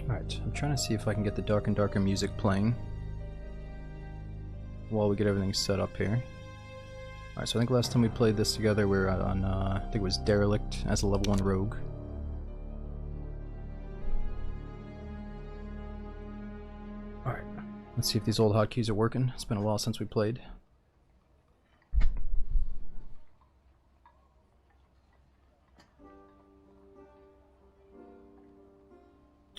Alright, I'm trying to see if I can get the Dark and Darker music playing while we get everything set up here. Alright, so I think last time we played this together we were on, I think it was Derelict as a level 1 rogue. Alright, let's see if these old hotkeys are working. It's been a while since we played.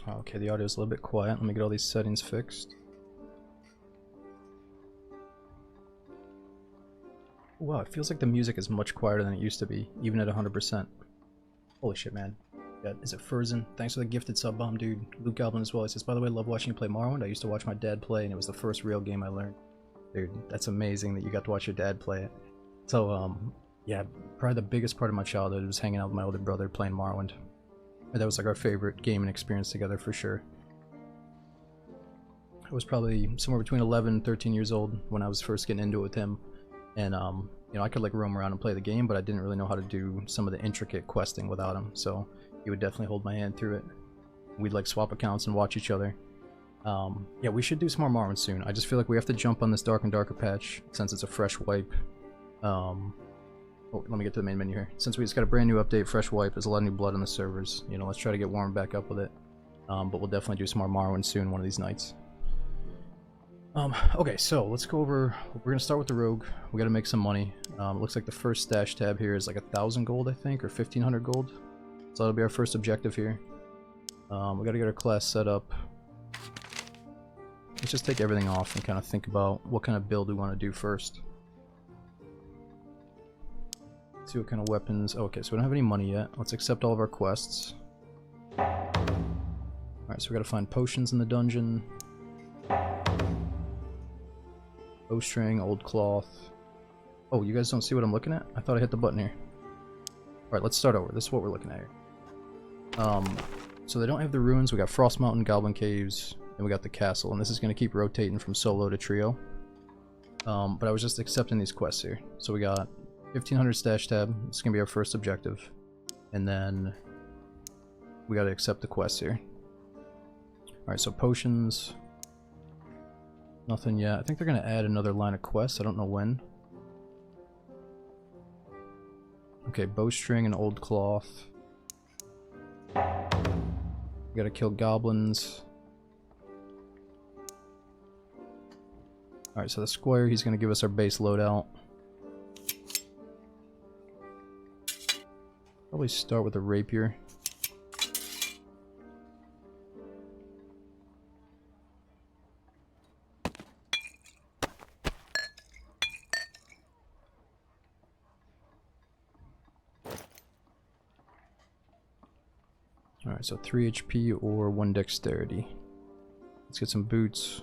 Okay, the audio's a little bit quiet. Let me get all these settings fixed. Wow, it feels like the music is much quieter than it used to be, even at 100%. Holy shit, man. Yeah, is it Furzin? Thanks for the gifted sub bomb, dude. Luke Goblin as well. He says, by the way, love watching you play Morrowind. I used to watch my dad play, and it was the first real game I learned. Dude, that's amazing that you got to watch your dad play it. So, yeah, probably the biggest part of my childhood was hanging out with my older brother playing Morrowind. That was like our favorite gaming experience together for sure. I was probably somewhere between 11 and 13 years old when I was first getting into it with him. And, you know, I could like roam around and play the game, but I didn't really know how to do some of the intricate questing without him. So he would definitely hold my hand through it. We'd like swap accounts and watch each other. Yeah, we should do some more Morrowind soon. I just feel like we have to jump on this Dark and Darker patch since it's a fresh wipe. Oh, let me get to the main menu here. Since we just got a brand new update, fresh wipe, there's a lot of new blood on the servers. You know, let's try to get warmed back up with it. But we'll definitely do some more Morrowind soon, one of these nights. Okay, so let's go over. We're gonna start with the rogue. We gotta make some money. It looks like the first stash tab here is like 1,000 gold, I think, or 1,500 gold. So that'll be our first objective here. We gotta get our class set up. Let's just take everything off and kind of think about what kind of build we want to do first. See what kind of weapons. Oh, okay, so we don't have any money yet. Let's accept all of our quests. Alright, so we gotta find potions in the dungeon. Bowstring, old cloth. Oh, you guys don't see what I'm looking at? I thought I hit the button here. Alright, let's start over. This is what we're looking at here. So they don't have the ruins. We got Frost Mountain, Goblin Caves, and we got the castle. And this is going to keep rotating from solo to trio. But I was just accepting these quests here. So we got 1,500 stash tab. It's going to be our first objective. And then we got to accept the quests here. Alright, so potions. Nothing yet. I think they're going to add another line of quests. I don't know when. Okay, bowstring and old cloth. We gotta kill goblins. Alright, so the squire, he's gonna give us our base loadout. Probably start with a rapier. Alright, so 3 HP or 1 dexterity. Let's get some boots.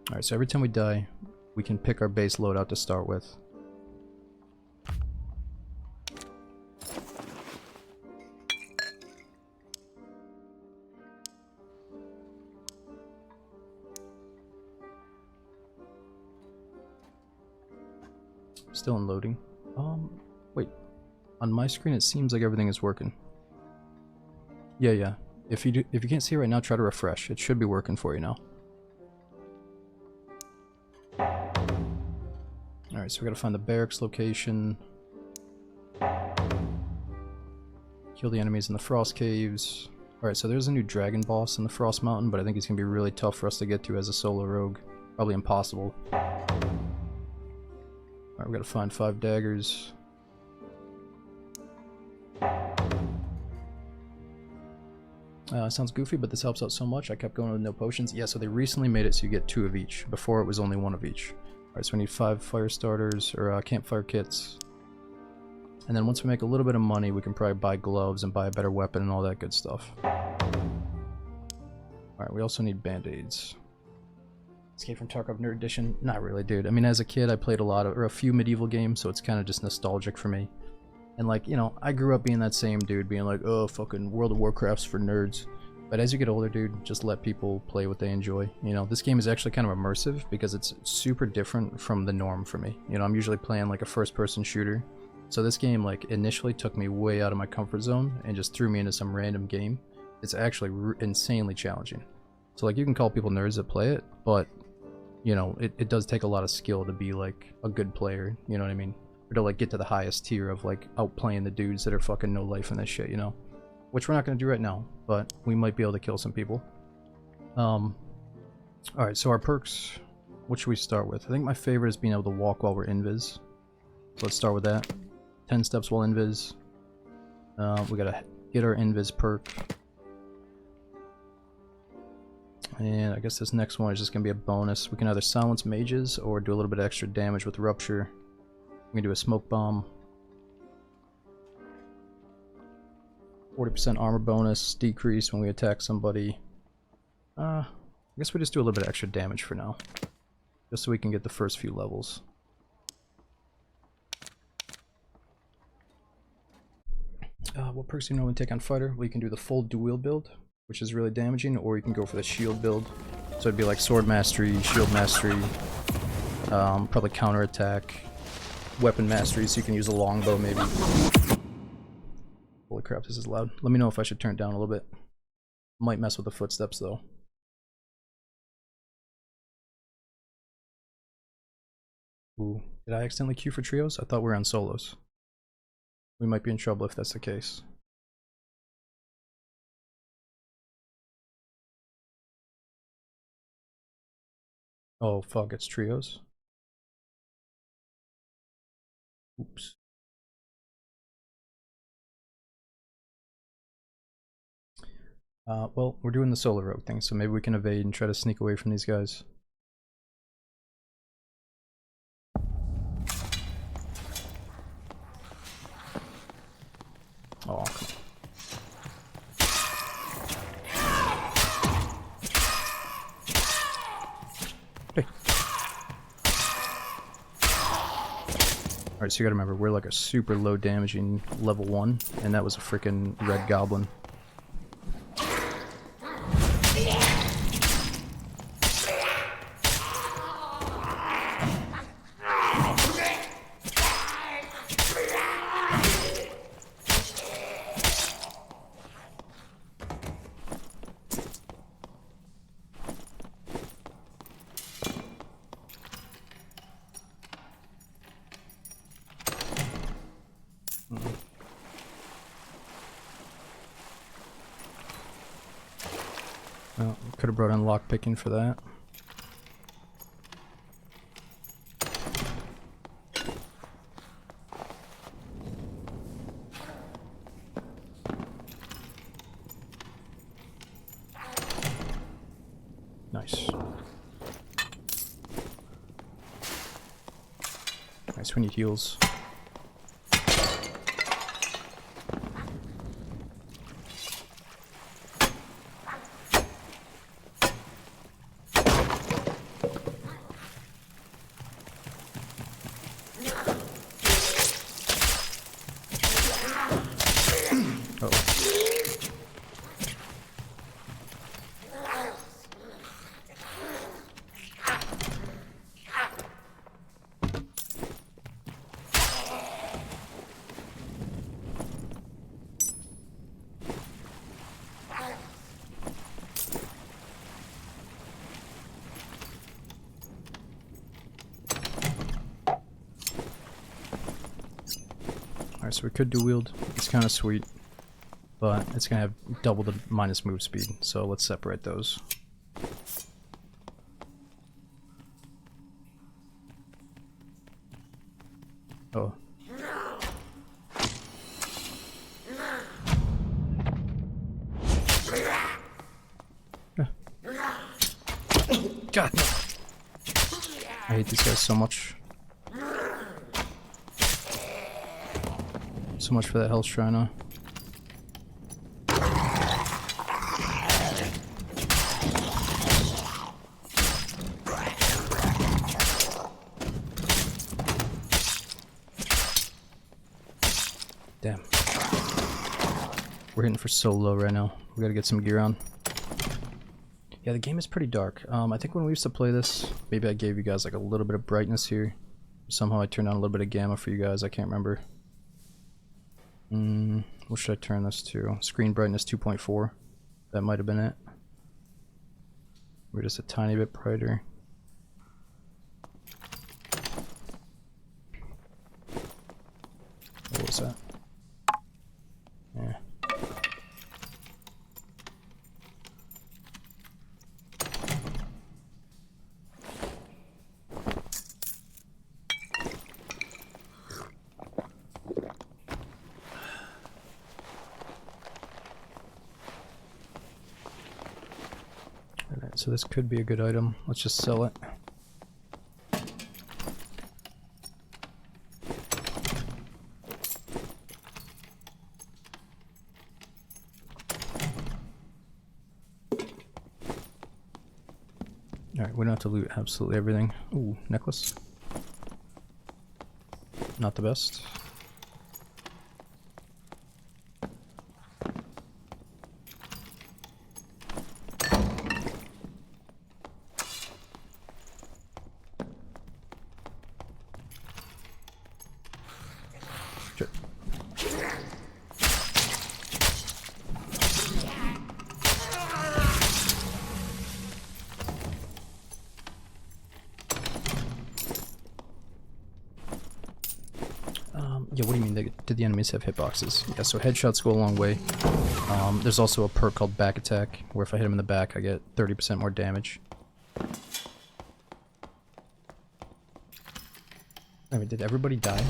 Alright, so every time we die, we can pick our base loadout to start with. Still in loading. Wait. On my screen it seems like everything is working. Yeah. If you can't see it right now, try to refresh. It should be working for you now. Alright, so we gotta find the barracks location. Kill the enemies in the Frost Caves. Alright, so there's a new dragon boss in the Frost Mountain, but I think he's gonna be really tough for us to get to as a solo rogue. Probably impossible. Alright, we gotta find 5 daggers. Sounds goofy, but this helps out so much. I kept going with no potions. Yeah, so they recently made it so you get 2 of each. Before it was only 1 of each. Alright, so we need 5 fire starters, or campfire kits. And then once we make a little bit of money, we can probably buy gloves and buy a better weapon and all that good stuff. Alright, we also need band-aids. Escape from Tarkov Nerd Edition? Not really, dude. I mean, as a kid, I played a few medieval games, so it's kind of just nostalgic for me. And like, you know, I grew up being that same dude, being like, oh, fucking World of Warcraft's for nerds. But as you get older, dude, just let people play what they enjoy. You know, this game is actually kind of immersive because it's super different from the norm for me. You know, I'm usually playing like a first-person shooter, So this game like initially took me way out of my comfort zone and just threw me into some random game. It's actually insanely challenging. So like you can call people nerds that play it, but you know, it does take a lot of skill to be like a good player, you know what I mean? Or to like get to the highest tier of like outplaying the dudes that are fucking no life in this shit, you know? Which we're not gonna do right now, but we might be able to kill some people. Alright, so our perks, what should we start with? I think my favorite is being able to walk while we're invis. So let's start with that. 10 steps while invis. We gotta get our invis perk. And I guess this next one is just gonna be a bonus. We can either silence mages or do a little bit of extra damage with rupture. I'm gonna do a smoke bomb. 40% armor bonus, decrease when we attack somebody. I guess we just do a little bit of extra damage for now. Just so we can get the first few levels. What perks do you normally take on fighter? Well, you can do the full dual build, which is really damaging, or you can go for the shield build. So it'd be like sword mastery, shield mastery, probably counter attack, weapon mastery, so you can use a longbow maybe. Holy crap, this is loud. Let me know if I should turn it down a little bit. Might mess with the footsteps though. Ooh, did I accidentally queue for trios? I thought we were on solos. We might be in trouble if that's the case. Oh fuck, it's trios. Oops. Well, we're doing the solo rogue thing, so maybe we can evade and try to sneak away from these guys. Oh, come on. Hey. Alright, so you gotta remember, we're like a super low damaging level 1, and that was a freaking red goblin. Well, could have brought in lockpicking for that. Nice. Nice, we need heals. Alright, so we could do wield. It's kind of sweet, but it's going to have double the minus move speed, so let's separate those. Oh. God, no. I hate these guys so much. So much for that health shrine. Damn. We're hitting for so low right now. We gotta get some gear on. Yeah, the game is pretty dark. I think when we used to play this, maybe I gave you guys like a little bit of brightness here. Somehow I turned on a little bit of gamma for you guys, I can't remember. What should I turn this to? Screen brightness 2.4. That might have been it. We're just a tiny bit brighter. What was that? Yeah. Alright, so this could be a good item. Let's just sell it. Alright, we don't have to loot absolutely everything. Ooh, necklace. Not the best. Shit. Yeah, what do you mean? Did the enemies have hitboxes? Yeah, so headshots go a long way. There's also a perk called back attack, where if I hit him in the back, I get 30% more damage. I mean, did everybody die?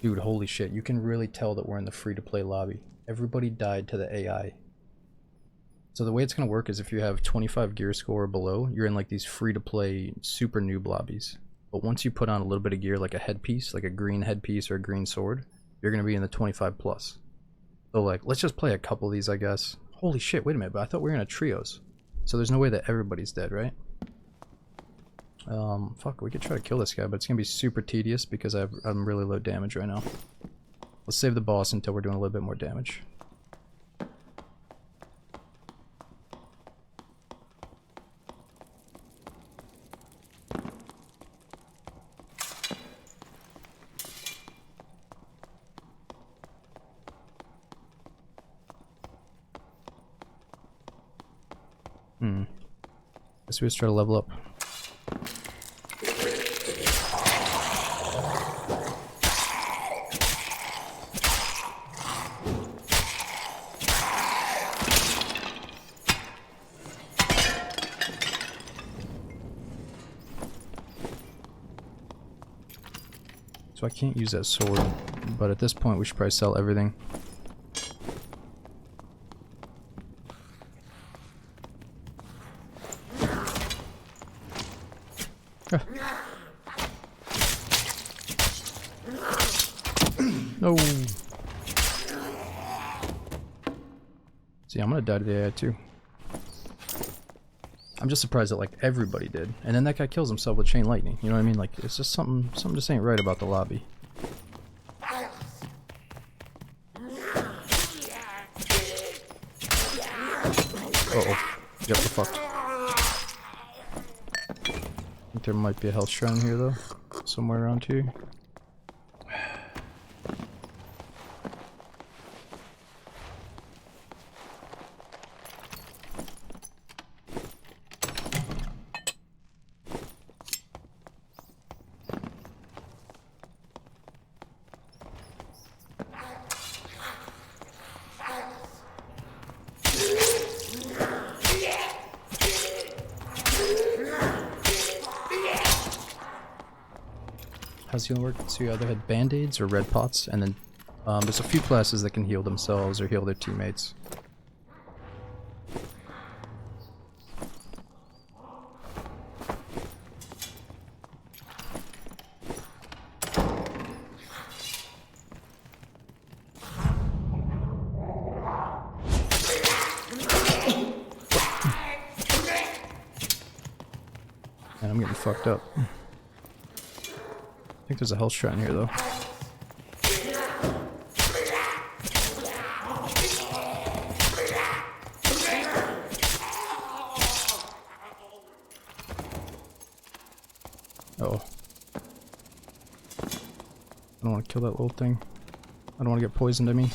Dude, holy shit, you can really tell that we're in the free-to-play lobby. Everybody died to the AI. So the way it's gonna work is if you have 25 gear score or below, you're in like these free-to-play super noob lobbies. But once you put on a little bit of gear, like a headpiece, like a green headpiece or a green sword, you're gonna be in the 25 plus. So like, let's just play a couple of these, I guess. Holy shit, wait a minute, but I thought we were in a trios. So there's no way that everybody's dead, right? Fuck, we could try to kill this guy, but it's gonna be super tedious because I'm really low damage right now. Let's save the boss until we're doing a little bit more damage. Guess we just try to level up. So I can't use that sword, but at this point we should probably sell everything. No. See, I'm gonna die to the AI too. I'm just surprised that like everybody did, and then that guy kills himself with chain lightning. You know what I mean? Like it's just something just ain't right about the lobby. Uh-oh. Yep, we're fucked. I think there might be a health shrine here though, somewhere around here. How's healing work? So you either had band-aids or red pots, and then there's a few classes that can heal themselves or heal their teammates. And I'm getting fucked up. I think there's a health shrine here though. Uh oh. I don't want to kill that little thing. I don't want to get poisoned, I mean.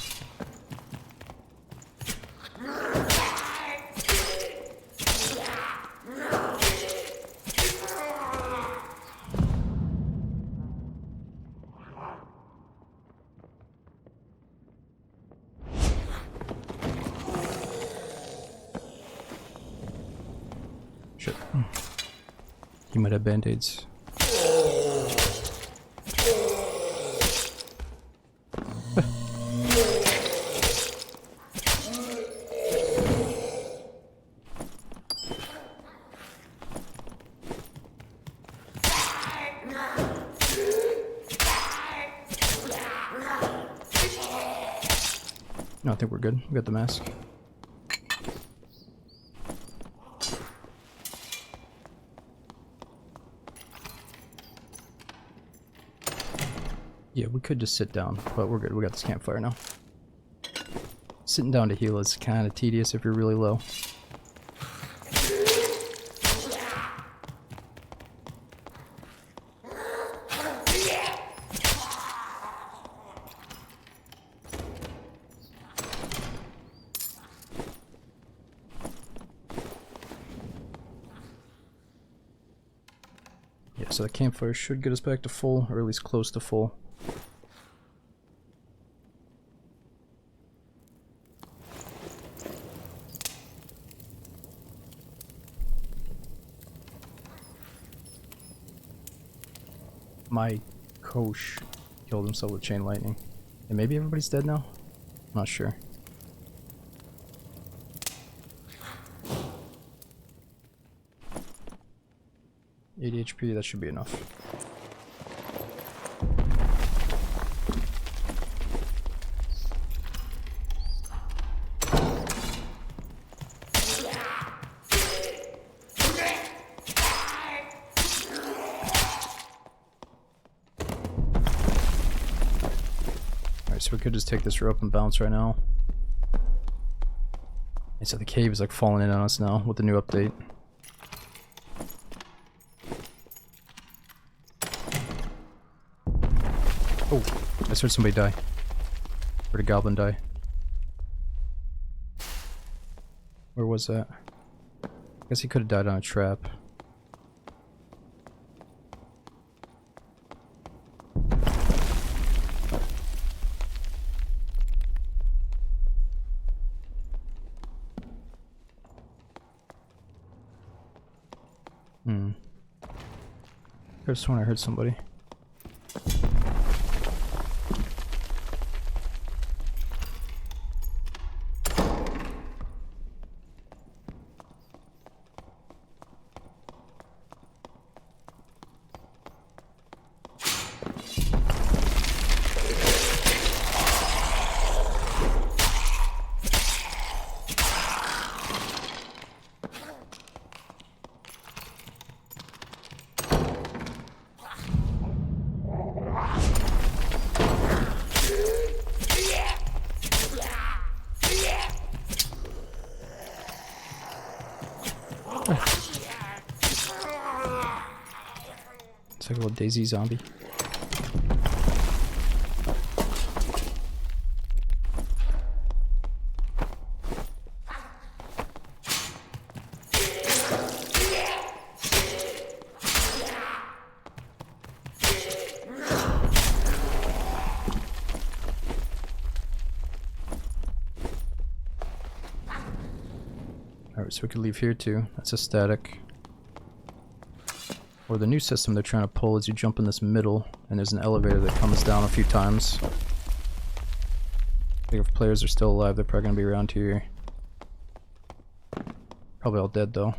Shit. He might have band-aids. No, I think we're good. We got the mask. Yeah, we could just sit down, but we're good. We got this campfire now. Sitting down to heal is kind of tedious if you're really low. Yeah, so the campfire should get us back to full, or at least close to full. My Kosh killed himself with chain lightning. And maybe everybody's dead now? I'm not sure. HP, that should be enough. Alright, so we could just take this rope and bounce right now. And so the cave is like falling in on us now with the new update. Oh, I just heard somebody die. Heard a goblin die. Where was that? I guess he could have died on a trap. I just sworn I heard somebody. It's like a little Daisy zombie. Alright, so we could leave here too. That's a static. Or the new system they're trying to pull is you jump in this middle, and there's an elevator that comes down a few times. I think if players are still alive, they're probably going to be around here. Probably all dead though.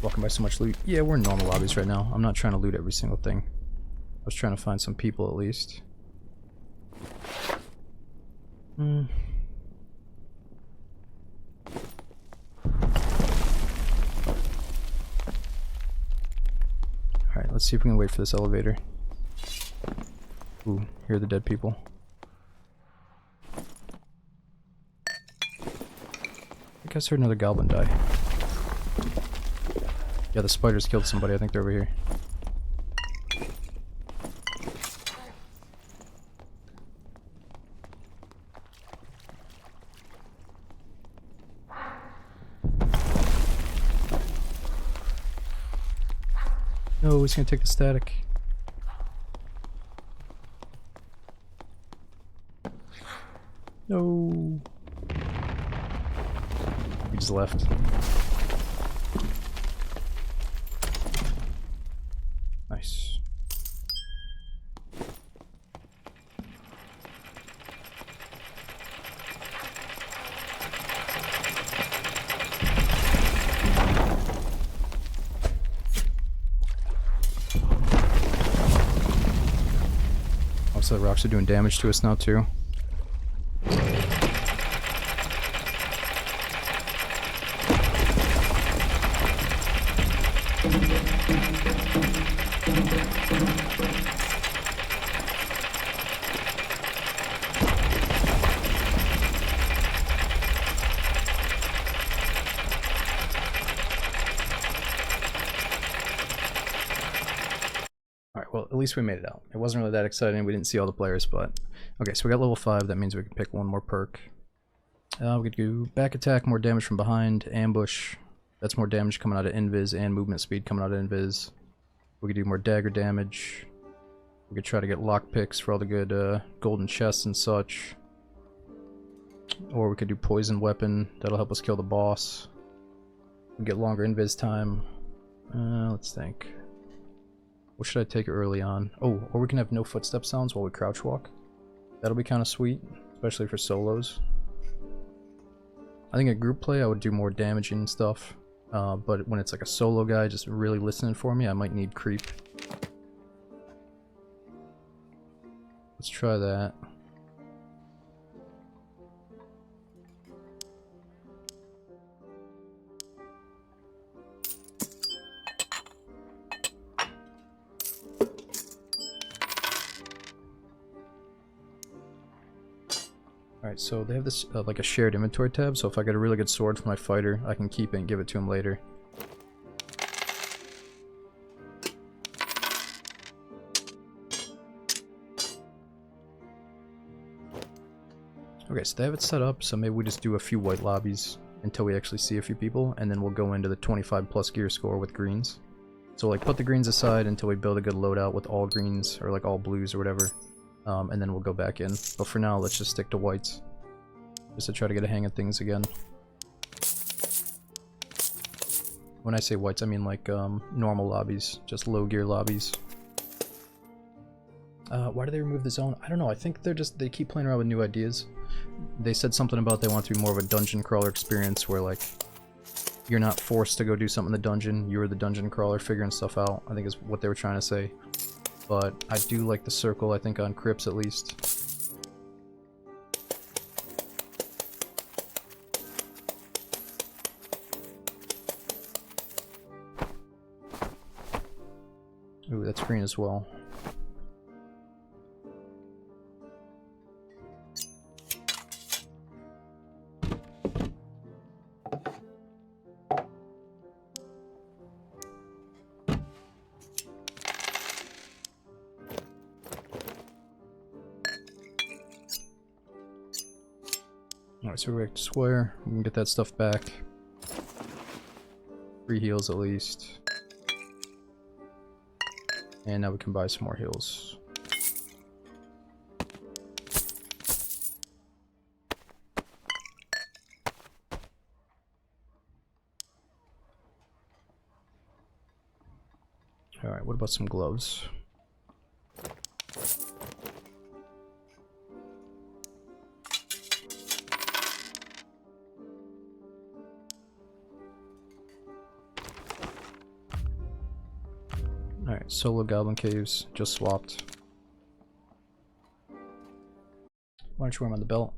Walking by so much loot. Yeah, we're in normal lobbies right now. I'm not trying to loot every single thing. I was trying to find some people at least. Alright, let's see if we can wait for this elevator. Ooh, here are the dead people. I guess I heard another goblin die. Yeah, the spiders killed somebody. I think they're over here. No, he's gonna take the static. No. He just left. Nice. Also, the rocks are doing damage to us now too. Alright, well, at least we made it out. It wasn't really that exciting. We didn't see all the players, but... Okay, so we got level 5. That means we can pick one more perk. We could do back attack, more damage from behind, ambush. That's more damage coming out of invis and movement speed coming out of invis. We could do more dagger damage. We could try to get lockpicks for all the good golden chests and such. Or we could do poison weapon. That'll help us kill the boss. We get longer invis time. Let's think. What should I take early on? Oh, or we can have no footstep sounds while we crouch walk. That'll be kind of sweet, especially for solos. I think a group play I would do more damaging and stuff. But when it's like a solo guy just really listening for me, I might need creep. Let's try that. Alright, so they have this like a shared inventory tab, so if I get a really good sword for my fighter, I can keep it and give it to him later. Okay, so they have it set up, so maybe we just do a few white lobbies until we actually see a few people, and then we'll go into the 25 plus gear score with greens. So like put the greens aside until we build a good loadout with all greens, or like all blues or whatever. And then we'll go back in. But for now, let's just stick to whites. Just to try to get a hang of things again. When I say whites, I mean like normal lobbies. Just low gear lobbies. Why do they remove the zone? I don't know, I think they keep playing around with new ideas. They said something about they want it to be more of a dungeon crawler experience where like you're not forced to go do something in the dungeon, you're the dungeon crawler figuring stuff out, I think is what they were trying to say. But I do like the circle, I think, on crypts at least. Ooh, that's green as well. Alright, so we're back to square. We can get that stuff back. 3 heals at least. And now we can buy some more heals. Alright, what about some gloves? Alright, solo goblin caves, just swapped. Why don't you wear them on the belt?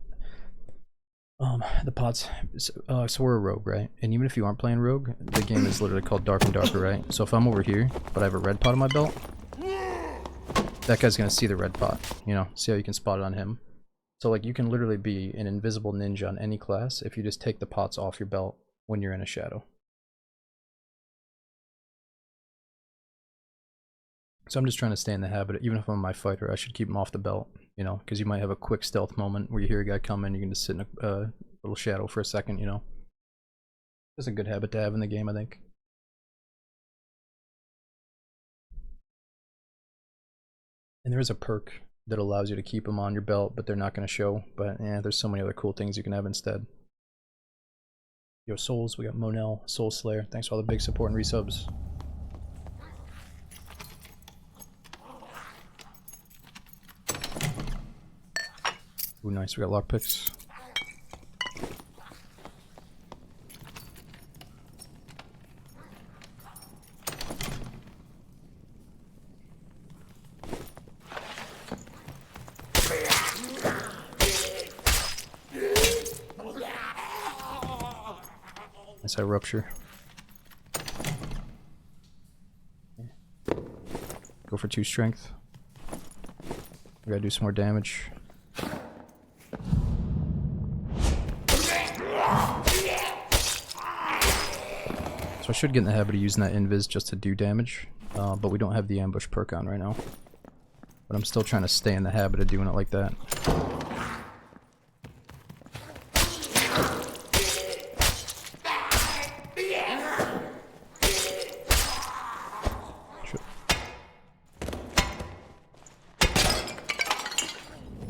The pots. So we're a rogue, right? And even if you aren't playing rogue, the game is literally called Dark and Darker, right? So if I'm over here, but I have a red pot on my belt, that guy's gonna see the red pot, you know? See how you can spot it on him? So like you can literally be an invisible ninja on any class if you just take the pots off your belt when you're in a shadow. So I'm just trying to stay in the habit. Even if I'm my fighter, I should keep him off the belt, you know, because you might have a quick stealth moment where you hear a guy come in, you can just sit in a little shadow for a second, you know. It's a good habit to have in the game, I think. And there is a perk that allows you to keep them on your belt, but they're not going to show. But yeah, there's so many other cool things you can have instead. Yo, Souls, we got Monel, Soul Slayer. Thanks for all the big support and resubs. Ooh, nice, we got lockpicks. Nice, I rupture. Go for 2 strength. We gotta do some more damage. So I should get in the habit of using that invis just to do damage, but we don't have the ambush perk on right now. But I'm still trying to stay in the habit of doing it like that.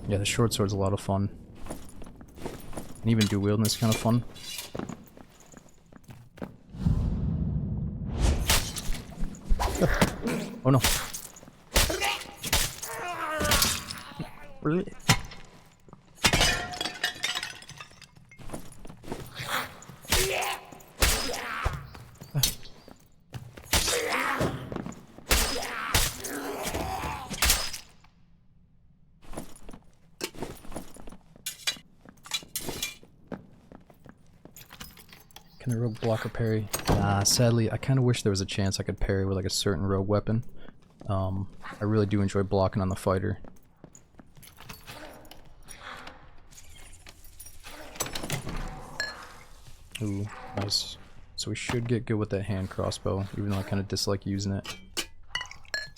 Yeah, the short sword's a lot of fun. And even dual wielding is kind of fun. Oh no. Really? Can the rogue block or parry? Nah, sadly, I kind of wish there was a chance I could parry with like a certain rogue weapon. I really do enjoy blocking on the fighter. Ooh, nice. So we should get good with that hand crossbow, even though I kind of dislike using it.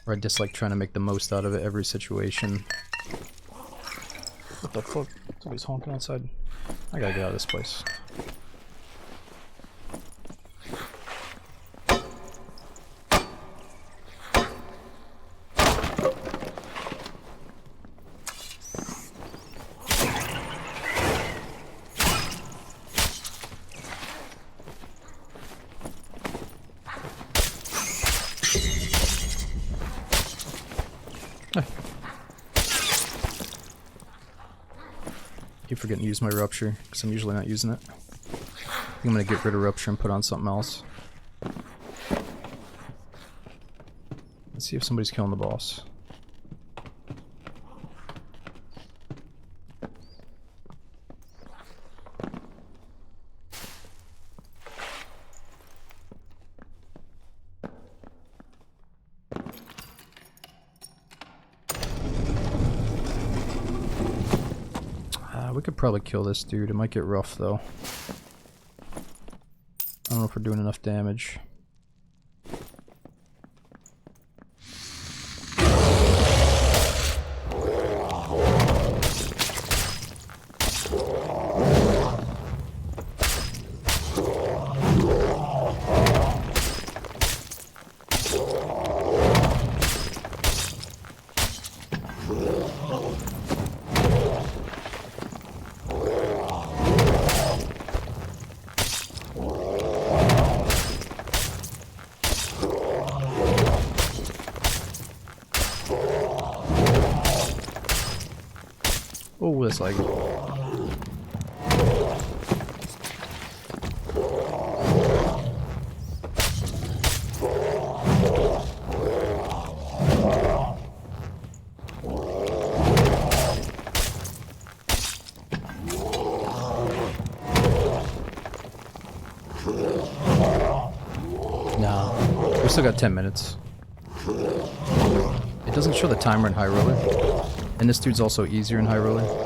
Or I dislike trying to make the most out of it every situation. What the fuck? Somebody's honking outside. I gotta get out of this place. Keep forgetting to use my rupture, because I'm usually not using it. I think I'm gonna get rid of rupture and put on something else. Let's see if somebody's killing the boss. We could probably kill this dude. It might get rough though. I don't know if we're doing enough damage. Oh, that's like... Nah, we still got 10 minutes. It doesn't show the timer in High Roller. And this dude's also easier in High Roller.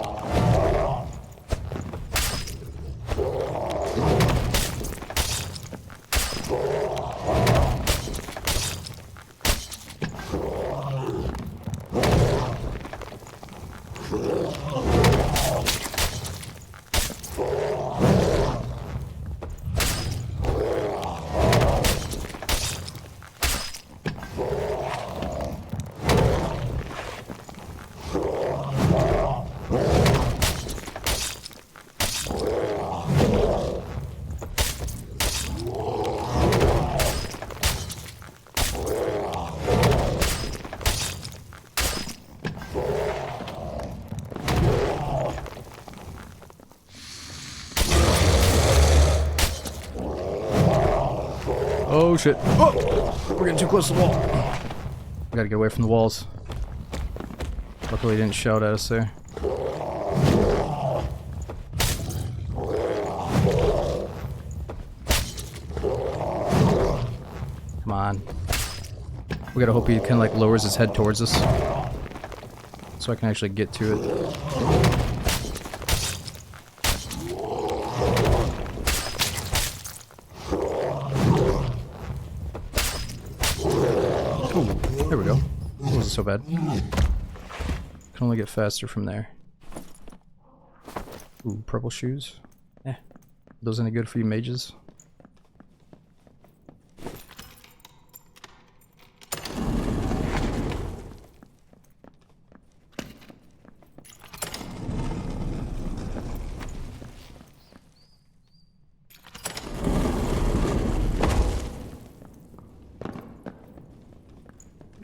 Oh shit. Oh! We're getting too close to the wall. We gotta get away from the walls. Luckily he didn't shout at us there. Come on. We gotta hope he kinda like lowers his head towards us. So I can actually get to it. There we go. It wasn't so bad. Can only get faster from there. Ooh, purple shoes. Eh. Those any good for you mages?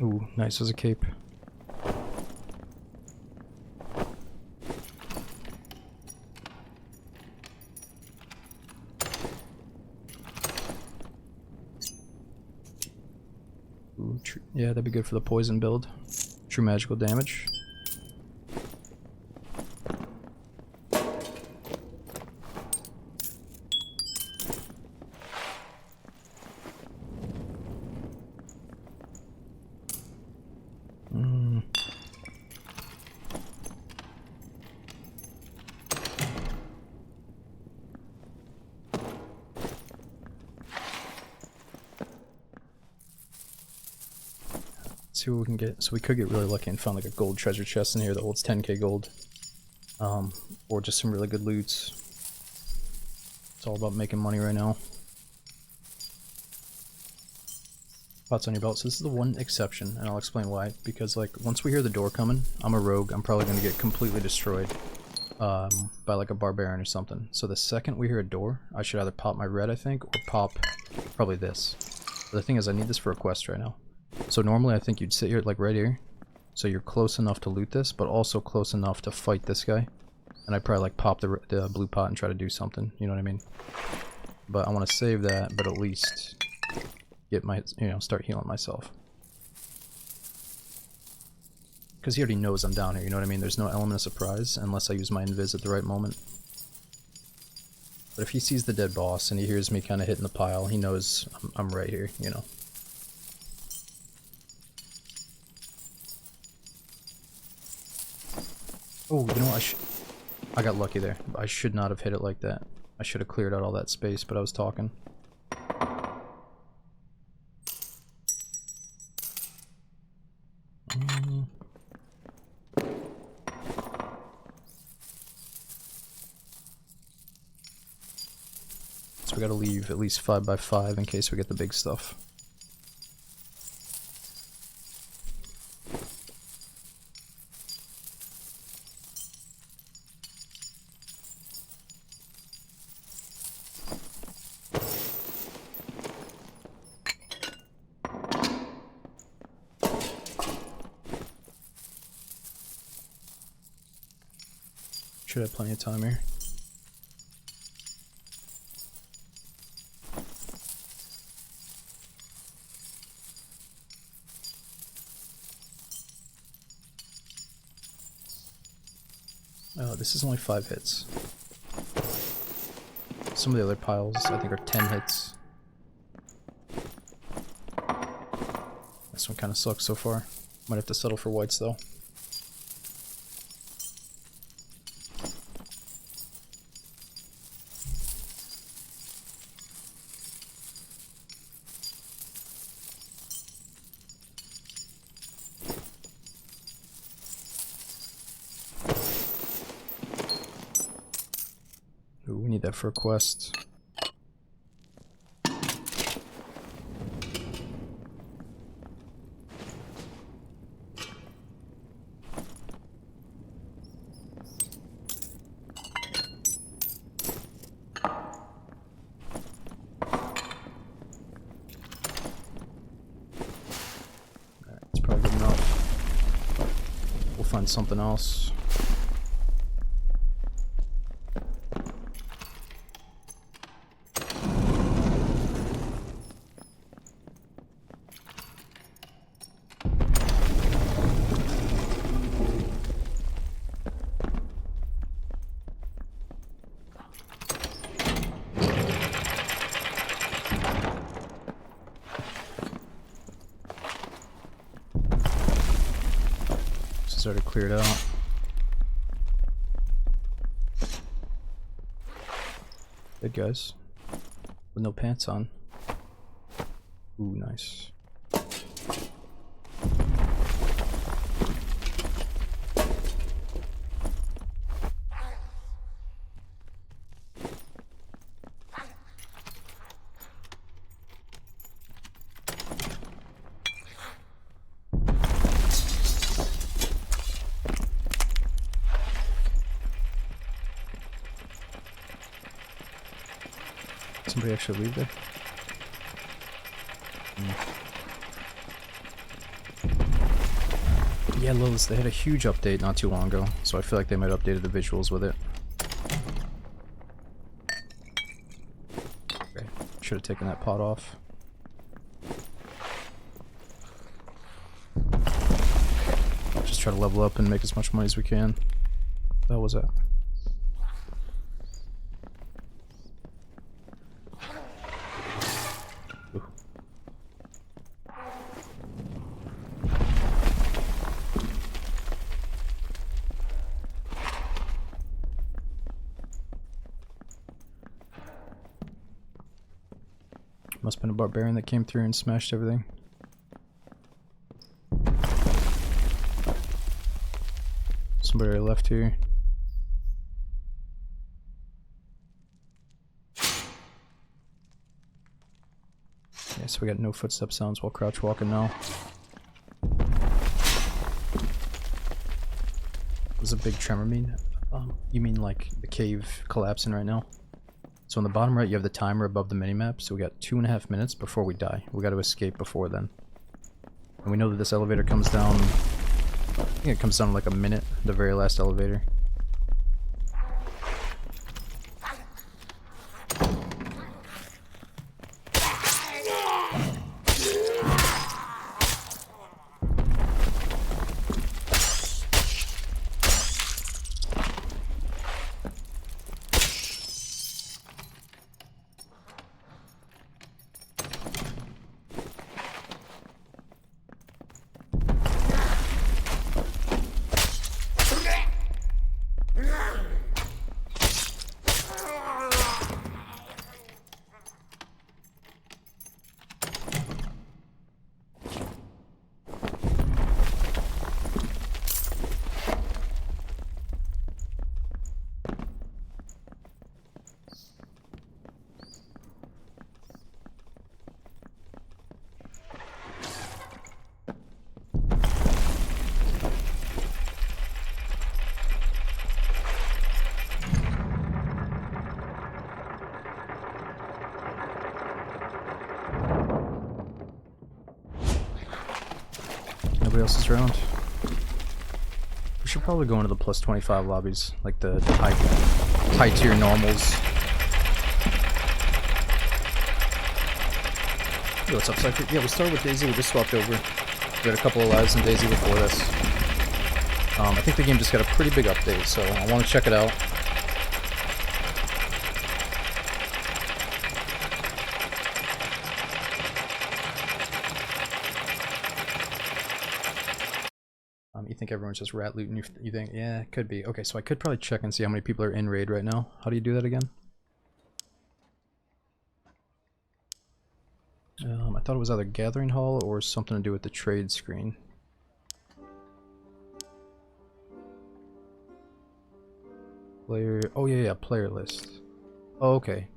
Ooh, nice as a cape. Ooh, yeah, that'd be good for the poison build. True magical damage. See what we can get. So we could get really lucky and find like a gold treasure chest in here that holds 10k gold. Or just some really good loots. It's all about making money right now. Pots on your belt. So this is the one exception, and I'll explain why. Because like once we hear the door coming, I'm a rogue. I'm probably going to get completely destroyed by like a barbarian or something. So the second we hear a door, I should either pop my red, I think, or pop probably this. But the thing is, I need this for a quest right now. So normally I think you'd sit here like right here, so you're close enough to loot this, but also close enough to fight this guy. And I'd probably like pop the blue pot and try to do something, you know what I mean? But I want to save that, but at least get my, you know, start healing myself. Because he already knows I'm down here, you know what I mean? There's no element of surprise unless I use my invis at the right moment. But if he sees the dead boss and he hears me kind of hitting the pile, he knows I'm right here, you know? Oh, you know what? I got lucky there. I should not have hit it like that. I should have cleared out all that space, but I was talking. So we gotta leave at least 5x5 in case we get the big stuff. Should have plenty of time here. Oh, this is only 5 hits. Some of the other piles, I think, are 10 hits. This one kind of sucks so far. Might have to settle for whites, though. Need that for a quest. It's probably good enough. We'll find something else. Already cleared out. Good guys. With no pants on. Ooh, nice. Somebody actually leave there? Yeah, Lilith, they had a huge update not too long ago, so I feel like they might have updated the visuals with it. Okay, should have taken that pot off. Just try to level up and make as much money as we can. What the hell was that? Must have been a barbarian that came through and smashed everything. Somebody already left here. Yeah, so we got no footstep sounds while crouch walking now. What does a big tremor mean? You mean like the cave collapsing right now? So on the bottom right, you have the timer above the minimap, so we got 2.5 minutes before we die. We got to escape before then. And we know that this elevator comes down, I think it comes down in like a minute, the very last elevator. Nobody else is around. We should probably go into the plus 25 lobbies, like the high tier normals. Yo, what's up, Cypher? Yeah, we started with Daisy, we just swapped over. We had a couple of lives in Daisy before this. I think the game just got a pretty big update, so I want to check it out. You think everyone's just rat looting? You think? Yeah, it could be. Okay, so I could probably check and see how many people are in raid right now. How do you do that again? I thought it was either Gathering Hall or something to do with the trade screen. Player... Oh yeah, player list. Oh, okay.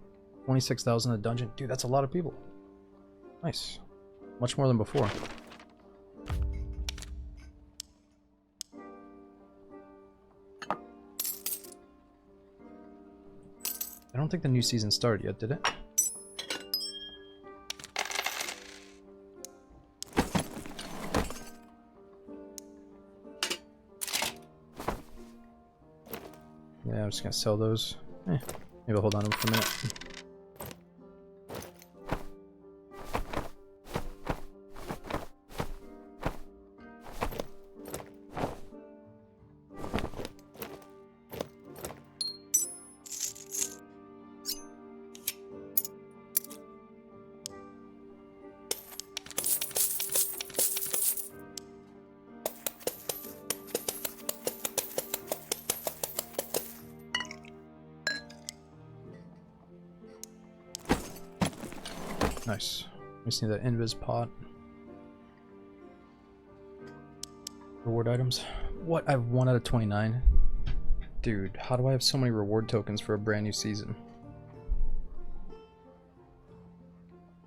26,000 a dungeon. Dude, that's a lot of people. Nice. Much more than before. I don't think the new season started yet, did it? Yeah, I'm just gonna sell those. Maybe I'll hold on to them for a minute. Nice. We just need that invis pot. Reward items. What? I have 1 out of 29? Dude, how do I have so many reward tokens for a brand new season?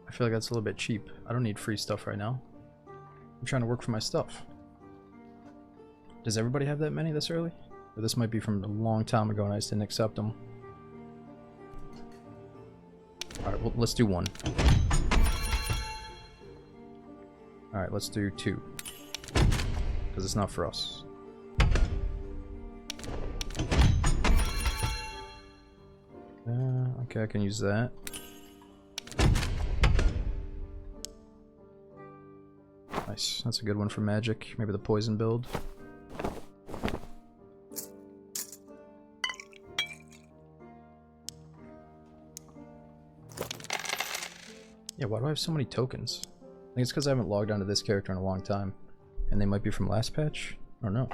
I feel like that's a little bit cheap. I don't need free stuff right now. I'm trying to work for my stuff. Does everybody have that many this early? Or this might be from a long time ago and I just didn't accept them. Alright, well, let's do 1. Alright, let's do 2. Because it's not for us. Okay, I can use that. Nice, that's a good one for magic. Maybe the poison build. Yeah, why do I have so many tokens? I think it's because I haven't logged onto this character in a long time. And they might be from last patch? I don't know.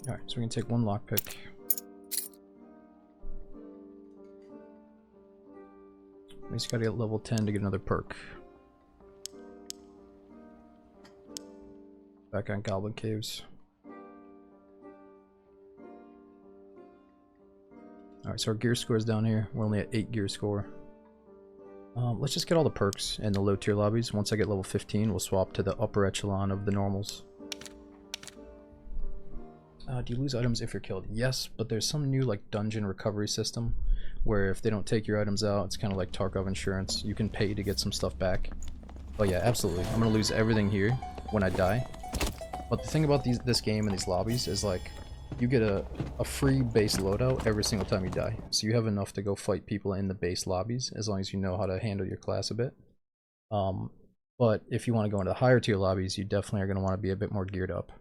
Alright, so we can take 1 lockpick. We just gotta get level 10 to get another perk. Back on Goblin Caves. Alright, so our gear score is down here. We're only at 8 gear score. Let's just get all the perks in the low tier lobbies. Once I get level 15, we'll swap to the upper echelon of the normals. Do you lose items if you're killed? Yes, but there's some new like dungeon recovery system where if they don't take your items out, it's kind of like Tarkov insurance. You can pay to get some stuff back. Oh yeah, absolutely. I'm gonna lose everything here when I die. But the thing about this game and these lobbies is like you get a free base loadout every single time you die. So you have enough to go fight people in the base lobbies as long as you know how to handle your class a bit. But if you want to go into the higher tier lobbies, you definitely are going to want to be a bit more geared up.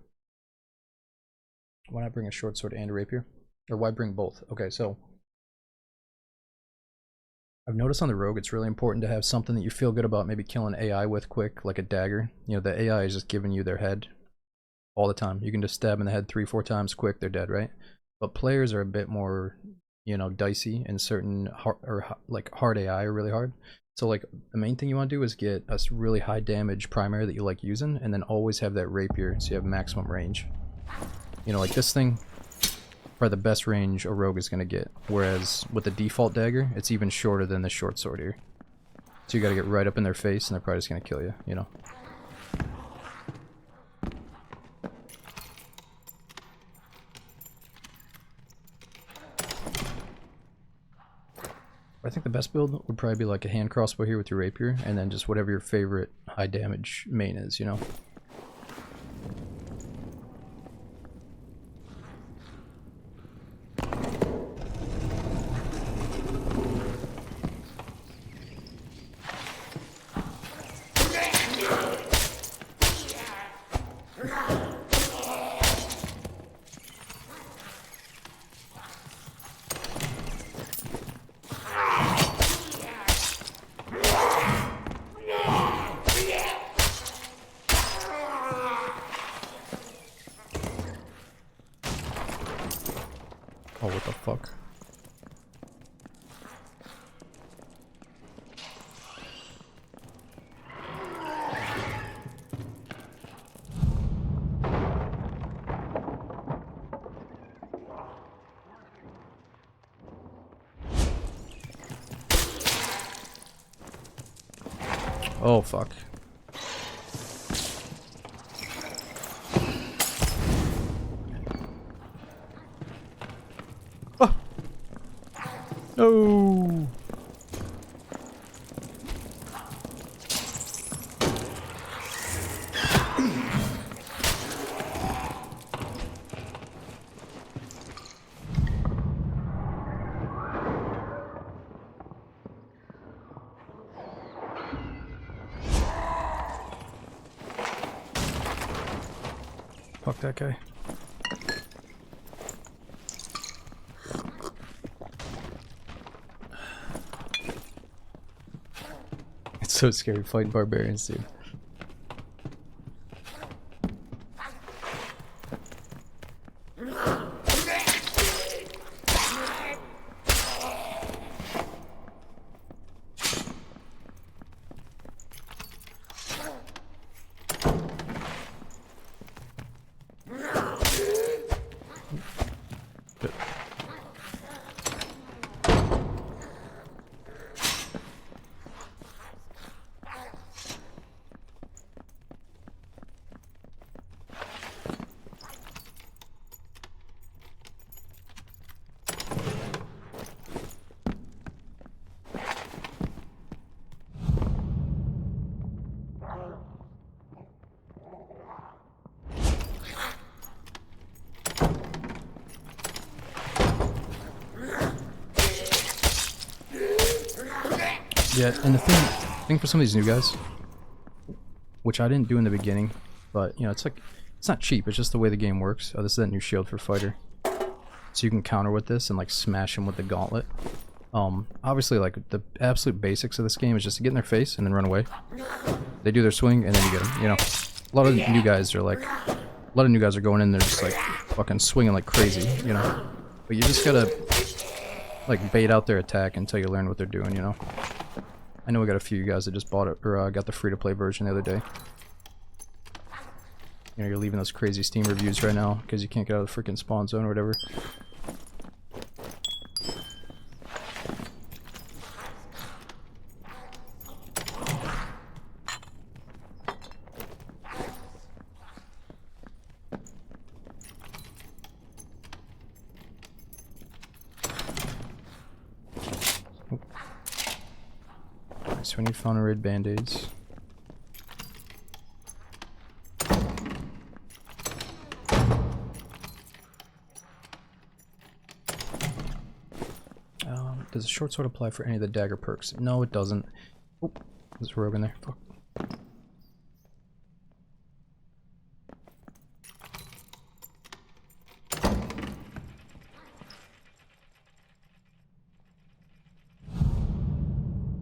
Why not bring a short sword and a rapier? Or why bring both? Okay, so I've noticed on the rogue it's really important to have something that you feel good about maybe killing AI with quick, like a dagger. You know, the AI is just giving you their head all the time. You can just stab in the head 3-4 times quick, they're dead, right? But players are a bit more, you know, dicey, and certain hard AI are really hard. So like the main thing you want to do is get a really high damage primary that you like using, and then always have that rapier so you have maximum range. You know, like this thing, probably the best range a rogue is going to get. Whereas with the default dagger, it's even shorter than the short sword here. So you got to get right up in their face and they're probably just going to kill you, you know. I think the best build would probably be like a hand crossbow here with your rapier, and then just whatever your favorite high damage main is, you know. Oh, what the fuck? Oh, fuck. Ah! No! Fuck that guy. It's so scary fighting barbarians, dude. Yeah, and the thing for some of these new guys, which I didn't do in the beginning, but you know, it's like, it's not cheap, it's just the way the game works. Oh, this is that new shield for fighter. So you can counter with this and like smash him with the gauntlet. Obviously like the absolute basics of this game is just to get in their face and then run away. They do their swing and then you get them, you know. A lot of new guys are like, a lot of new guys are going in there just like fucking swinging like crazy, you know. But you just gotta like bait out their attack until you learn what they're doing, you know. I know we got a few guys that just bought it or got the free-to-play version the other day. You know, you're leaving those crazy Steam reviews right now because you can't get out of the freaking spawn zone or whatever. Nice, we need fauna red band-aids. Does a short sword apply for any of the dagger perks? No, it doesn't. Oh, there's a rogue in there. Fuck.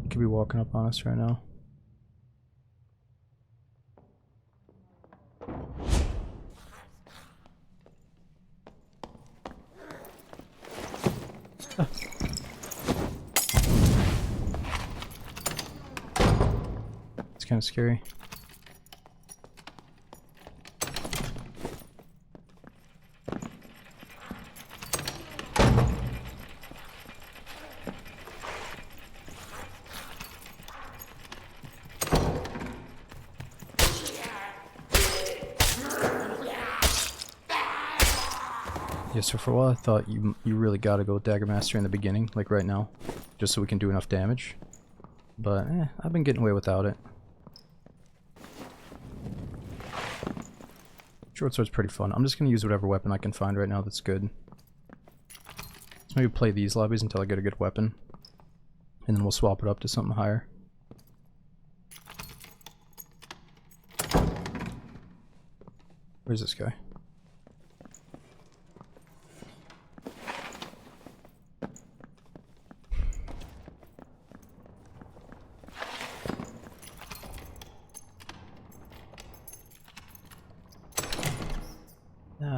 He could be walking up on us right now. Ah. It's kind of scary. Yeah, so for a while I thought you really gotta go with Dagger Master in the beginning, like right now, just so we can do enough damage. But I've been getting away without it. Short sword's pretty fun. I'm just gonna use whatever weapon I can find right now that's good. Let's maybe play these lobbies until I get a good weapon, and then we'll swap it up to something higher. Where's this guy?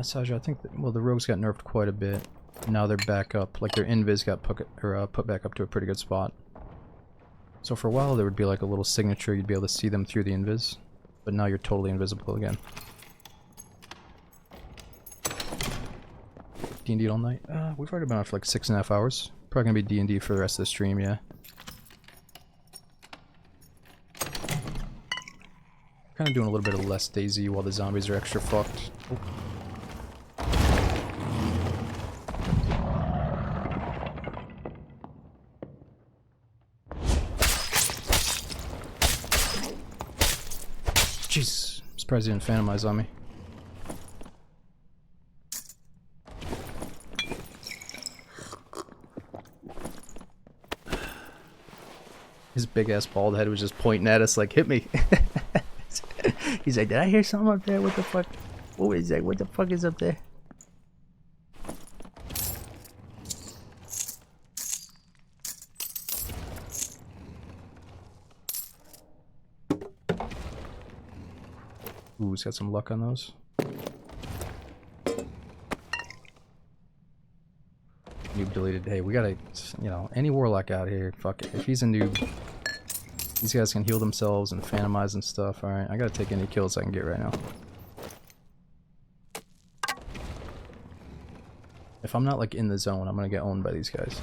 Saja, I think that, well, the rogues got nerfed quite a bit. Now they're back up, like their invis got put back up to a pretty good spot. So for a while there would be like a little signature, you'd be able to see them through the invis, but now you're totally invisible again. D&D all night? We've already been on for like 6.5 hours. Probably gonna be D&D for the rest of the stream, yeah. Kind of doing a little bit of less DayZ while the zombies are extra fucked. Oh. Jeez, I'm surprised he didn't phantomize on me. His big ass bald head was just pointing at us like, hit me. He's like, did I hear something up there? What the fuck? What is that? What the fuck is up there? Ooh, he's got some luck on those. Noob deleted. Hey, we gotta, you know, any warlock out here, fuck it. If he's a noob, these guys can heal themselves and phantomize and stuff. Alright, I gotta take any kills I can get right now. If I'm not like in the zone, I'm gonna get owned by these guys.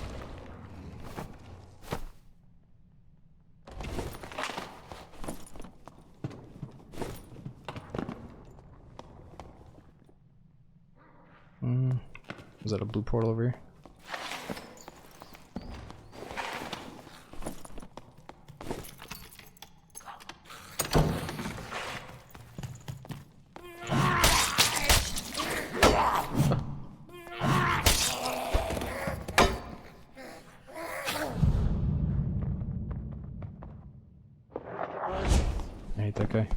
Is that a blue portal over here? I hate that guy.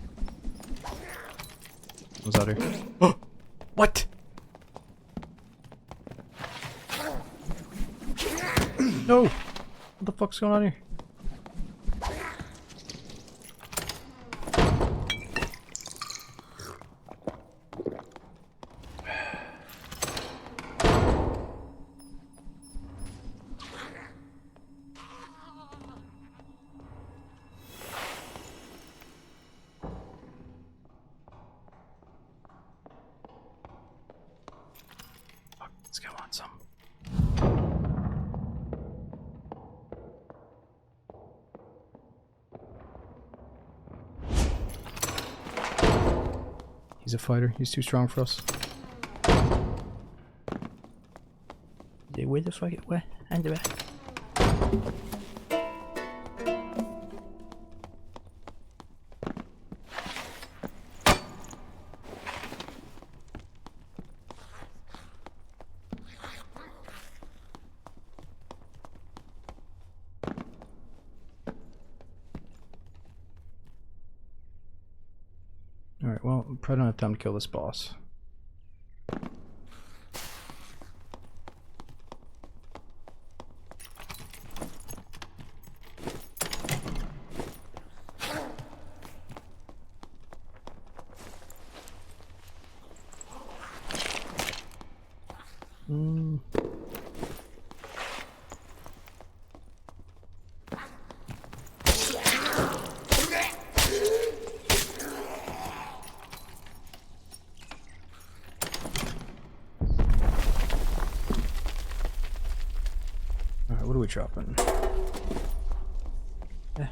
What's out here? Oh! What? No! What the fuck's going on here? Let's go on some. He's a fighter. He's too strong for us. Where the fuck? Where? And the back. Alright, well, probably don't have time to kill this boss. Alright, what are we dropping? Yeah.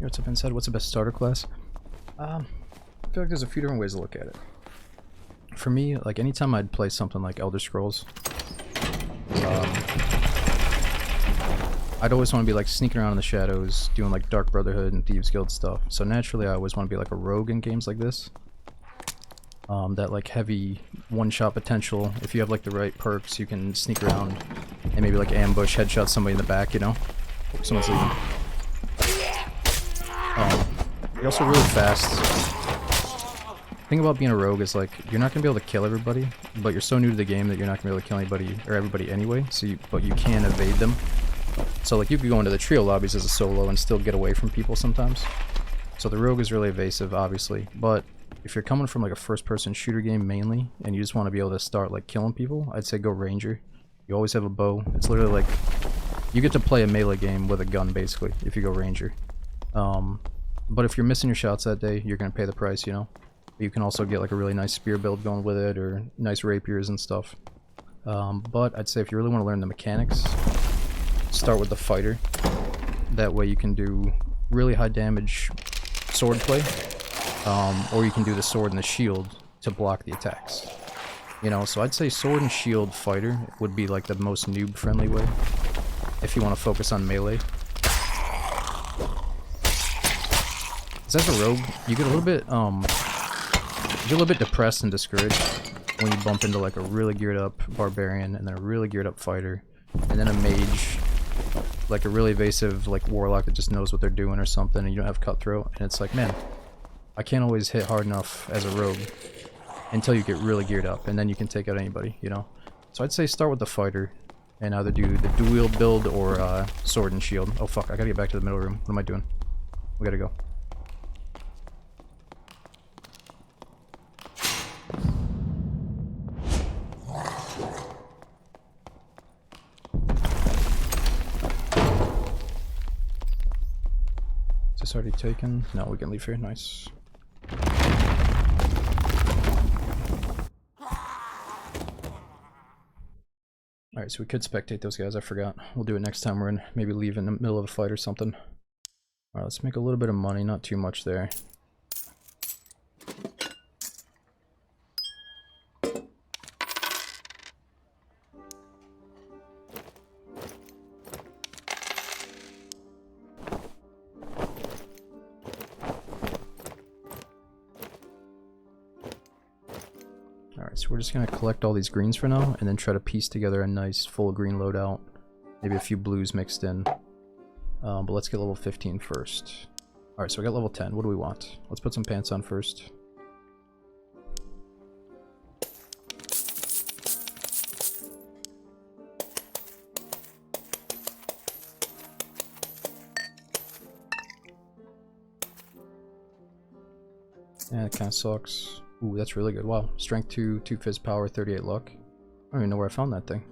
What's up inside? What's the best starter class? I feel like there's a few different ways to look at it. For me, like anytime I'd play something like Elder Scrolls, I'd always want to be like sneaking around in the shadows, doing like Dark Brotherhood and Thieves Guild stuff. So naturally I always want to be like a rogue in games like this. That like heavy one-shot potential. If you have like the right perks, you can sneak around and maybe like ambush, headshot somebody in the back, you know? Oh, someone's leaving. You're also really fast. The thing about being a rogue is like, you're not gonna be able to kill everybody, but you're so new to the game that you're not gonna be able to kill anybody, or everybody anyway, but you can evade them. So like, you could go into the trio lobbies as a solo and still get away from people sometimes. So the rogue is really evasive, obviously, but if you're coming from like a first-person shooter game mainly, and you just want to be able to start like killing people, I'd say go ranger. You always have a bow. It's literally like, you get to play a melee game with a gun basically, if you go ranger. But if you're missing your shots that day, you're gonna pay the price, you know? You can also get like a really nice spear build going with it, or nice rapiers and stuff. But I'd say if you really want to learn the mechanics, start with the fighter. That way you can do really high damage sword play, or you can do the sword and the shield to block the attacks. You know, so I'd say sword and shield fighter would be like the most noob friendly way if you want to focus on melee. As a rogue, you get a little bit depressed and discouraged when you bump into like a really geared up barbarian and then a really geared up fighter and then a mage, like a really evasive like warlock that just knows what they're doing or something, and you don't have cutthroat, and it's like, man, I can't always hit hard enough as a rogue until you get really geared up, and then you can take out anybody, you know? So I'd say start with the fighter and either do the dual build or sword and shield. Oh fuck, I gotta get back to the middle room. What am I doing? We gotta go. Is this already taken? No, we can leave here. Nice. Alright, so we could spectate those guys, I forgot. We'll do it next time we're in. Maybe leave in the middle of a fight or something. Alright, let's make a little bit of money, not too much there. Alright, so we're just gonna collect all these greens for now, and then try to piece together a nice full green loadout. Maybe a few blues mixed in. But let's get level 15 first. Alright, so we got level 10. What do we want? Let's put some pants on first. Yeah, it kind of sucks. Ooh, that's really good. Wow. Strength 2, 2 Fizz Power, 38 Luck. I don't even know where I found that thing.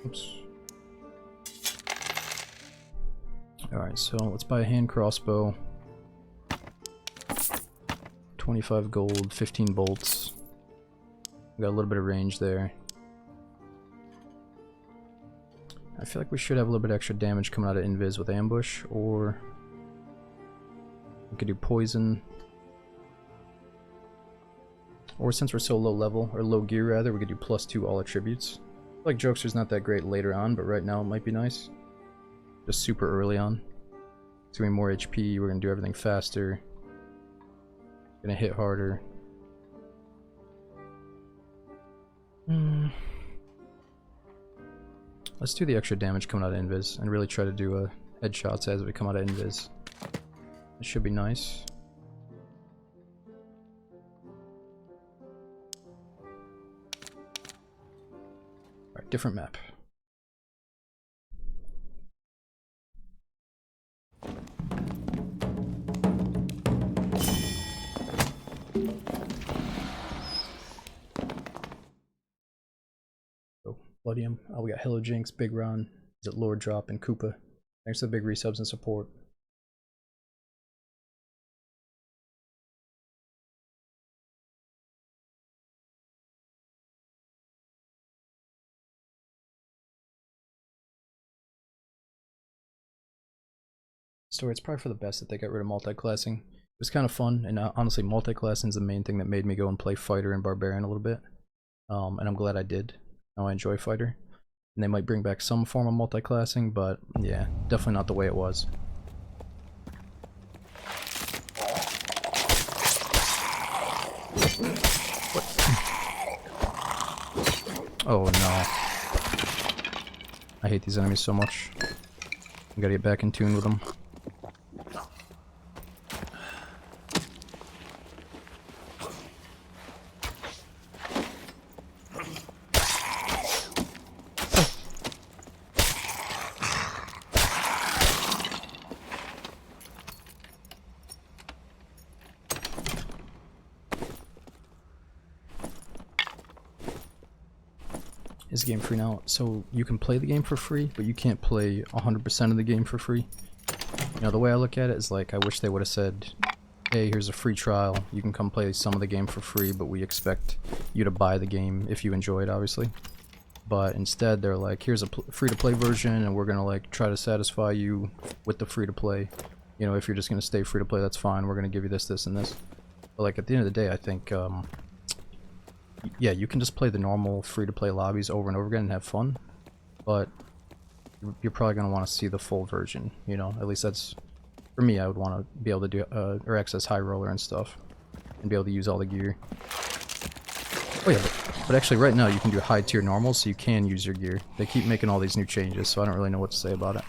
Oops. Alright, so let's buy a hand crossbow. 25 gold, 15 bolts. We got a little bit of range there. I feel like we should have a little bit extra damage coming out of Invis with ambush, or we could do poison. Or since we're so low level, or low gear rather, we could do +2 all attributes. I feel like Jokester's not that great later on, but right now it might be nice. Just super early on. It's gonna be more HP, we're gonna do everything faster. Gonna hit harder. Let's do the extra damage coming out of Invis, and really try to do headshots as we come out of Invis. It should be nice. Alright, different map. Oh, Bloodium. Oh, we got Hello Jinx, Big Ron, is it Lord Drop, and Koopa. Thanks for the big resubs and support. story. It's probably for the best that they got rid of multi-classing. It was kind of fun, and honestly, multi-classing is the main thing that made me go and play Fighter and Barbarian a little bit. And I'm glad I did. Now I enjoy Fighter. And they might bring back some form of multi-classing, but yeah, definitely not the way it was. What? Oh no. I hate these enemies so much. I gotta get back in tune with them. Is the game free now? So you can play the game for free, but you can't play 100% of the game for free. You know, the way I look at it is like, I wish they would have said, hey, here's a free trial, you can come play some of the game for free, but we expect you to buy the game if you enjoy it, obviously. But instead they're like, here's a free-to-play version, and we're gonna like try to satisfy you with the free-to-play. You know, if you're just gonna stay free-to-play, that's fine, we're gonna give you this, this, and this. But like, at the end of the day, I think, yeah, you can just play the normal free-to-play lobbies over and over again and have fun, but you're probably going to want to see the full version, you know? At least that's, for me, I would want to be able to do, or access High Roller and stuff, and be able to use all the gear. Oh yeah, but actually right now you can do high tier normal, so you can use your gear. They keep making all these new changes, so I don't really know what to say about it.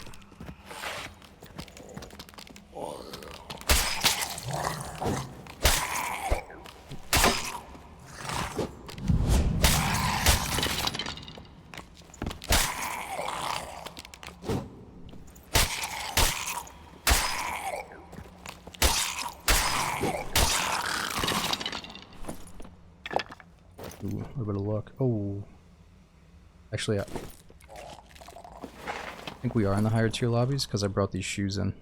Ooh, a little bit of luck. Oh. Actually, I think we are in the higher tier lobbies because I brought these shoes in.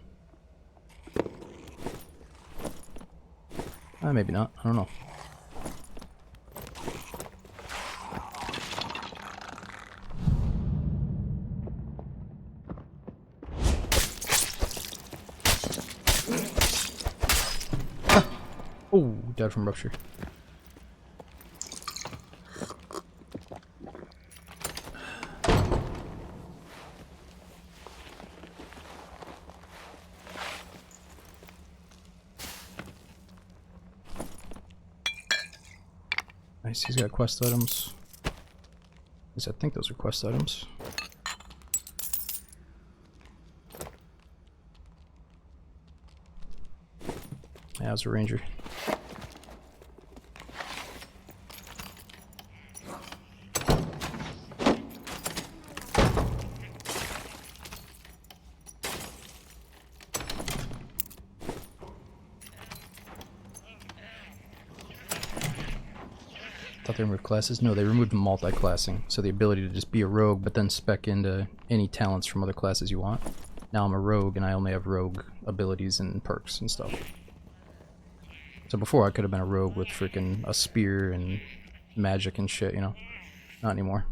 Maybe not. I don't know. Ah! Oh, died from rupture. Nice, he's got quest items. At least I think those are quest items. Yeah, it was a ranger. Thought they removed classes? No, they removed multi-classing. So the ability to just be a rogue, but then spec into any talents from other classes you want. Now I'm a rogue, and I only have rogue abilities and perks and stuff. So before I could have been a rogue with freaking a spear and magic and shit, you know? Not anymore.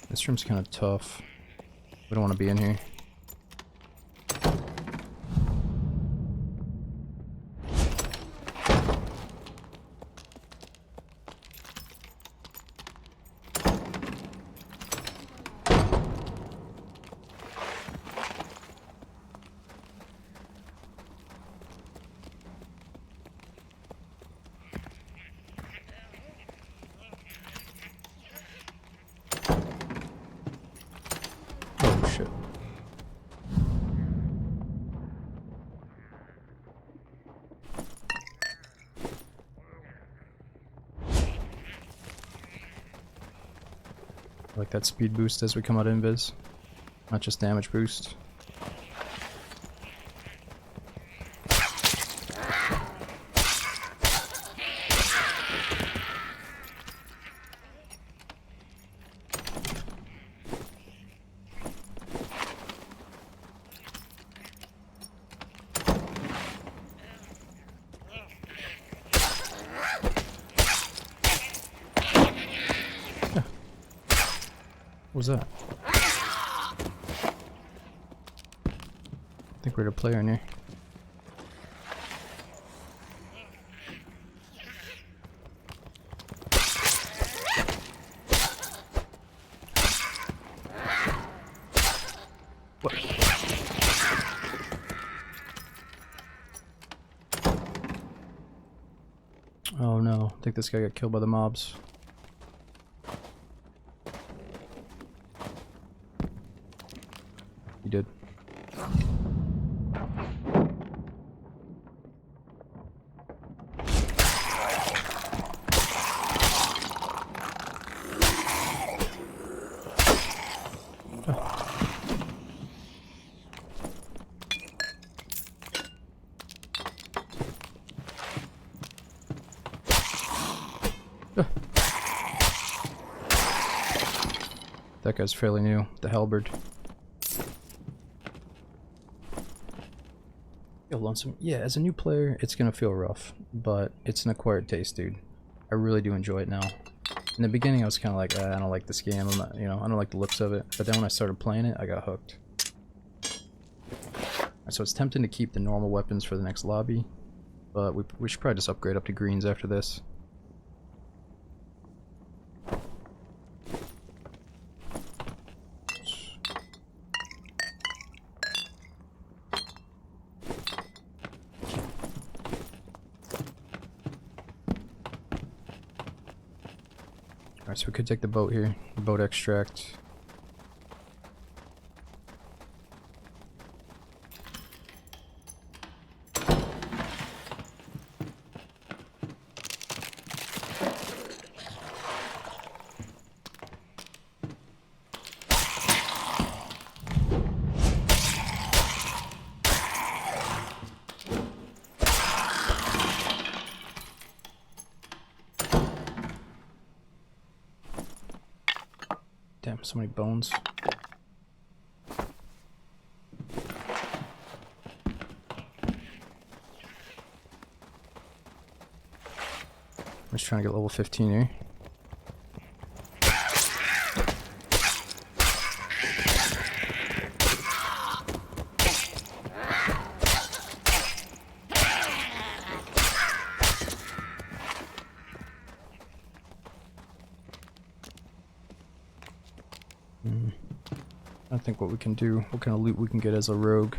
This room's kind of tough. We don't want to be in here. Oh shit. I like that speed boost as we come out of invis, not just damage boost. What was that? think we're the player in here. What? Oh no, I think this guy got killed by the mobs. He did. That guy's fairly new, the halberd. Feel lonesome. Yeah, as a new player, it's gonna feel rough, but it's an acquired taste, dude. I really do enjoy it now. In the beginning, I was kind of like, I don't like this game. I'm not, I don't like the looks of it. But then when I started playing it, I got hooked. Right, so it's tempting to keep the normal weapons for the next lobby, but we should probably just upgrade up to greens after this. Alright, so we could take the boat here, the boat extract. Damn, so many bones. I'm just trying to get level 15 here. I think what we can do, what kind of loot we can get as a rogue.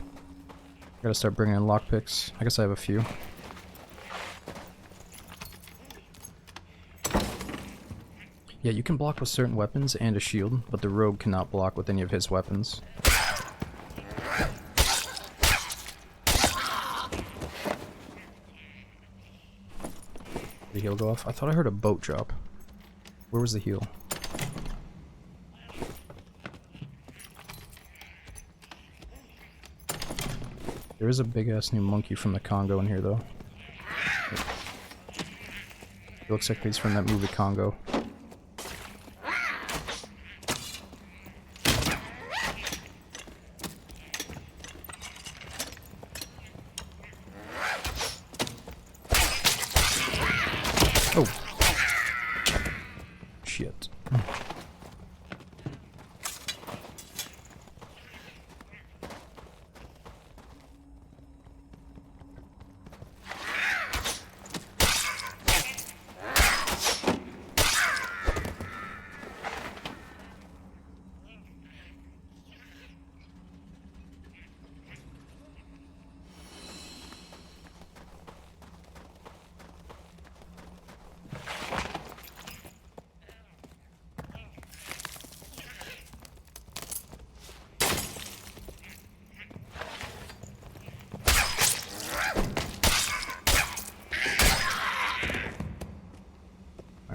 Gotta start bringing in lockpicks. I guess I have a few. Yeah, you can block with certain weapons and a shield, but the rogue cannot block with any of his weapons. Did the heal go off? I thought I heard a boat drop. Where was the heal? There is a big ass new monkey from the Congo in here though. It looks like he's from that movie Congo. Oh! Shit.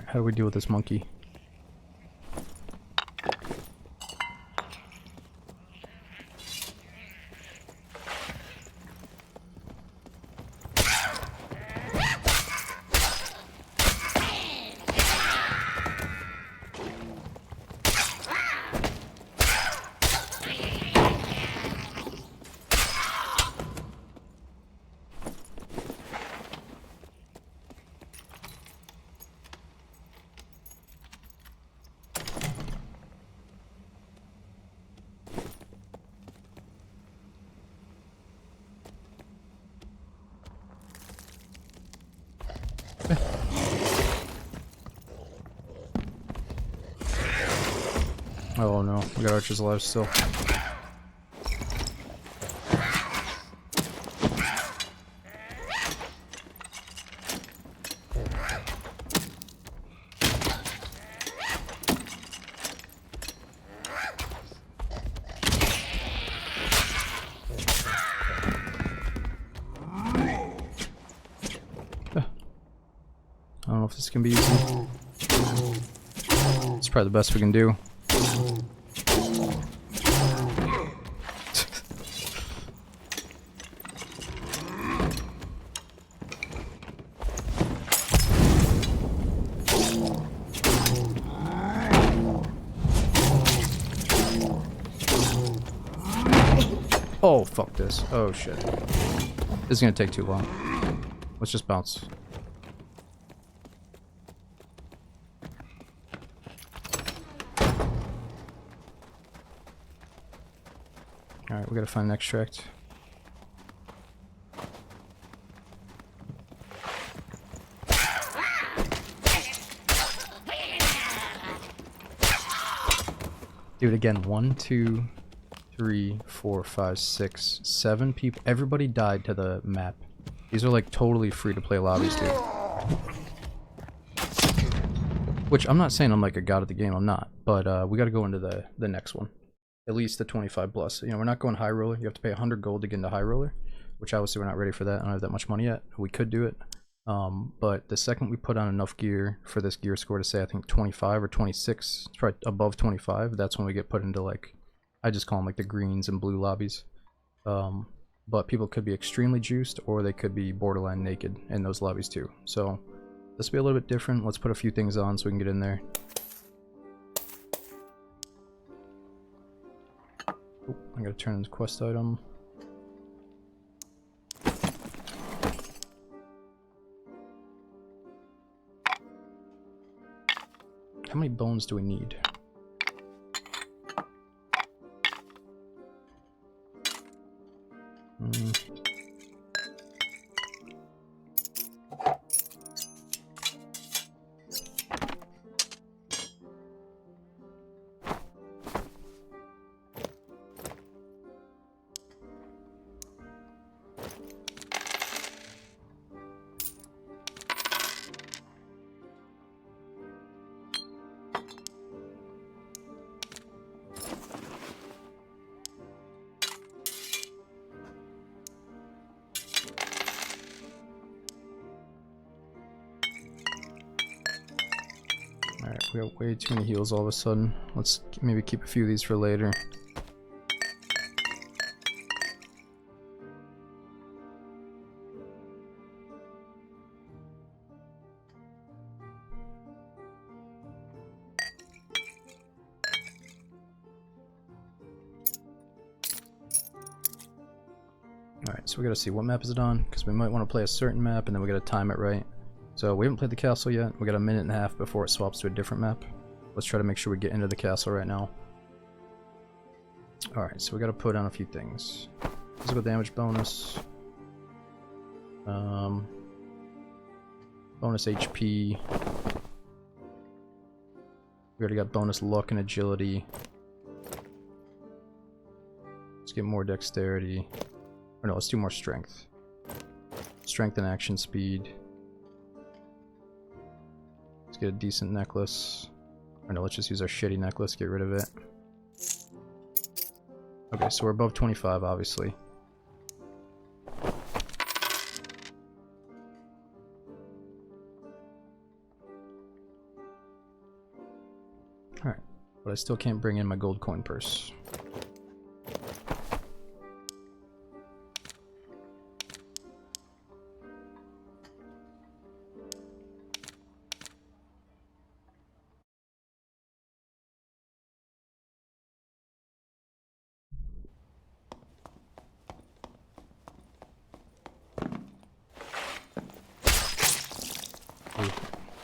How do we deal with this monkey? Oh no, we got archers alive still. I don't know if this can be easy. It's probably the best we can do. Oh, fuck this. Oh, shit. This is gonna take too long. Let's just bounce. Alright, we gotta find an extract. Dude, again, 1, 2, 3, 4, 5, 6, 7 people. Everybody died to the map. These are like totally free to play lobbies, dude. Which I'm not saying I'm like a god of the game, I'm not. But we gotta go into the next one. At least the 25 plus. You know, we're not going high roller. You have to pay 100 gold to get into high roller. Which obviously we're not ready for that. I don't have that much money yet. We could do it. But the second we put on enough gear for this gear score to say I think 25 or 26, it's probably above 25, that's when we get put into like, I just call them like the greens and blue lobbies. But people could be extremely juiced or they could be borderline naked in those lobbies too. So this will be a little bit different. Let's put a few things on so we can get in there. Oh, I gotta turn this quest item. How many bones do we need? Alright, we got way too many heals all of a sudden. Let's maybe keep a few of these for later. Alright, so we gotta see what map is it on, because we might want to play a certain map and then we gotta time it right. So we haven't played the castle yet. We got a minute and a half before it swaps to a different map. Let's try to make sure we get into the castle right now. Alright, so we gotta put on a few things. Physical damage bonus. Bonus HP. We already got bonus luck and agility. Let's get more dexterity. Or no, let's do more strength. Strength and action speed. Let's get a decent necklace. Or no, let's just use our shitty necklace, get rid of it. Okay, so we're above 25, obviously. Alright, but I still can't bring in my gold coin purse.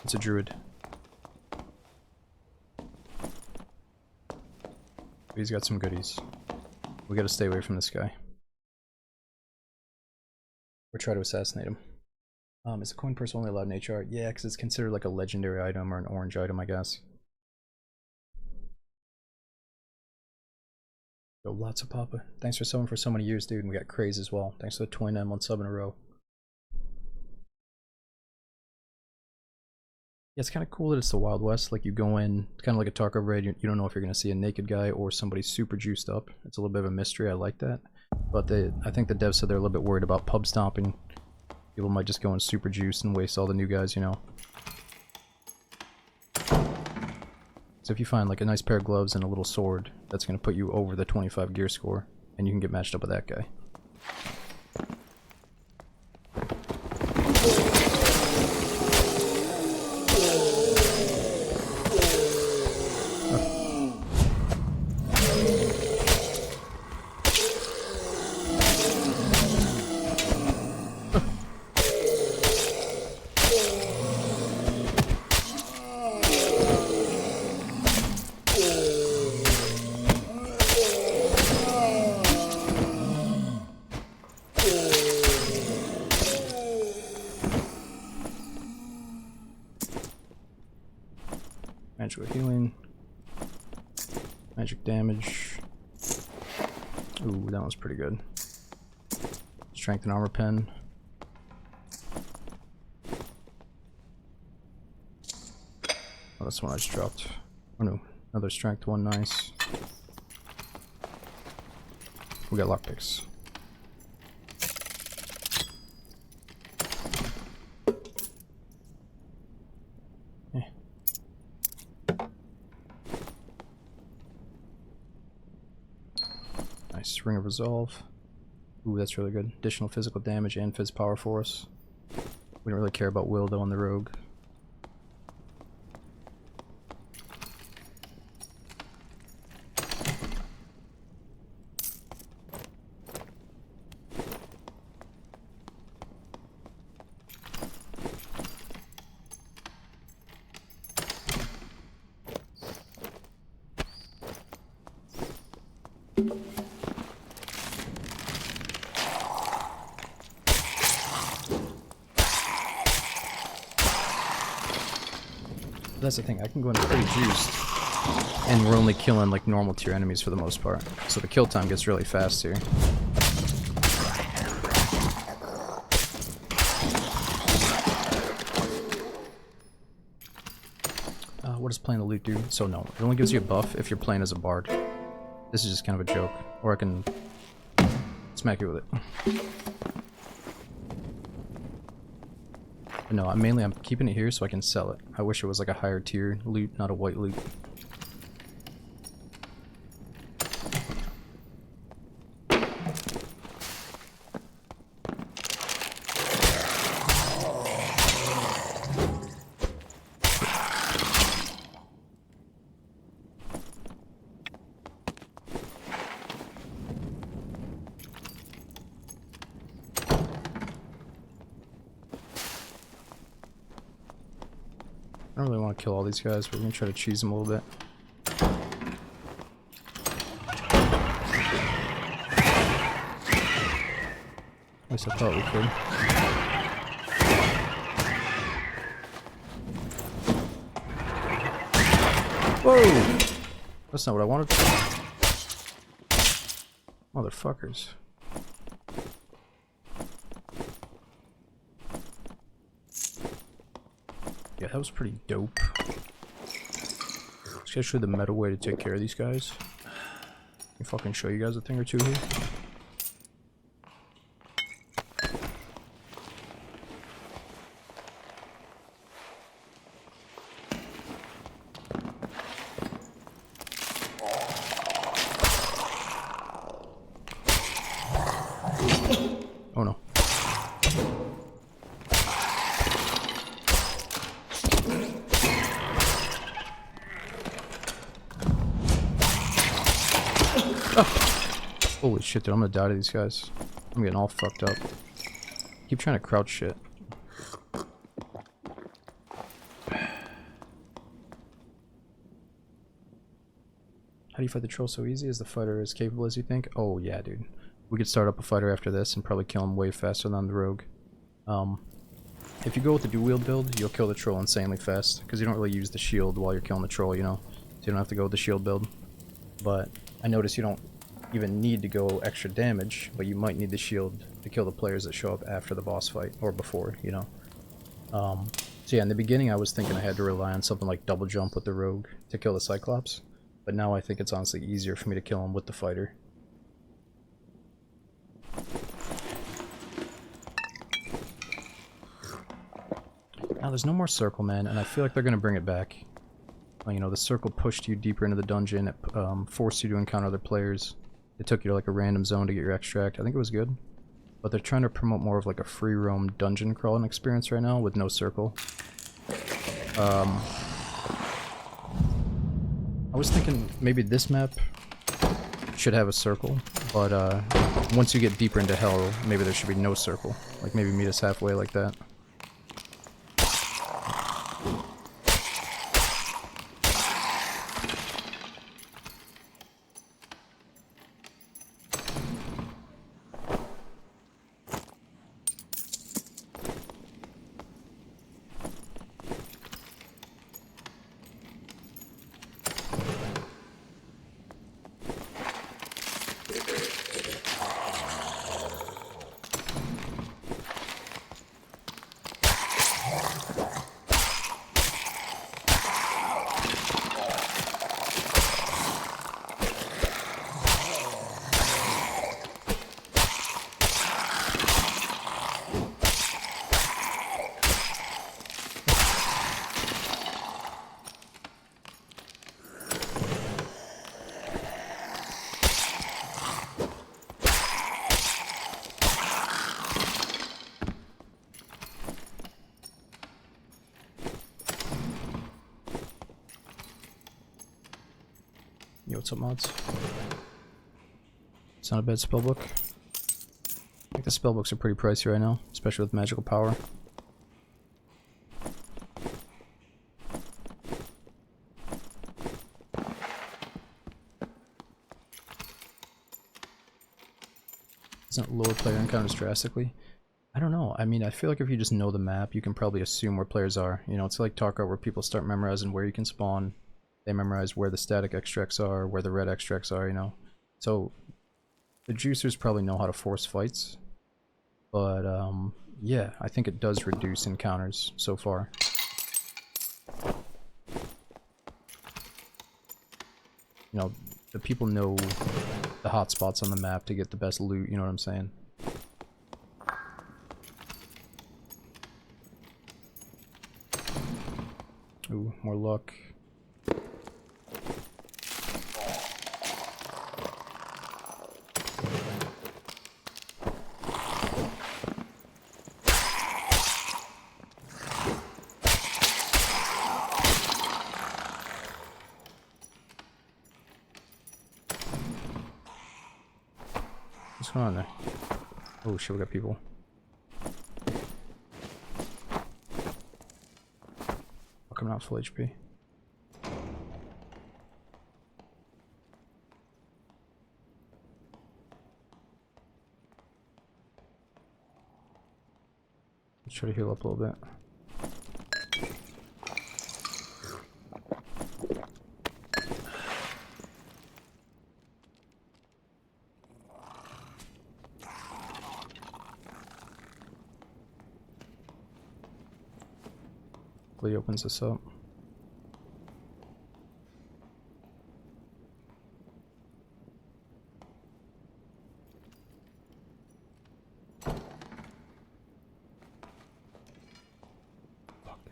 It's a druid. He's got some goodies. We gotta stay away from this guy. Or try to assassinate him. Is the coin purse only allowed in HR? Yeah, because it's considered like a legendary item or an orange item, I guess. Oh, lots of Papa. Thanks for subbing for so many years, dude. And we got Craze as well. Thanks for the 29-month sub in a row. Yeah, it's kind of cool that it's the Wild West. Like, you go in, it's kind of like a Tarkov raid. You don't know if you're going to see a naked guy or somebody super juiced up. It's a little bit of a mystery. I like that. But I think the devs said they're a little bit worried about pub stomping. People might just go in super juiced and waste all the new guys, you know. So if you find like a nice pair of gloves and a little sword, that's going to put you over the 25 gear score, and you can get matched up with that guy. Magical healing. Magic damage. Ooh, that one's pretty good. Strength and armor pen. Oh, that's the one I just dropped. Oh no, another strength one, nice. We got lockpicks. Nice, Ring of Resolve. Ooh, that's really good. Additional physical damage and phys power for us. We don't really care about will though on the rogue. That's the thing, I can go in pretty juiced, and we're only killing like normal tier enemies for the most part, so the kill time gets really fast here. What does playing the loot do? So no, it only gives you a buff if you're playing as a bard. This is just kind of a joke, or I can smack you with it. But no, I'm keeping it here so I can sell it. I wish it was like a higher tier loot, not a white loot. I don't really want to kill all these guys, but we're going to try to cheese them a little bit. At least I thought we could. Whoa! That's not what I wanted. Motherfuckers. Yeah, that was pretty dope. This guy showed the meta way to take care of these guys. Let me fucking show you guys a thing or two here. Oh no. Holy shit, dude, I'm gonna die to these guys. I'm getting all fucked up. Keep trying to crouch shit. How do you fight the troll so easy? Is the fighter as capable as you think? Oh yeah, dude. We could start up a fighter after this and probably kill him way faster than the rogue. If you go with the dual wield build, you'll kill the troll insanely fast, because you don't really use the shield while you're killing the troll, you know? So you don't have to go with the shield build. But I notice you don't even need to go extra damage, but you might need the shield to kill the players that show up after the boss fight, or before, you know. So yeah, in the beginning I was thinking I had to rely on something like double jump with the rogue to kill the Cyclops, but now I think it's honestly easier for me to kill him with the fighter. Now there's no more circle, man, and I feel like they're gonna bring it back. You know, the circle pushed you deeper into the dungeon, it forced you to encounter other players. It took you to like a random zone to get your extract. I think it was good. But they're trying to promote more of like a free roam dungeon crawling experience right now with no circle. I was thinking maybe this map should have a circle, but once you get deeper into hell, maybe there should be no circle. Like maybe meet us halfway like that. Yo, what's up, mods? It's not a bad spellbook. I think the spellbooks are pretty pricey right now, especially with magical power. Doesn't lower player encounters drastically. I don't know. I mean, I feel like if you just know the map, you can probably assume where players are. You know, it's like Tarkov where people start memorizing where you can spawn. They memorize where the static extracts are, where the red extracts are, you know. So the juicers probably know how to force fights. But yeah, I think it does reduce encounters so far. You know, the people know the hot spots on the map to get the best loot, you know what I'm saying? Ooh, more luck. What's going on there? Oh shit, we got people. Fuck, I'm not full HP. Let's try to heal up a little bit. Hopefully he opens this up.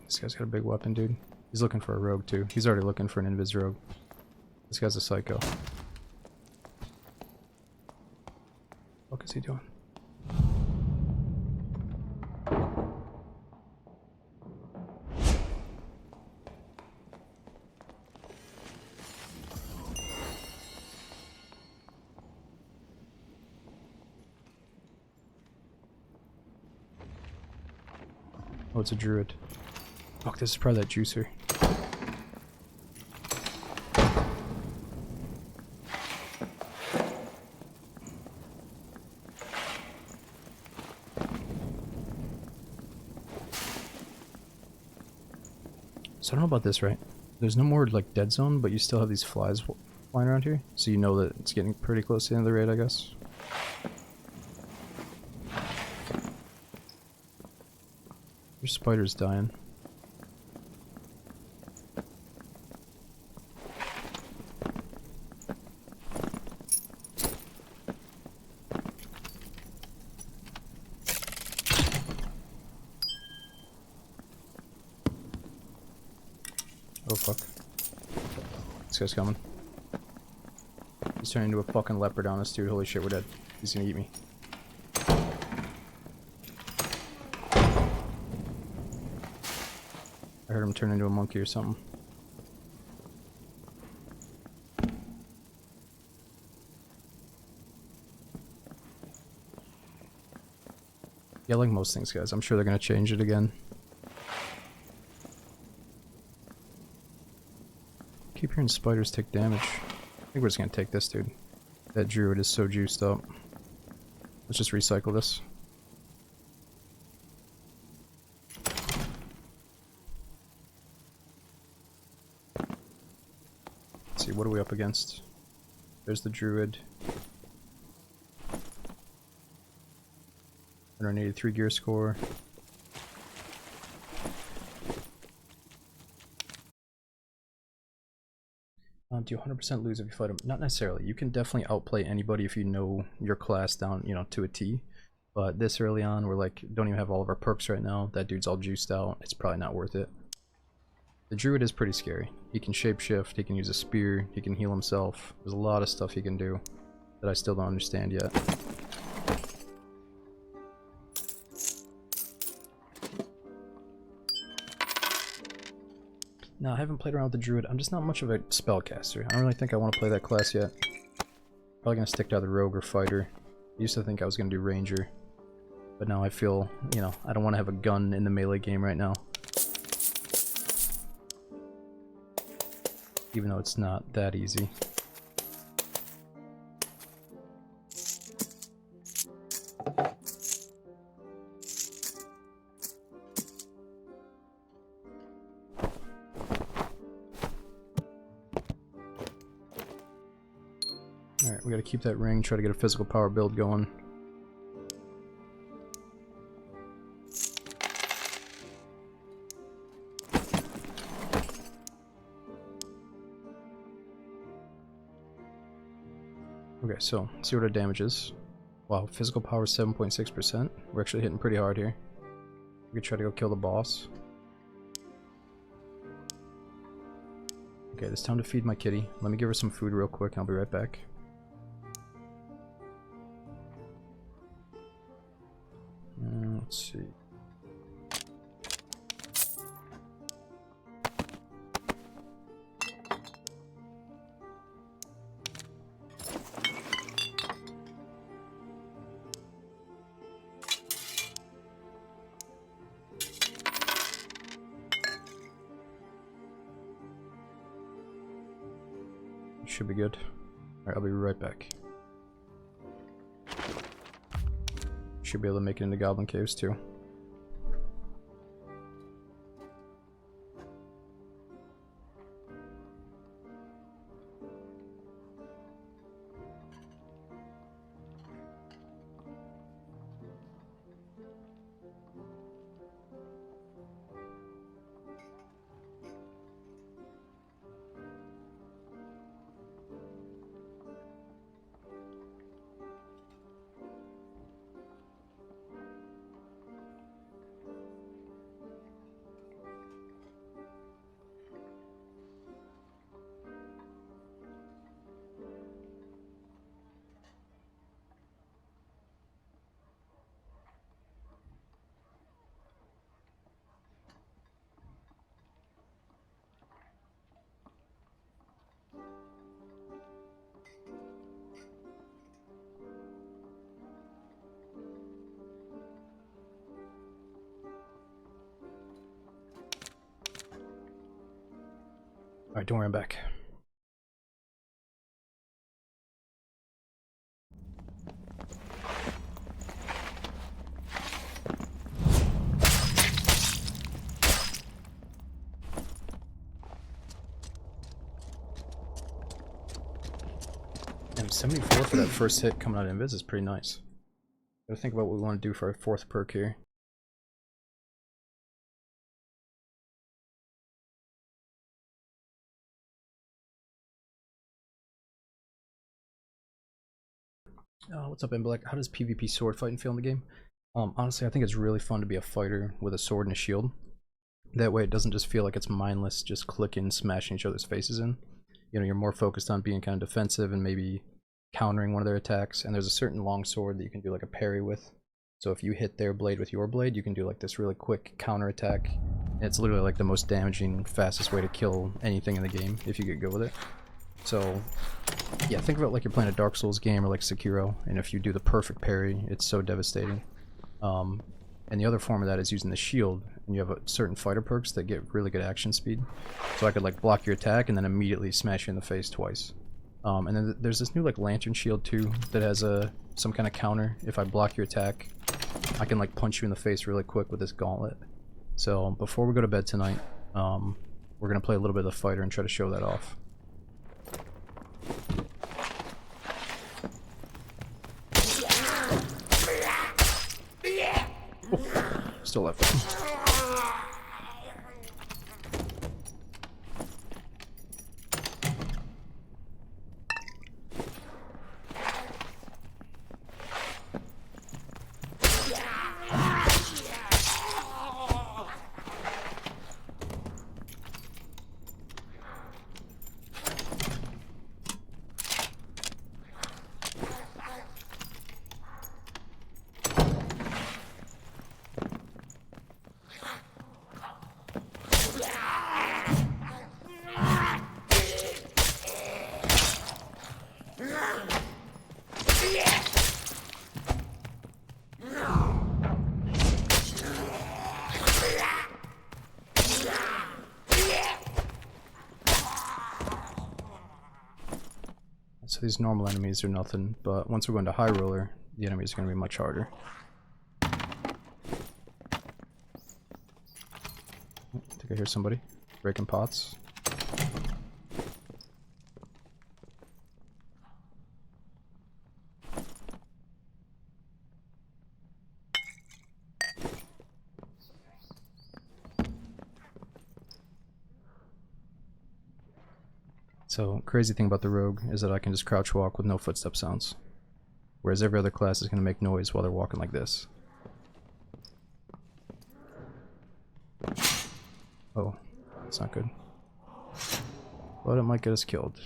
This guy's got a big weapon, dude. He's looking for a rogue, too. He's already looking for an invis rogue. This guy's a psycho. What is he doing? Oh, it's a druid. Fuck, this is probably that juicer. So I don't know about this, right? There's no more like dead zone, but you still have these flies flying around here, so you know that it's getting pretty close to the end of the raid, I guess. Your spider's dying. Oh fuck. This guy's coming. He's turning into a fucking leopard on us, dude. Holy shit, we're dead. He's gonna eat me. I heard him turn into a monkey or something. Yeah, like most things, guys. I'm sure they're gonna change it again. Keep hearing spiders take damage. I think we're just gonna take this, dude. That druid is so juiced up. Let's just recycle this. Let's see, what are we up against? There's the druid. 183 gear score. Do you 100% lose if you fight him? Not necessarily. You can definitely outplay anybody if you know your class down, you know, to a T. But this early on, we're like, don't even have all of our perks right now. That dude's all juiced out. It's probably not worth it. The druid is pretty scary. He can shapeshift, he can use a spear, he can heal himself. There's a lot of stuff he can do that I still don't understand yet. No, I haven't played around with the druid. I'm just not much of a spellcaster. I don't really think I want to play that class yet. Probably gonna stick to either rogue or fighter. I used to think I was gonna do ranger, but now I feel, you know, I don't want to have a gun in the melee game right now. Even though it's not that easy. Alright, we gotta keep that ring, try to get a physical power build going. Okay, so let's see what our damage is. Wow, physical power is 7.6%. We're actually hitting pretty hard here. We could try to go kill the boss. Okay, it's time to feed my kitty. Let me give her some food real quick and I'll be right back. Let's see. Should be good. Alright, I'll be right back. Should be able to make it into Goblin Caves too. Alright, don't worry, I'm back. And 74 for that first hit coming out of Invis is pretty nice. Gotta think about what we want to do for our 4th perk here. What's up, Black? How does PvP sword fighting feel in the game? Honestly, I think it's really fun to be a fighter with a sword and a shield. That way it doesn't just feel like it's mindless just clicking, smashing each other's faces in. You know, you're more focused on being kind of defensive and maybe countering one of their attacks. And there's a certain long sword that you can do like a parry with. So if you hit their blade with your blade, you can do like this really quick counter attack. And it's literally like the most damaging, fastest way to kill anything in the game if you get good with it. So yeah, think about like you're playing a Dark Souls game or like Sekiro, and if you do the perfect parry, it's so devastating. And the other form of that is using the shield, and you have certain fighter perks that get really good action speed. So I could like block your attack and then immediately smash you in the face twice. And then there's this new like lantern shield too that has some kind of counter. If I block your attack, I can like punch you in the face really quick with this gauntlet. So before we go to bed tonight, we're gonna play a little bit of the fighter and try to show that off. Oh, still left it. So these normal enemies are nothing, but once we go into High Roller, the enemies are going to be much harder. I think I hear somebody breaking pots. So, crazy thing about the rogue is that I can just crouch walk with no footstep sounds. Whereas every other class is going to make noise while they're walking like this. Oh, that's not good. But it might get us killed.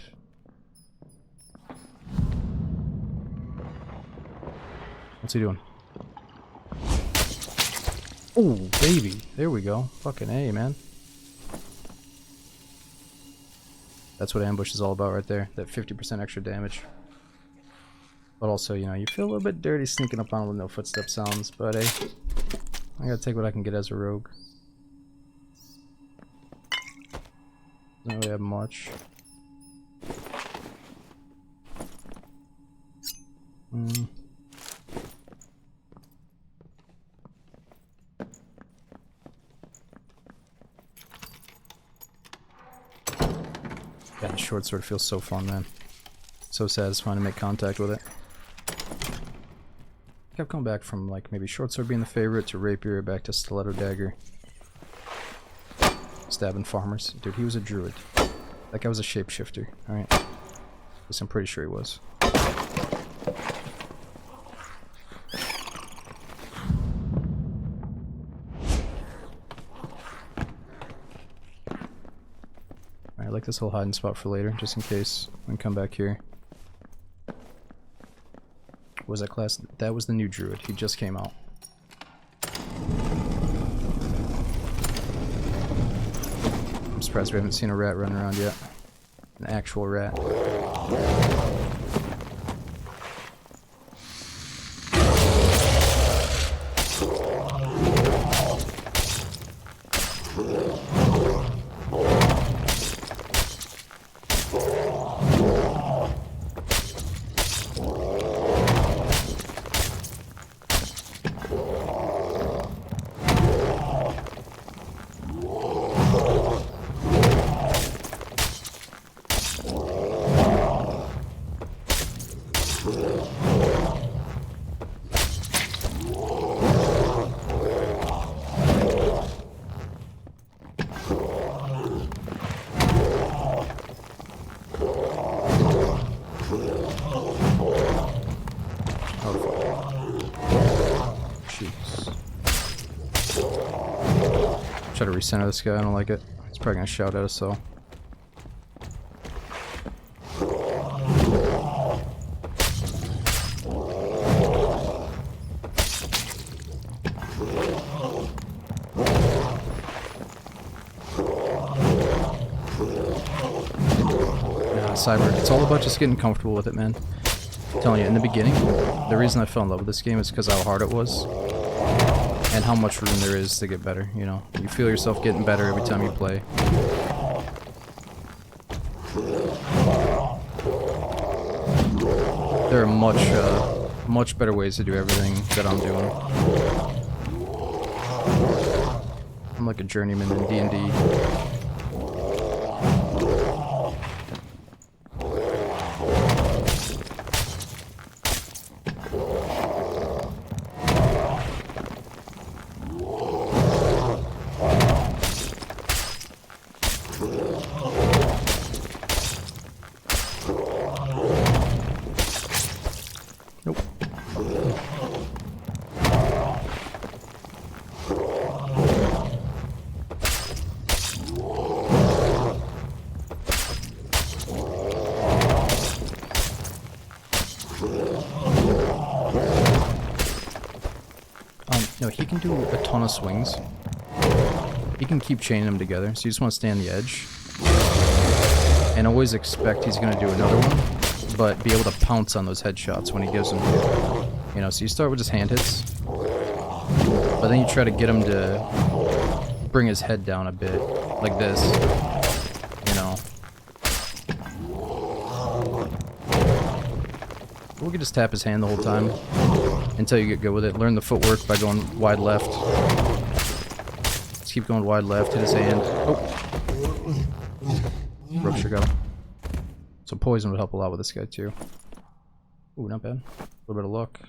What's he doing? Oh, baby. There we go. Fucking A, man. That's what ambush is all about right there, that 50% extra damage. But also, you know, you feel a little bit dirty sneaking up on with no footstep sounds, but hey, I gotta take what I can get as a rogue. Don't really have much. Yeah, the short sword feels so fun, man. So satisfying to make contact with it. I kept coming back from like maybe short sword being the favorite to rapier, back to stiletto dagger. Stabbing farmers. Dude, he was a druid. That guy was a shapeshifter, alright? At least I'm pretty sure he was. I like this whole hiding spot for later, just in case we can come back here. What was that class? That was the new druid. He just came out. I'm surprised we haven't seen a rat running around yet. An actual rat. Try to recenter this guy, I don't like it. He's probably gonna shout at us, so. Nah, Cyber, it's all about just getting comfortable with it, man. I'm telling you, in the beginning, the reason I fell in love with this game is because how hard it was. And how much room there is to get better, you know. You feel yourself getting better every time you play. There are much better ways to do everything that I'm doing. I'm like a journeyman in D&D. No, he can do a ton of swings. He can keep chaining them together, so you just want to stay on the edge. And always expect he's going to do another one, but be able to pounce on those headshots when he gives them to you. You know, so you start with just hand hits, but then you try to get him to bring his head down a bit, like this, you know. We can just tap his hand the whole time until you get good with it. Learn the footwork by going wide left. Just keep going wide left, hit his hand. Oh! Broke your go. So poison would help a lot with this guy too. Ooh, not bad. A little bit of luck.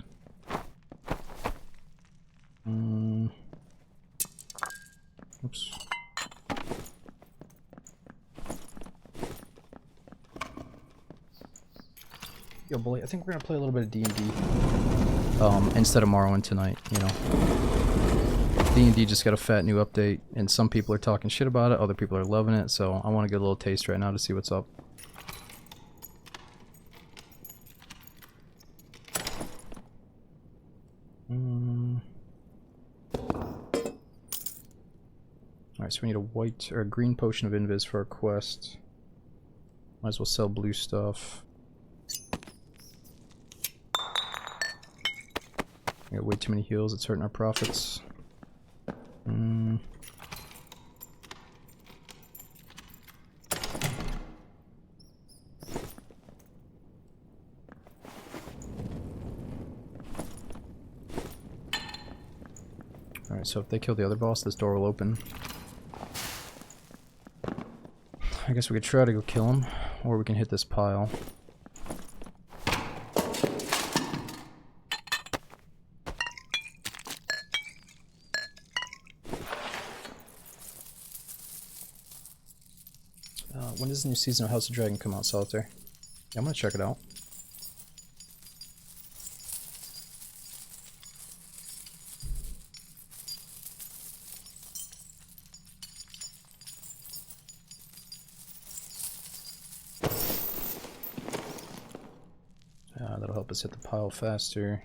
Oops. Yo, boy, I think we're gonna play a little bit of D&D. Instead of Morrowind tonight, you know. D&D just got a fat new update, and some people are talking shit about it, other people are loving it, so I want to get a little taste right now to see what's up. Alright, so we need a white or a green potion of invis for our quest. Might as well sell blue stuff. We got way too many heals, it's hurting our profits. Alright, so if they kill the other boss, this door will open. I guess we could try to go kill him, or we can hit this pile. When does the new season of House of Dragon come out, Solitaire? Yeah, I'm gonna check it out. That'll help us hit the pile faster.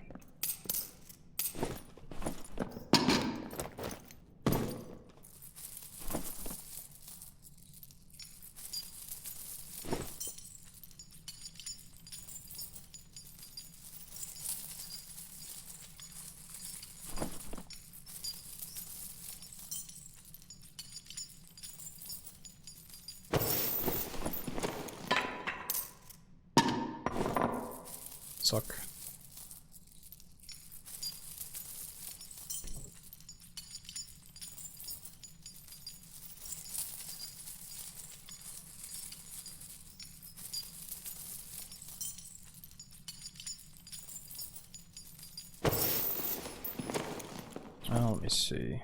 Suck. let me see.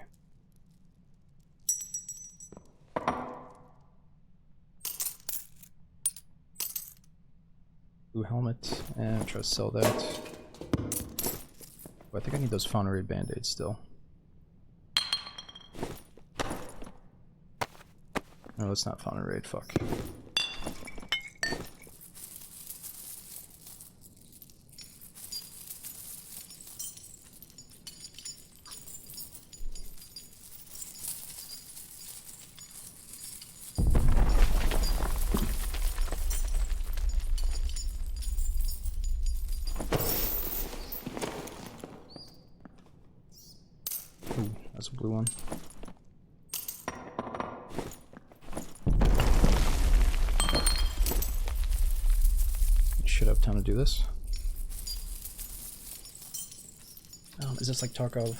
Blue helmet, and try to sell that. Oh, I think I need those Fauna Ray band-aids still. No, that's not Fauna Raid, fuck. Ooh, that's a blue one. Should have time to do this. Is this like Tarkov?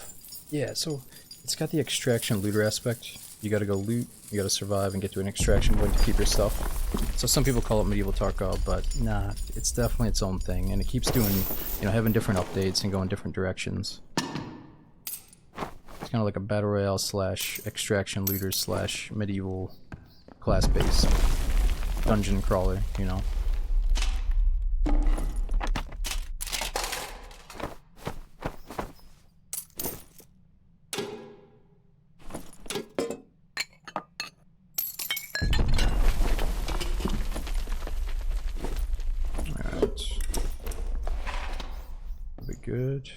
Yeah, so it's got the extraction looter aspect. You gotta go loot, you gotta survive and get to an extraction point to keep your stuff. So some people call it medieval Tarkov, but nah, it's definitely its own thing, and it keeps doing, you know, having different updates and going different directions. It's kind of like a battle royale slash extraction looter slash medieval class-based dungeon crawler, you know. Good.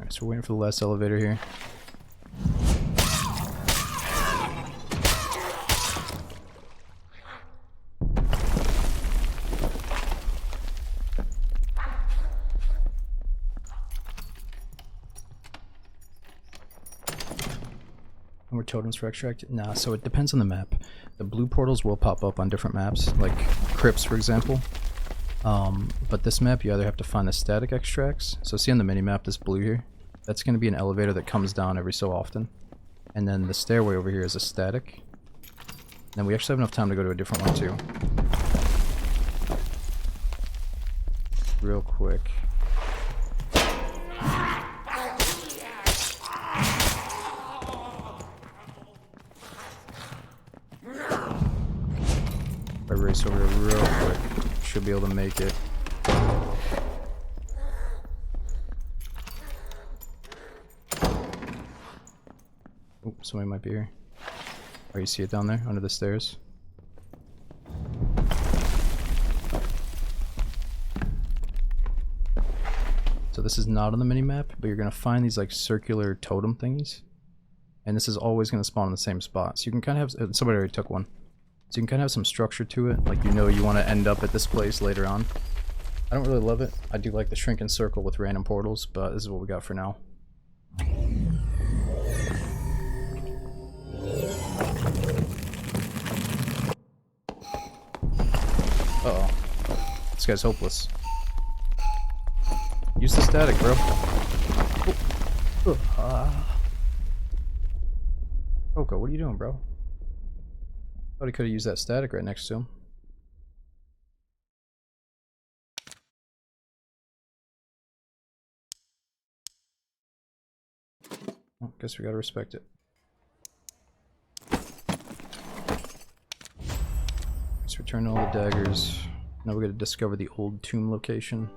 So we're waiting for the last elevator here. More totems for extract? Nah, so it depends on the map. The blue portals will pop up on different maps, like Crypts for example. But this map you either have to find the static extracts. So see on the mini-map this blue here? That's going to be an elevator that comes down every so often. And then the stairway over here is a static. And then we actually have enough time to go to a different one too. Real quick. If I race over here real quick, should be able to make it. Oh, somebody might be here. Oh, you see it down there under the stairs? So this is not on the mini-map, but you're going to find these like circular totem thingies. And this is always going to spawn in the same spot. So you can kind of have... Somebody already took one. So you can kind of have some structure to it. Like you know you want to end up at this place later on. I don't really love it. I do like the shrinking circle with random portals, but this is what we got for now. Uh-oh. This guy's hopeless. Use the static, bro. Oko, what are you doing, bro? Thought he could have used that static right next to him. Well, guess we gotta respect it. Let's return all the daggers. Now we gotta discover the old tomb location.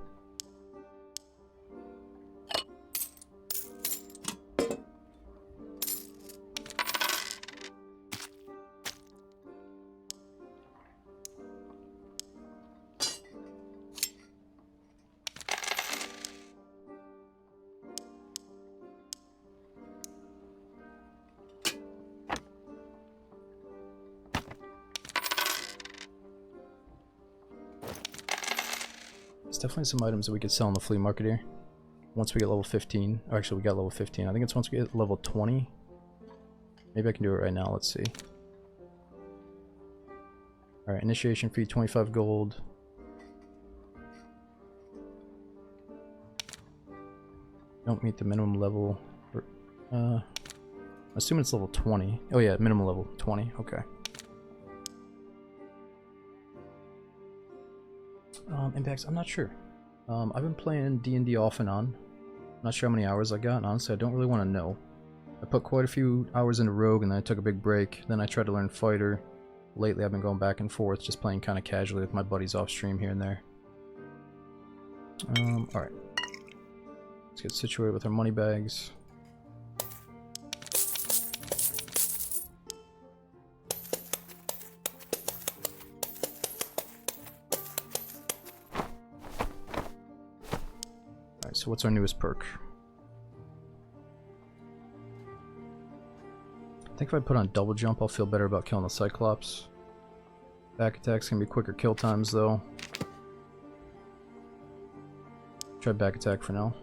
definitely some items that we could sell in the flea market here. Once we get level 15. Or actually, we got level 15. I think it's once we get level 20. Maybe I can do it right now. Let's see. Alright, initiation fee 25 gold. Don't meet the minimum level. Assuming it's level 20. Oh yeah, minimum level 20. Okay. Impacts, I'm not sure. I've been playing D&D off and on. Not sure how many hours I got, and honestly I don't really want to know. I put quite a few hours into Rogue and then I took a big break. Then I tried to learn Fighter. Lately I've been going back and forth, just playing kind of casually with my buddies off stream here and there. Alright. Let's get situated with our money bags. Alright, so what's our newest perk? I think if I put on double jump, I'll feel better about killing the Cyclops. Back attacks can be quicker kill times though. Try back attack for now.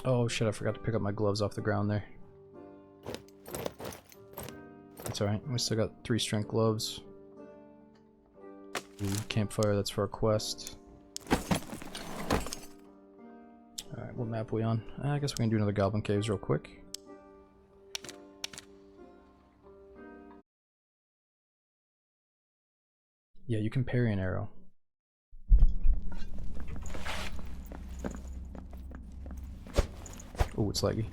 Oh shit, I forgot to pick up my gloves off the ground there. That's alright, we still got 3 strength gloves. Ooh, campfire, that's for our quest. Alright, what map are we on? I guess we can do another Goblin Caves real quick. Yeah, you can parry an arrow. Oh, it's laggy.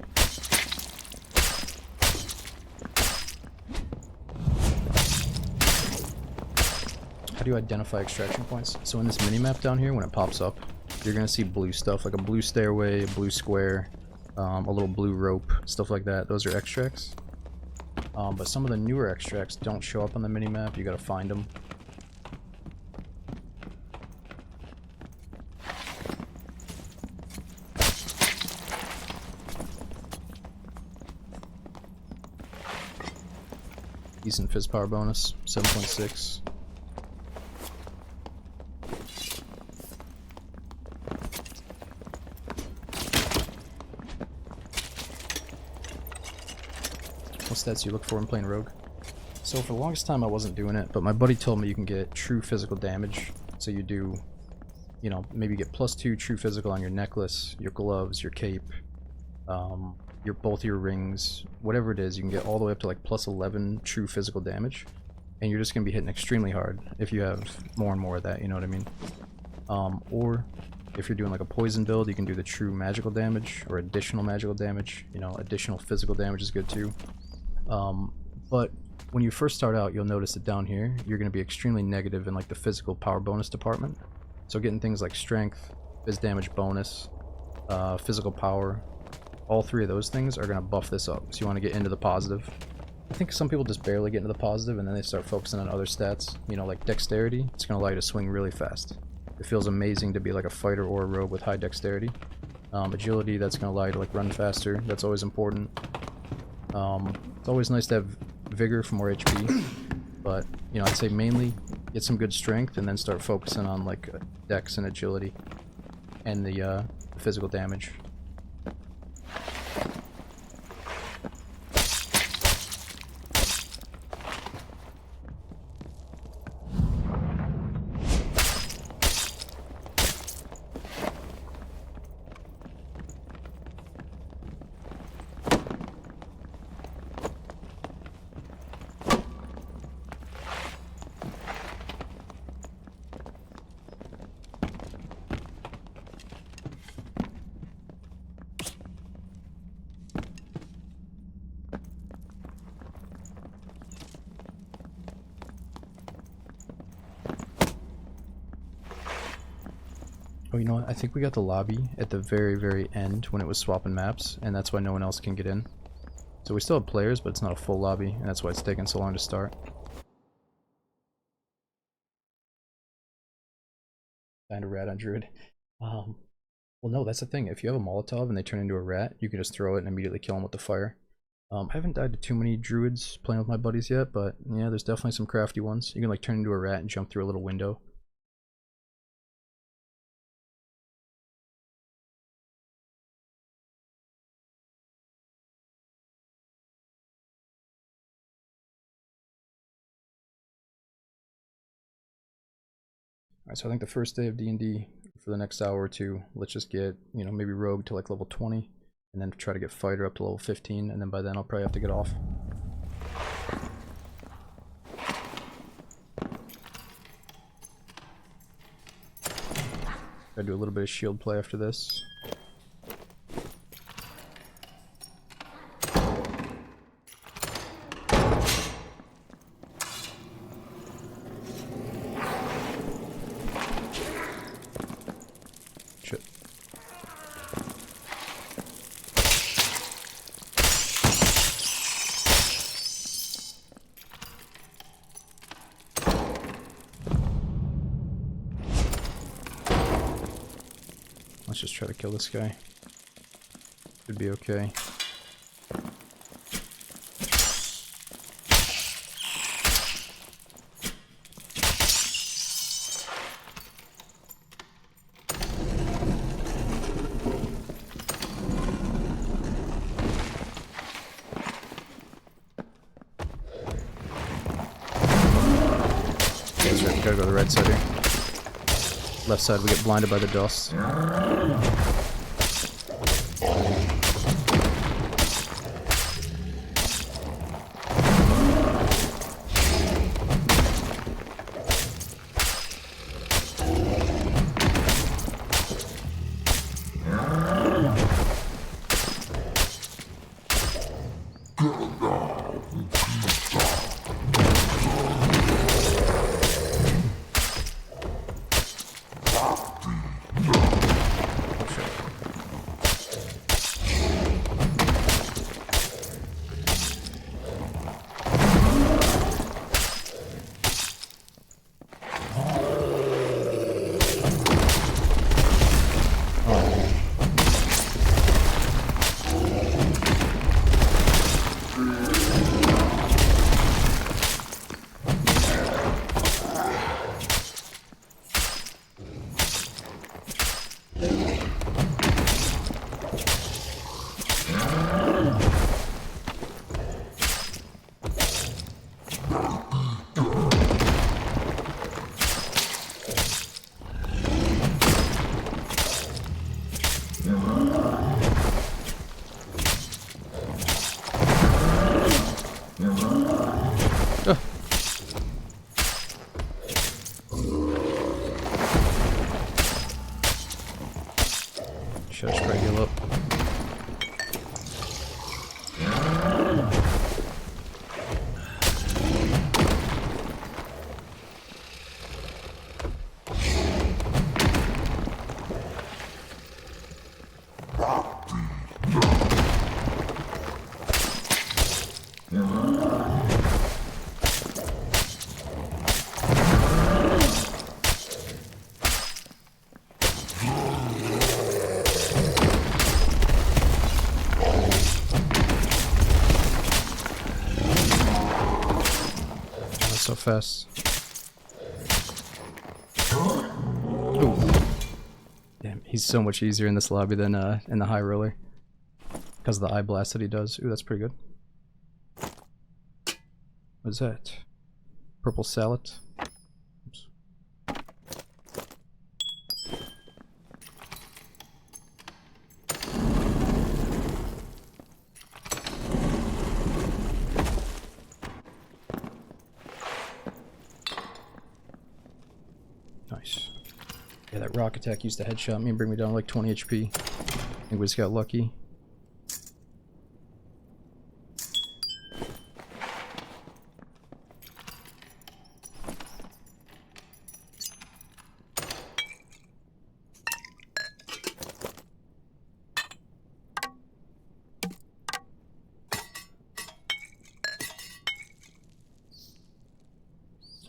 How do you identify extraction points? So in this mini-map down here, when it pops up, you're gonna see blue stuff, like a blue stairway, a blue square, a little blue rope, stuff like that. Those are extracts. But some of the newer extracts don't show up on the mini-map, you gotta find them. Decent fizz power bonus, 7.6. What stats you look for in playing Rogue? So for the longest time I wasn't doing it, but my buddy told me you can get true physical damage. So you do, you know, maybe get +2 true physical on your necklace, your gloves, your cape, both your rings, whatever it is, you can get all the way up to like +11 true physical damage, and you're just gonna be hitting extremely hard if you have more and more of that, you know what I mean? Or if you're doing like a poison build, you can do the true magical damage or additional magical damage. You know, additional physical damage is good too. But when you first start out, you'll notice that down here you're gonna be extremely negative in like the physical power bonus department. So getting things like strength, phys damage bonus, physical power. All 3 of those things are going to buff this up, so you want to get into the positive. I think some people just barely get into the positive and then they start focusing on other stats, you know, like dexterity. It's going to allow you to swing really fast. It feels amazing to be like a fighter or a rogue with high dexterity. Agility, that's going to allow you to like run faster. That's always important. It's always nice to have vigor for more HP, but you know, I'd say mainly get some good strength and then start focusing on like dex and agility and the physical damage. Oh, you know what? I think we got the lobby at the very, very end when it was swapping maps, and that's why no one else can get in. So we still have players, but it's not a full lobby, and that's why it's taking so long to start. Find a rat on Druid. Well, no, that's the thing. If you have a Molotov and they turn into a rat, you can just throw it and immediately kill them with the fire. I haven't died to too many Druids playing with my buddies yet, but yeah, there's definitely some crafty ones. You can like turn into a rat and jump through a little window. Alright, so I think the first day of D&D for the next hour or two, let's just get, you know, maybe Rogue to like level 20, and then try to get Fighter up to level 15, and then by then I'll probably have to get off. Gotta do a little bit of shield play after this. Shit. Let's just try to kill this guy. Should be okay. That's right, we gotta go to the right side here. Left side we get blinded by the dust. Should I spray heal up? So fast. Ooh. Damn, he's so much easier in this lobby than in the high roller. Because of the eye blast that he does. Ooh, that's pretty good. What is that? Purple salad. Oops. Nice. Yeah, that rock attack used to headshot me and bring me down to like 20 HP. I think we just got lucky.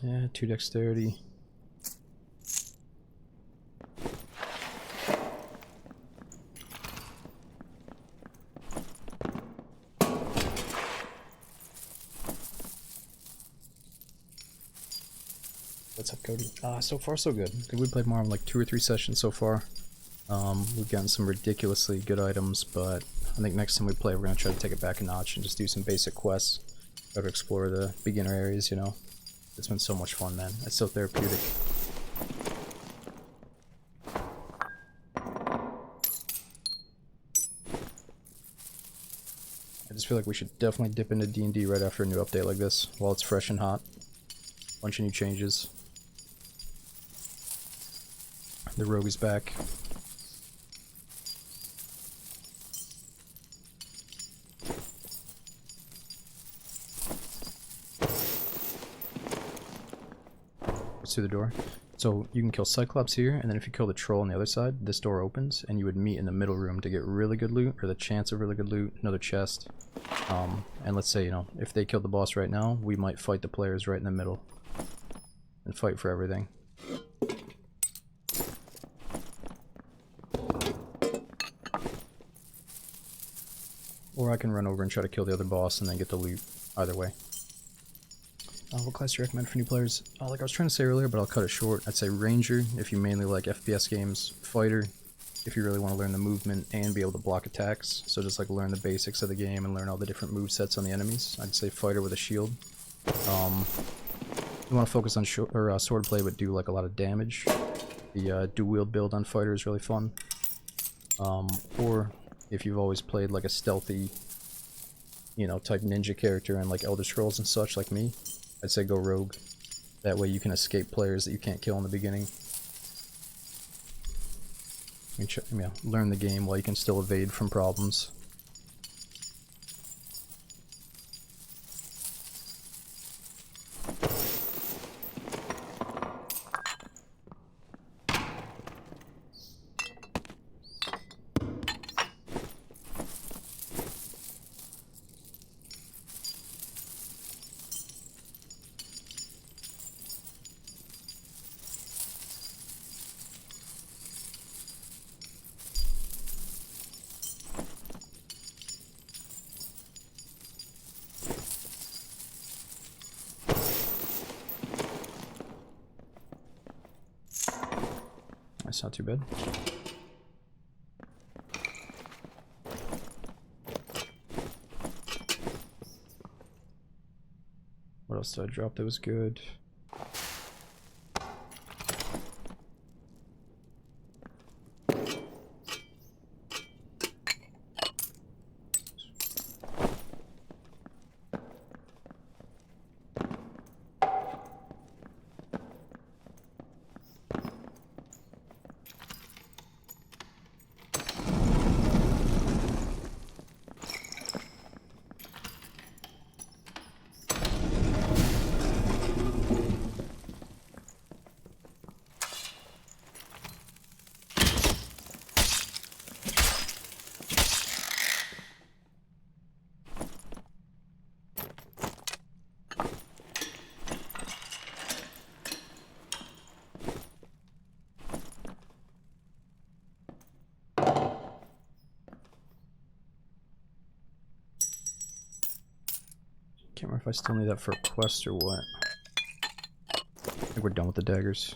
Yeah, 2 dexterity. What's up, Cody? So far so good. We played more in like 2 or 3 sessions so far. We've gotten some ridiculously good items, but I think next time we play, we're gonna try to take it back a notch and just do some basic quests. Try to explore the beginner areas, you know. It's been so much fun, man. It's so therapeutic. I just feel like we should definitely dip into D&D right after a new update like this, while it's fresh and hot. Bunch of new changes. The rogue is back. Through the door. So you can kill Cyclops here, and then if you kill the troll on the other side, this door opens, and you would meet in the middle room to get really good loot, or the chance of really good loot, another chest. And let's say, you know, if they killed the boss right now, we might fight the players right in the middle. And fight for everything. Or I can run over and try to kill the other boss and then get the loot. Either way. What class do you recommend for new players? Like I was trying to say earlier, but I'll cut it short. I'd say Ranger, if you mainly like FPS games. Fighter, if you really want to learn the movement and be able to block attacks. So just like learn the basics of the game and learn all the different movesets on the enemies. I'd say Fighter with a shield. You want to focus on sword play, but do like a lot of damage. The dual wield build on Fighter is really fun. Or if you've always played like a stealthy, you know, type ninja character in like Elder Scrolls and such, like me, I'd say go Rogue. That way you can escape players that you can't kill in the beginning. You know, learn the game while you can still evade from problems. That's not too bad. What else did I drop that was good? Can't remember if I still need that for a quest or what. I think we're done with the daggers.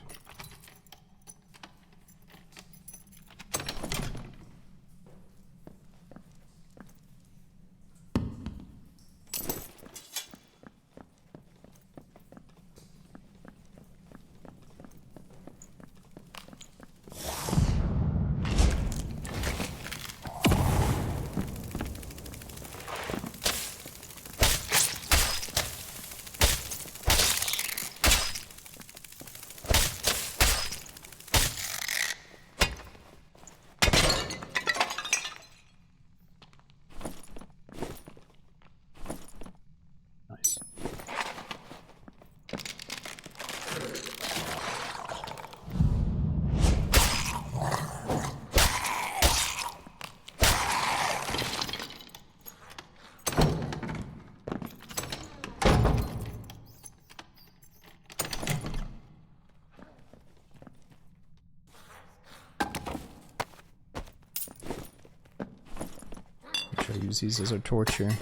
use these as our torch here.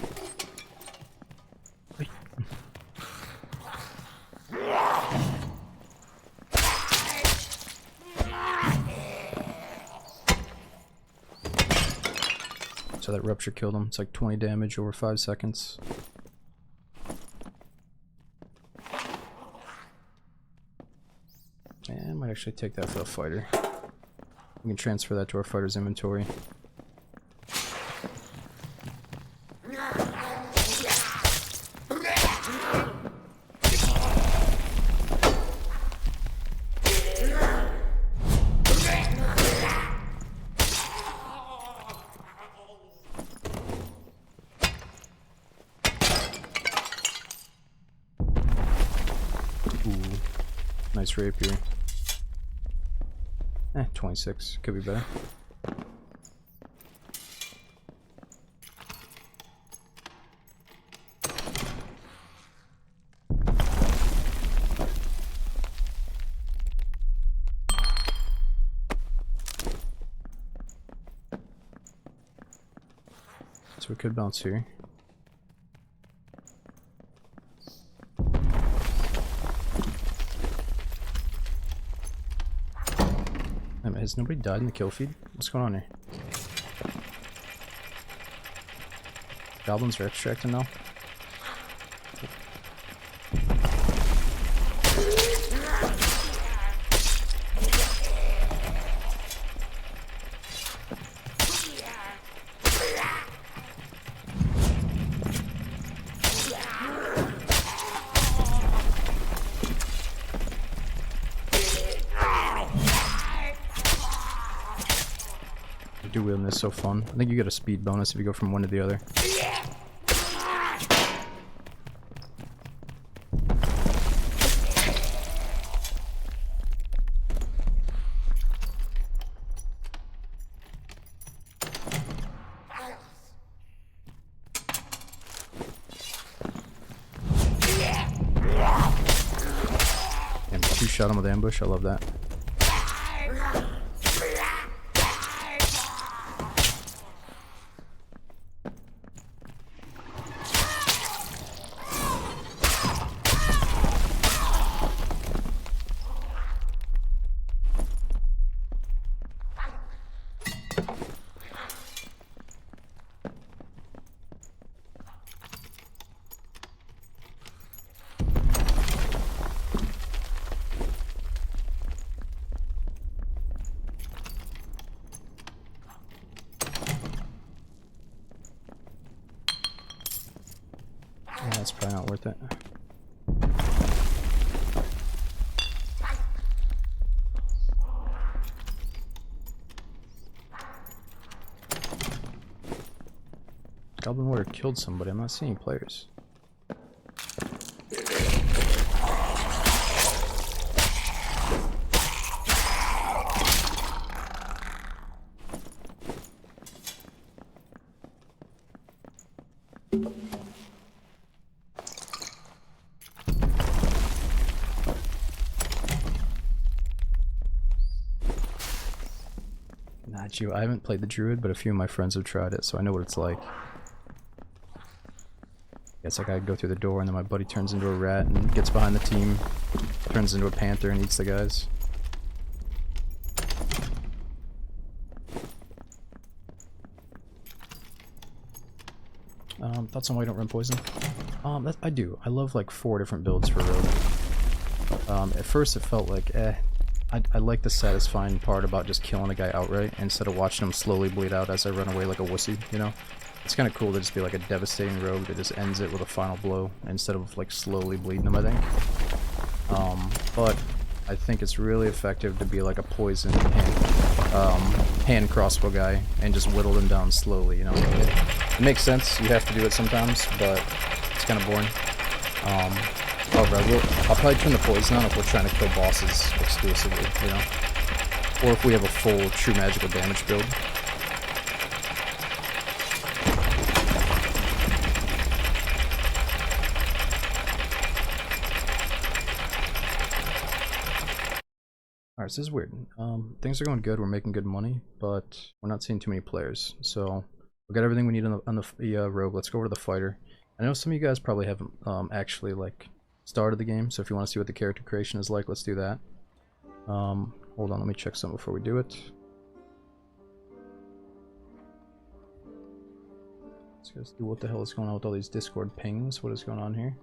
So that rupture killed him. It's like 20 damage over 5 seconds. And I might actually take that for the fighter. We can transfer that to our fighter's inventory. Nice rapier. 26. Could be better. So we could bounce here. Has nobody died in the kill feed? What's going on here? Goblins are extracting now? Dueling is so fun. I think you get a speed bonus if you go from one to the other. And 2-shot him with ambush, I love that. That's probably not worth it. Goblin Warrior killed somebody. I'm not seeing players. Not you. I haven't played the Druid, but a few of my friends have tried it, so I know what it's like. It's like I go through the door and then my buddy turns into a rat and gets behind the team, turns into a panther and eats the guys. Thoughts on why you don't run poison? I do. I love like 4 different builds for rogue. At first it felt like, I like the satisfying part about just killing a guy outright instead of watching him slowly bleed out as I run away like a wussy, you know? It's kind of cool to just be like a devastating rogue that just ends it with a final blow instead of like slowly bleeding them, I think. But I think it's really effective to be like a poison hand crossbow guy and just whittle them down slowly, you know? It makes sense, you have to do it sometimes, but it's kind of boring. However, I'll probably turn the poison on if we're trying to kill bosses exclusively, you know? Or if we have a full true magical damage build. Alright, so this is weird. Things are going good, we're making good money, but we're not seeing too many players. So We got everything we need on the rogue. Let's go over to the fighter. I know some of you guys probably haven't actually like started the game, so if you want to see what the character creation is like, let's do that. Hold on, let me check something before we do it. Let's just do what the hell is going on with all these Discord pings. What is going on here?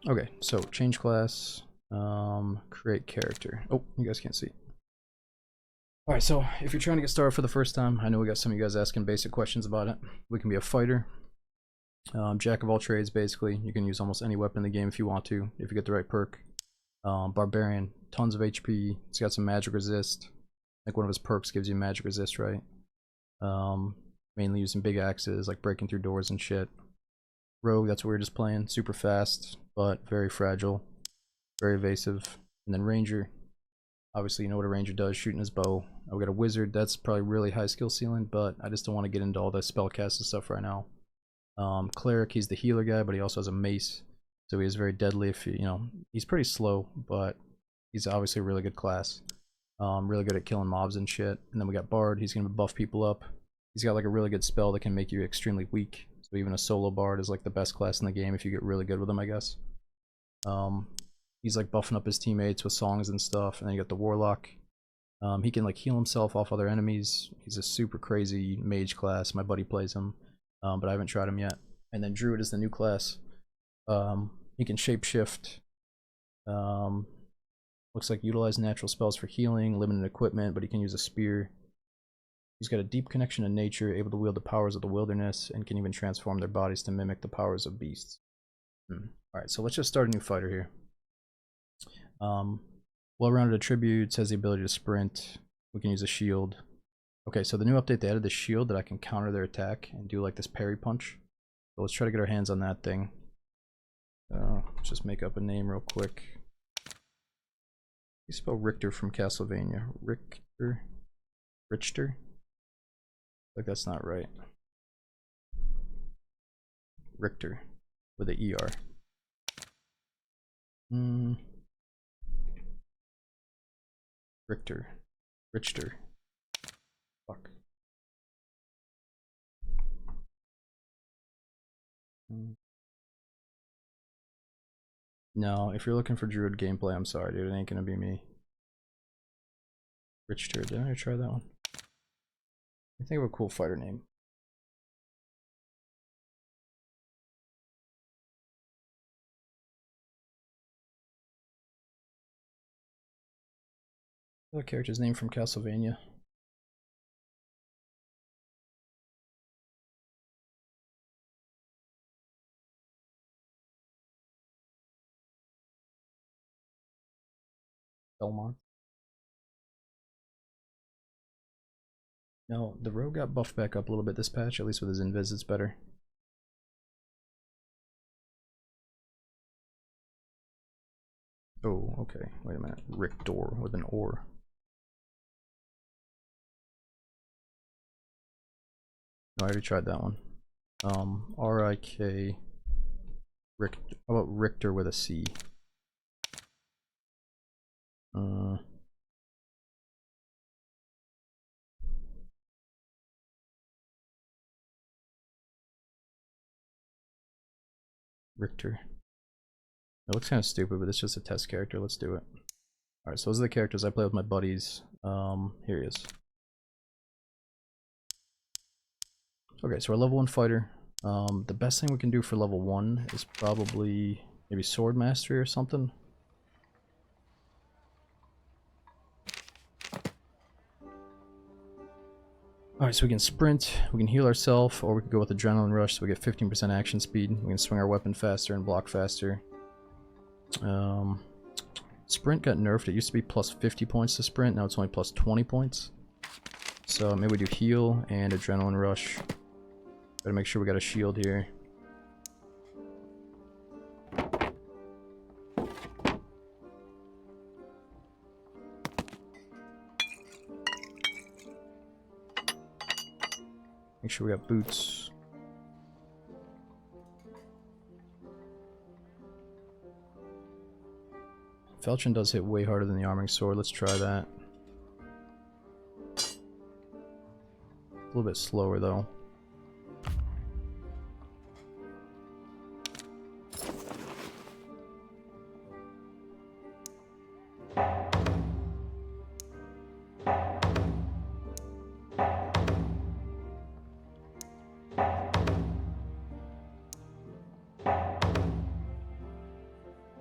Okay, so change class, create character. Oh, you guys can't see. Alright, so if you're trying to get started for the first time, I know we got some of you guys asking basic questions about it. We can be a fighter, jack of all trades basically. You can use almost any weapon in the game if you want to, if you get the right perk. Barbarian, tons of HP, it's got some magic resist. Like one of his perks gives you magic resist, right? Mainly using big axes, like breaking through doors and shit. Rogue, that's what we're just playing, super fast, but very fragile, very evasive. And then Ranger, obviously you know what a Ranger does, shooting his bow. We got a Wizard, that's probably really high skill ceiling, but I just don't want to get into all the spellcast and stuff right now. Cleric, he's the healer guy, but he also has a mace, so he is very deadly if you know, he's pretty slow, but he's obviously a really good class. Really good at killing mobs and shit. And then we got Bard, he's gonna buff people up. He's got like a really good spell that can make you extremely weak. So even a solo Bard is like the best class in the game if you get really good with him, I guess. He's like buffing up his teammates with songs and stuff. And then you got the Warlock. He can like heal himself off other enemies. He's a super crazy mage class. My buddy plays him, but I haven't tried him yet. And then Druid is the new class. He can shapeshift. Looks like utilize natural spells for healing, limited equipment, but he can use a spear. He's got a deep connection to nature, able to wield the powers of the wilderness, and can even transform their bodies to mimic the powers of beasts. Alright, so let's just start a new fighter here. Well-rounded attributes, has the ability to sprint. We can use a shield. Okay, so the new update, they added the shield that I can counter their attack and do like this parry punch. So let's try to get our hands on that thing. Let's just make up a name real quick. You spell Richter from Castlevania. Richter? Richter? Like that's not right. Richter with a ER. Richter. Richter. Fuck. No, if you're looking for Druid gameplay, I'm sorry, dude. It ain't gonna be me. Richter. Did I try that one? I think of a cool fighter name. The character's name from Castlevania. Belmont. No, the rogue got buffed back up a little bit this patch, at least with his invis it's better. Oh, okay. Wait a minute. Richter with an or. No, I already tried that one. R-I-K. Richter. How about Richter with a C? Richter. It looks kind of stupid, but it's just a test character. Let's do it. Alright, so those are the characters I play with my buddies. Here he is. Okay, so our level 1 fighter. The best thing we can do for level 1 is probably maybe sword mastery or something. Alright, so we can sprint, we can heal ourselves, or we can go with adrenaline rush so we get 15% action speed. We can swing our weapon faster and block faster. Sprint got nerfed. It used to be plus 50 points to sprint, now it's only plus 20 points. So maybe we do heal and adrenaline rush. Gotta make sure we got a shield here. Make sure we got boots. Falchion does hit way harder than the Arming Sword. Let's try that. A little bit slower though.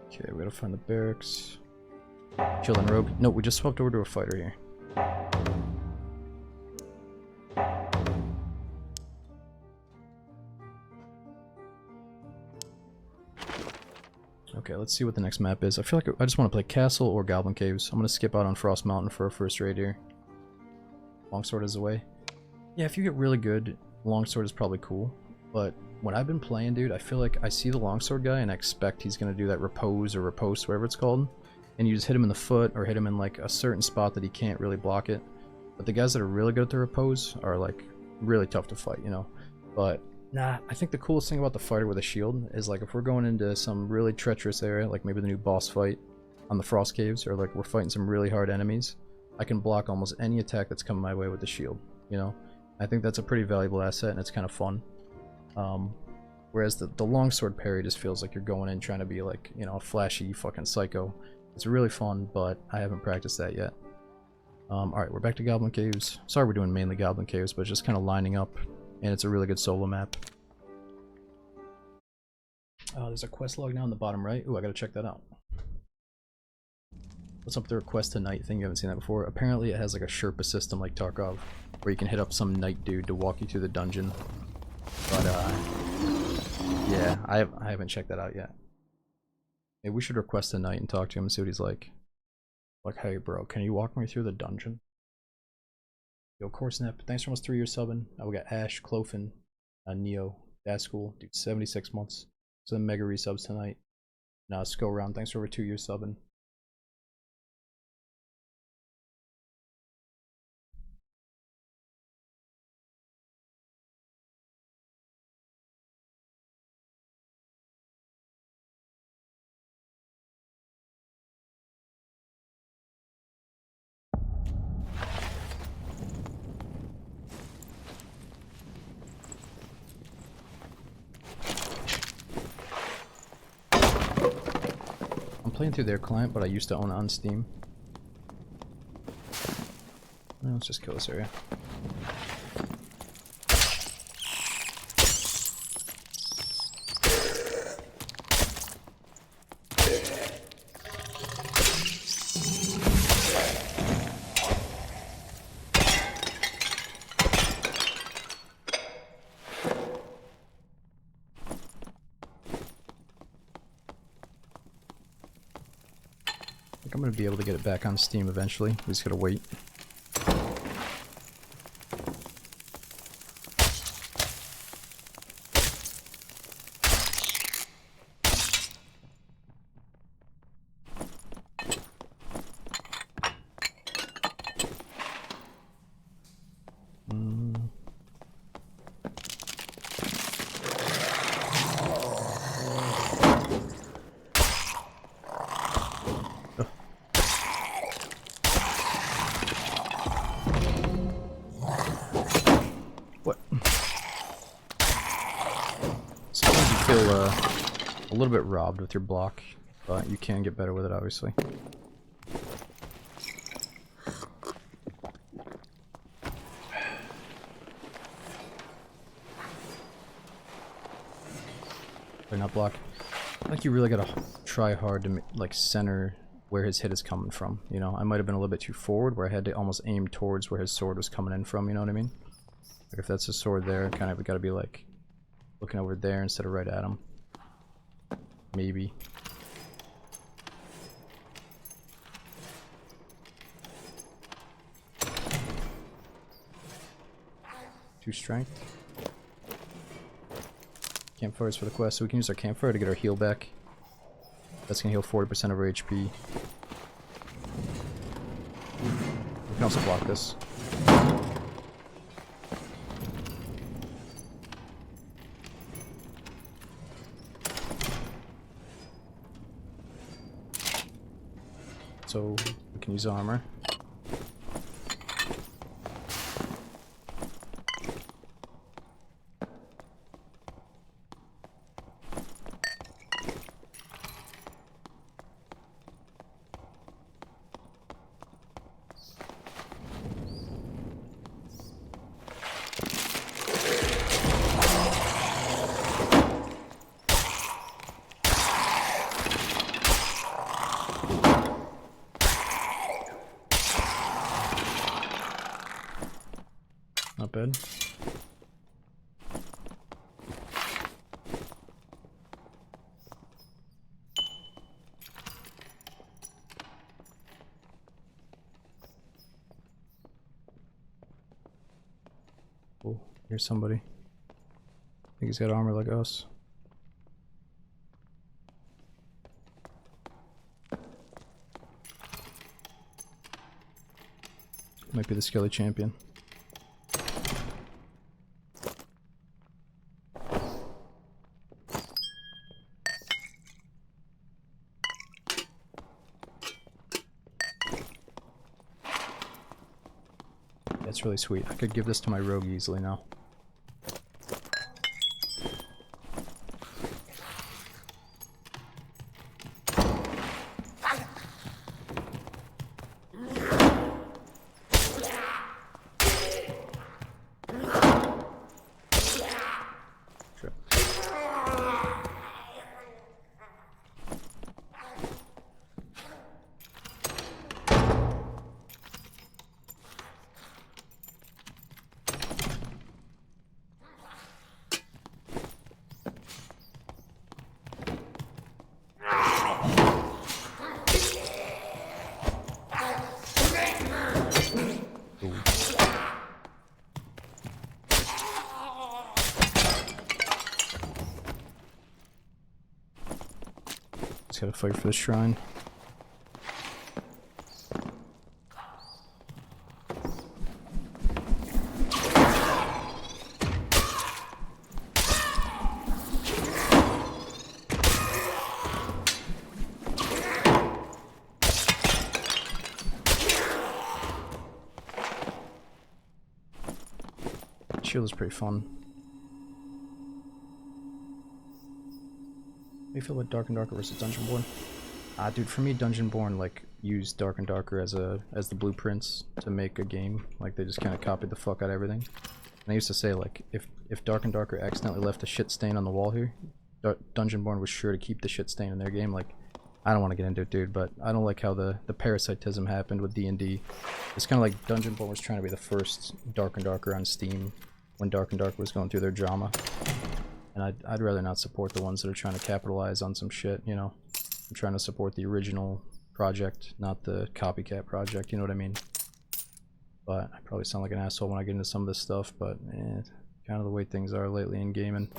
Okay, we gotta find the barracks. Shield and rogue. No, we just swapped over to a fighter here. Okay, let's see what the next map is. I feel like I just want to play Castle or Goblin Caves. I'm gonna skip out on Frost Mountain for our first raid here. Longsword is away. Yeah, if you get really good, Longsword is probably cool. But when I've been playing, dude, I feel like I see the Longsword guy and I expect he's gonna do that repose or riposte, whatever it's called. And you just hit him in the foot or hit him in like a certain spot that he can't really block it. But the guys that are really good at the repose are like really tough to fight, you know. But nah, I think the coolest thing about the fighter with a shield is like if we're going into some really treacherous area, like maybe the new boss fight on the Frost Caves, or like we're fighting some really hard enemies, I can block almost any attack that's coming my way with the shield, you know. I think that's a pretty valuable asset and it's kind of fun. Whereas the longsword parry just feels like you're going in trying to be like, you know, a flashy fucking psycho. It's really fun, but I haven't practiced that yet. Alright, we're back to Goblin Caves. Sorry we're doing mainly Goblin Caves, but it's just kind of lining up, and it's a really good solo map. There's a quest log now in the bottom right. Ooh, I gotta check that out. What's up with the request to knight thing? You haven't seen that before. Apparently it has like a Sherpa system like Tarkov, where you can hit up some knight dude to walk you through the dungeon. But yeah, I haven't checked that out yet. Maybe we should request a knight and talk to him and see what he's like. Like, hey bro, can you walk me through the dungeon? Yo, Coresnap, thanks for almost 3 years subbing. We got Ash, Clofin, Neo, Dascool, dude, 76 months. So mega resubs tonight. Now let's go around. Thanks for over 2 years subbing. I'm playing through their client, but I used to own it on Steam. Let's just kill this area. I'm gonna be able to get it back on Steam eventually. We just gotta wait. A little bit robbed with your block, but you can get better with it, obviously. Or not block. I think you really gotta try hard to like center where his hit is coming from. You know, I might have been a little bit too forward, where I had to almost aim towards where his sword was coming in from. You know what I mean? Like if that's his sword there, kind of gotta be like looking over there instead of right at him. Maybe. 2 strength. Campfires for the quest, so we can use our campfire to get our heal back. That's gonna heal 40% of our HP. We can also block this. so we can use armor. Not bad. Oh, here's somebody. I think he's got armor like us. Might be the Skelly champion. That's really sweet. I could give this to my rogue easily now. Sure. Just gotta fight for the shrine. Shield is pretty fun. How do you feel about Dark and Darker versus Dungeonborn? Dude, for me, Dungeonborn like used Dark and Darker as the blueprints to make a game. Like they just kind of copied the fuck out of everything. And I used to say like if Dark and Darker accidentally left a shit stain on the wall here, Dungeonborn was sure to keep the shit stain in their game. Like I don't want to get into it, dude, but I don't like how the parasitism happened with D&D. It's kind of like Dungeonborn was trying to be the first Dark and Darker on Steam when Dark and Darker was going through their drama. And I'd rather not support the ones that are trying to capitalize on some shit, you know? I'm trying to support the original project, not the copycat project, you know what I mean? But I probably sound like an asshole when I get into some of this stuff, but kind of the way things are lately in gaming.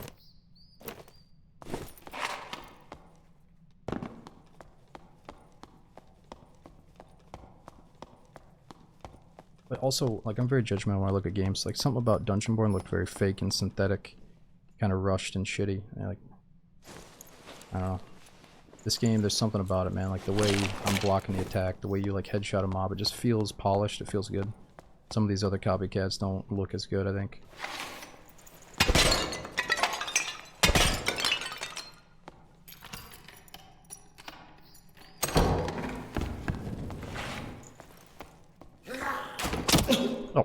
But also, like, I'm very judgmental when I look at games. Like, something about Dungeonborn looked very fake and synthetic, kind of rushed and shitty. And, like, I don't know. This game, there's something about it, man. Like, the way I'm blocking the attack, the way you, like, headshot a mob, it just feels polished. It feels good. Some of these other copycats don't look as good, I think. Oh.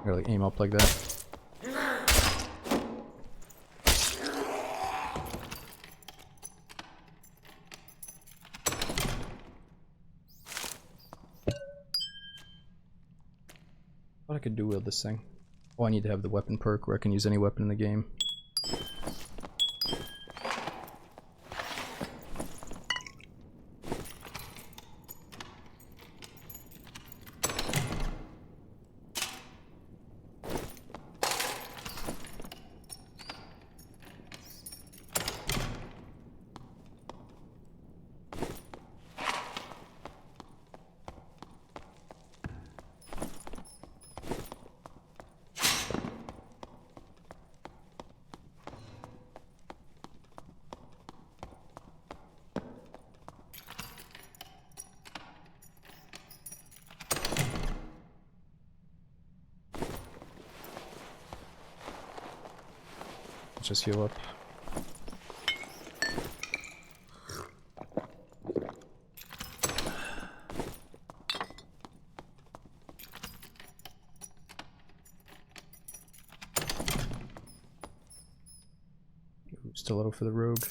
Really aim up like that. What I could do with this thing. Oh, I need to have the weapon perk where I can use any weapon in the game. Let's just heal up. Stiletto for the rogue.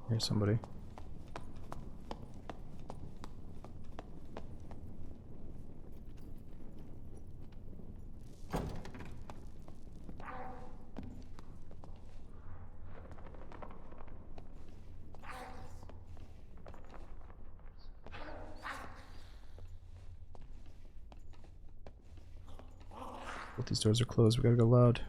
Here's somebody. Both these doors are closed, we gotta go loud.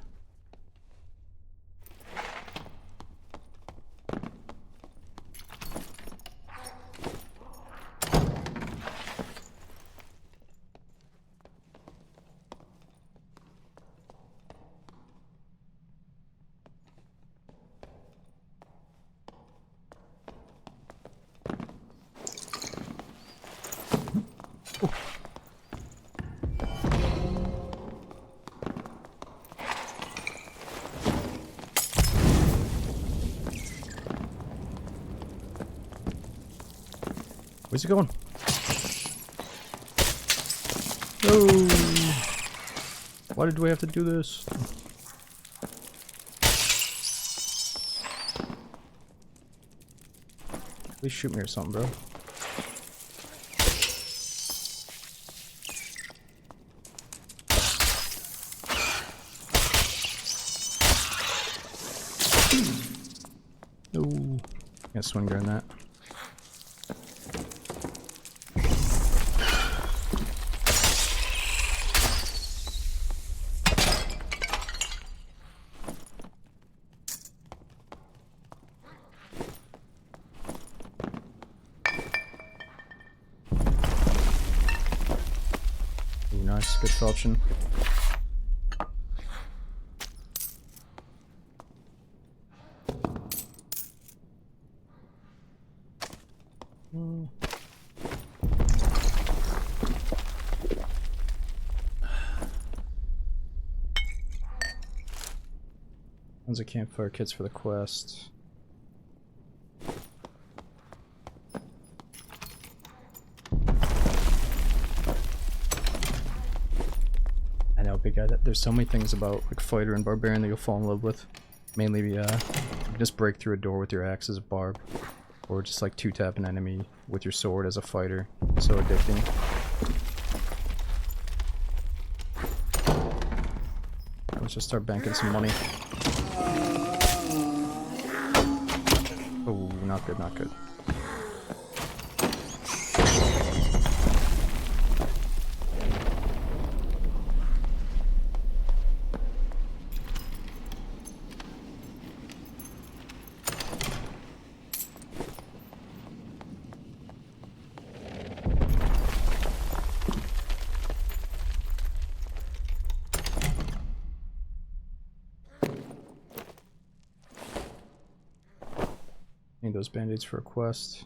Where's he going? No! Why did we have to do this? Please shoot me or something, bro. No. Got swing during that. Nice, good falchion. Tons of campfire kits for the quest. I know, big guy. There's so many things about like fighter and barbarian that you'll fall in love with. Mainly, you just break through a door with your axe as a barb, or just like two-tap an enemy with your sword as a fighter. So addicting. Let's just start banking some money. Oh, not good, not good. Need those band-aids for a quest.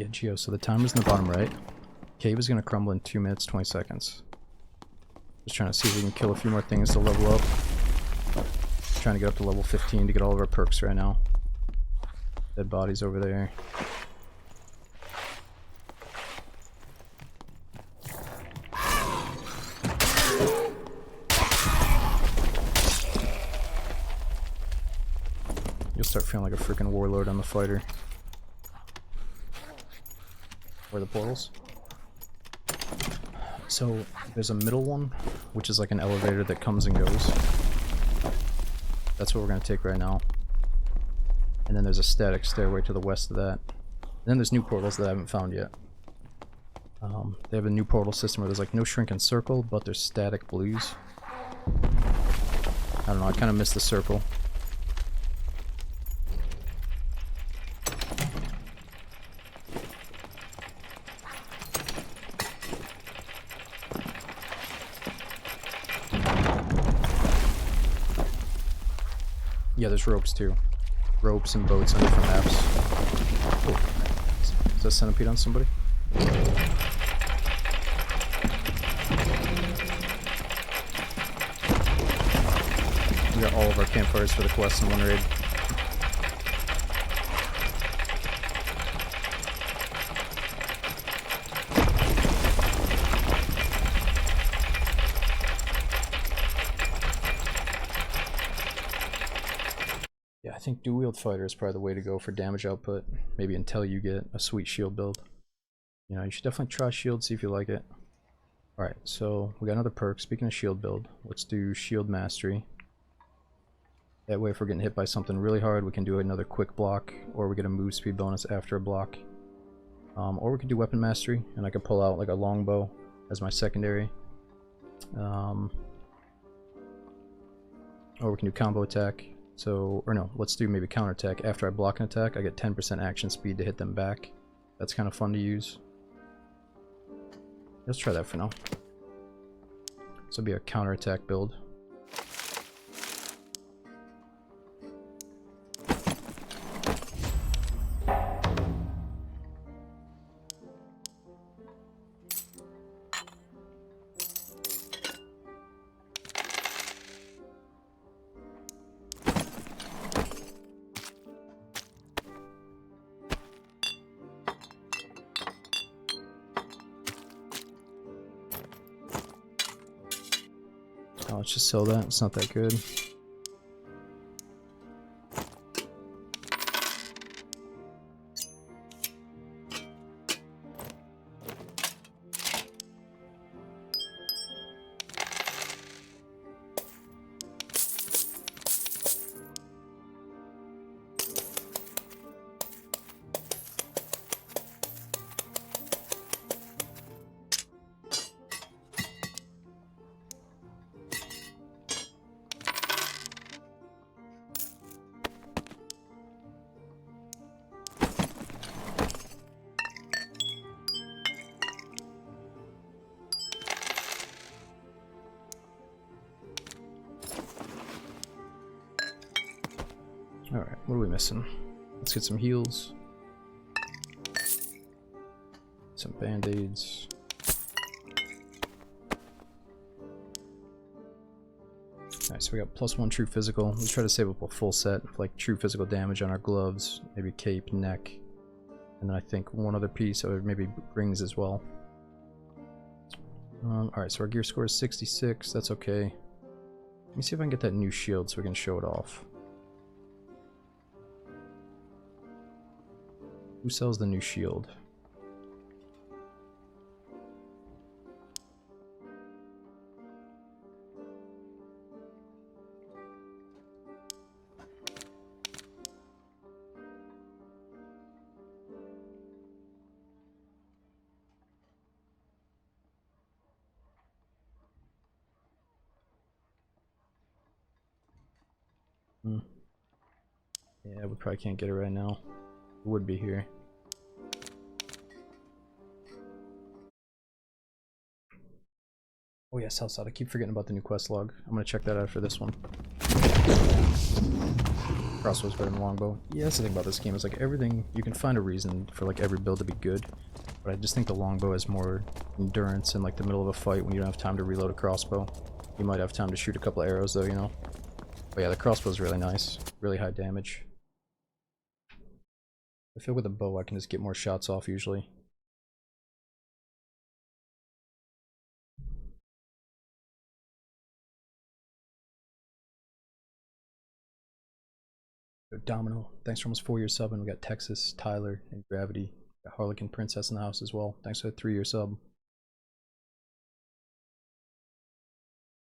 Yeah, Geo, so the timer's in the bottom right. Cave is gonna crumble in 2 minutes, 20 seconds. Just trying to see if we can kill a few more things to level up. Trying to get up to level 15 to get all of our perks right now. Dead bodies over there. You'll start feeling like a freaking warlord on the fighter. Where are the portals? So there's a middle one, which is like an elevator that comes and goes. That's what we're going to take right now. And then there's a static stairway to the west of that. And then there's new portals that I haven't found yet. They have a new portal system where there's like no shrink and circle, but there's static blues. I don't know, I kind of missed the circle. Yeah, there's ropes too. Ropes and boats on different maps. Oh, is that centipede on somebody? We got all of our campfires for the quest in one raid. I think dual-wield fighter is probably the way to go for damage output. Maybe until you get a sweet shield build. You know, you should definitely try shield, see if you like it. Alright, so we got another perk. Speaking of shield build, let's do shield mastery. That way if we're getting hit by something really hard, we can do another quick block, or we get a move speed bonus after a block. Or we could do weapon mastery, and I could pull out like a longbow as my secondary. Or we can do combo attack. So, or no, let's do maybe counterattack. After I block an attack, I get 10% action speed to hit them back. That's kind of fun to use. Let's try that for now. This will be a counterattack build. Oh, let's just sell that. It's not that good. Alright, what are we missing? Let's get some heals. Some band-aids. Alright, so we got +1 true physical. Let's try to save up a full set of like true physical damage on our gloves, maybe cape, neck, and then I think one other piece, or maybe rings as well. Alright, so our gear score is 66, that's okay. Let me see if I can get that new shield so we can show it off. Who sells the new shield? Yeah, we probably can't get it right now. It would be here. Oh yeah, Southside. I keep forgetting about the new quest log. I'm gonna check that out for this one. Crossbow's better than longbow. Yeah, that's the thing about this game, is like everything, you can find a reason for like every build to be good. But I just think the longbow has more endurance in like the middle of a fight when you don't have time to reload a crossbow. You might have time to shoot a couple arrows though, you know? But yeah, the crossbow's really nice. Really high damage. I feel with a bow I can just get more shots off usually. Domino, thanks for almost 4 years subbing. We got Texas, Tyler, and Gravity. We got Harlequin Princess in the house as well. Thanks for the 3-year sub.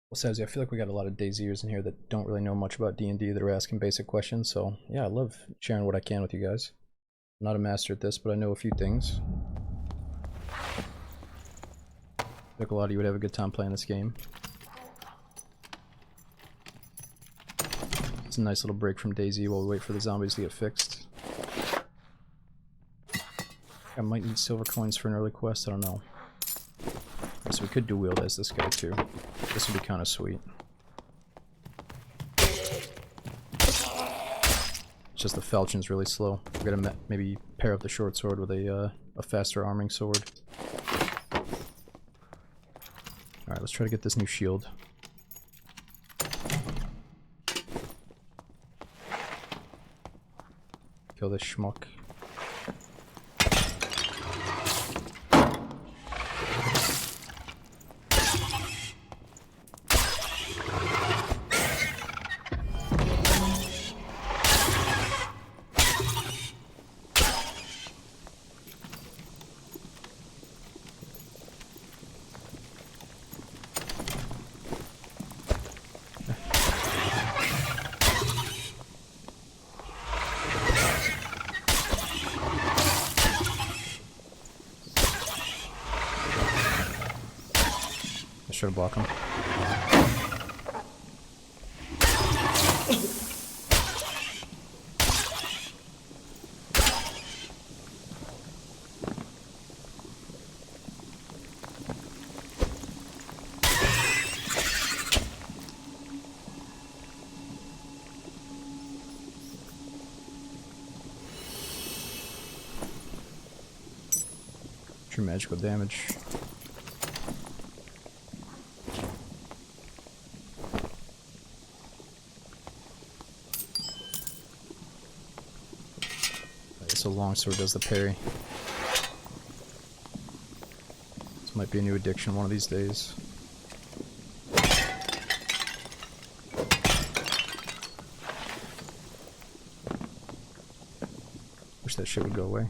Well, Savzy, I feel like we got a lot of DayZers in here that don't really know much about D&D that are asking basic questions, so yeah, I love sharing what I can with you guys. I'm not a master at this, but I know a few things. I think a lot of you would have a good time playing this game. It's a nice little break from DayZ while we wait for the zombies to get fixed. I might need silver coins for an early quest, I don't know. So we could dual wield as this guy too. This would be kind of sweet. It's just the falchion's really slow. We gotta maybe pair up the short sword with a faster arming sword. Alright, let's try to get this new shield. Kill this schmuck. Should have blocked him. True magical damage. So longsword does the parry. This might be a new addiction one of these days. Wish that shit would go away.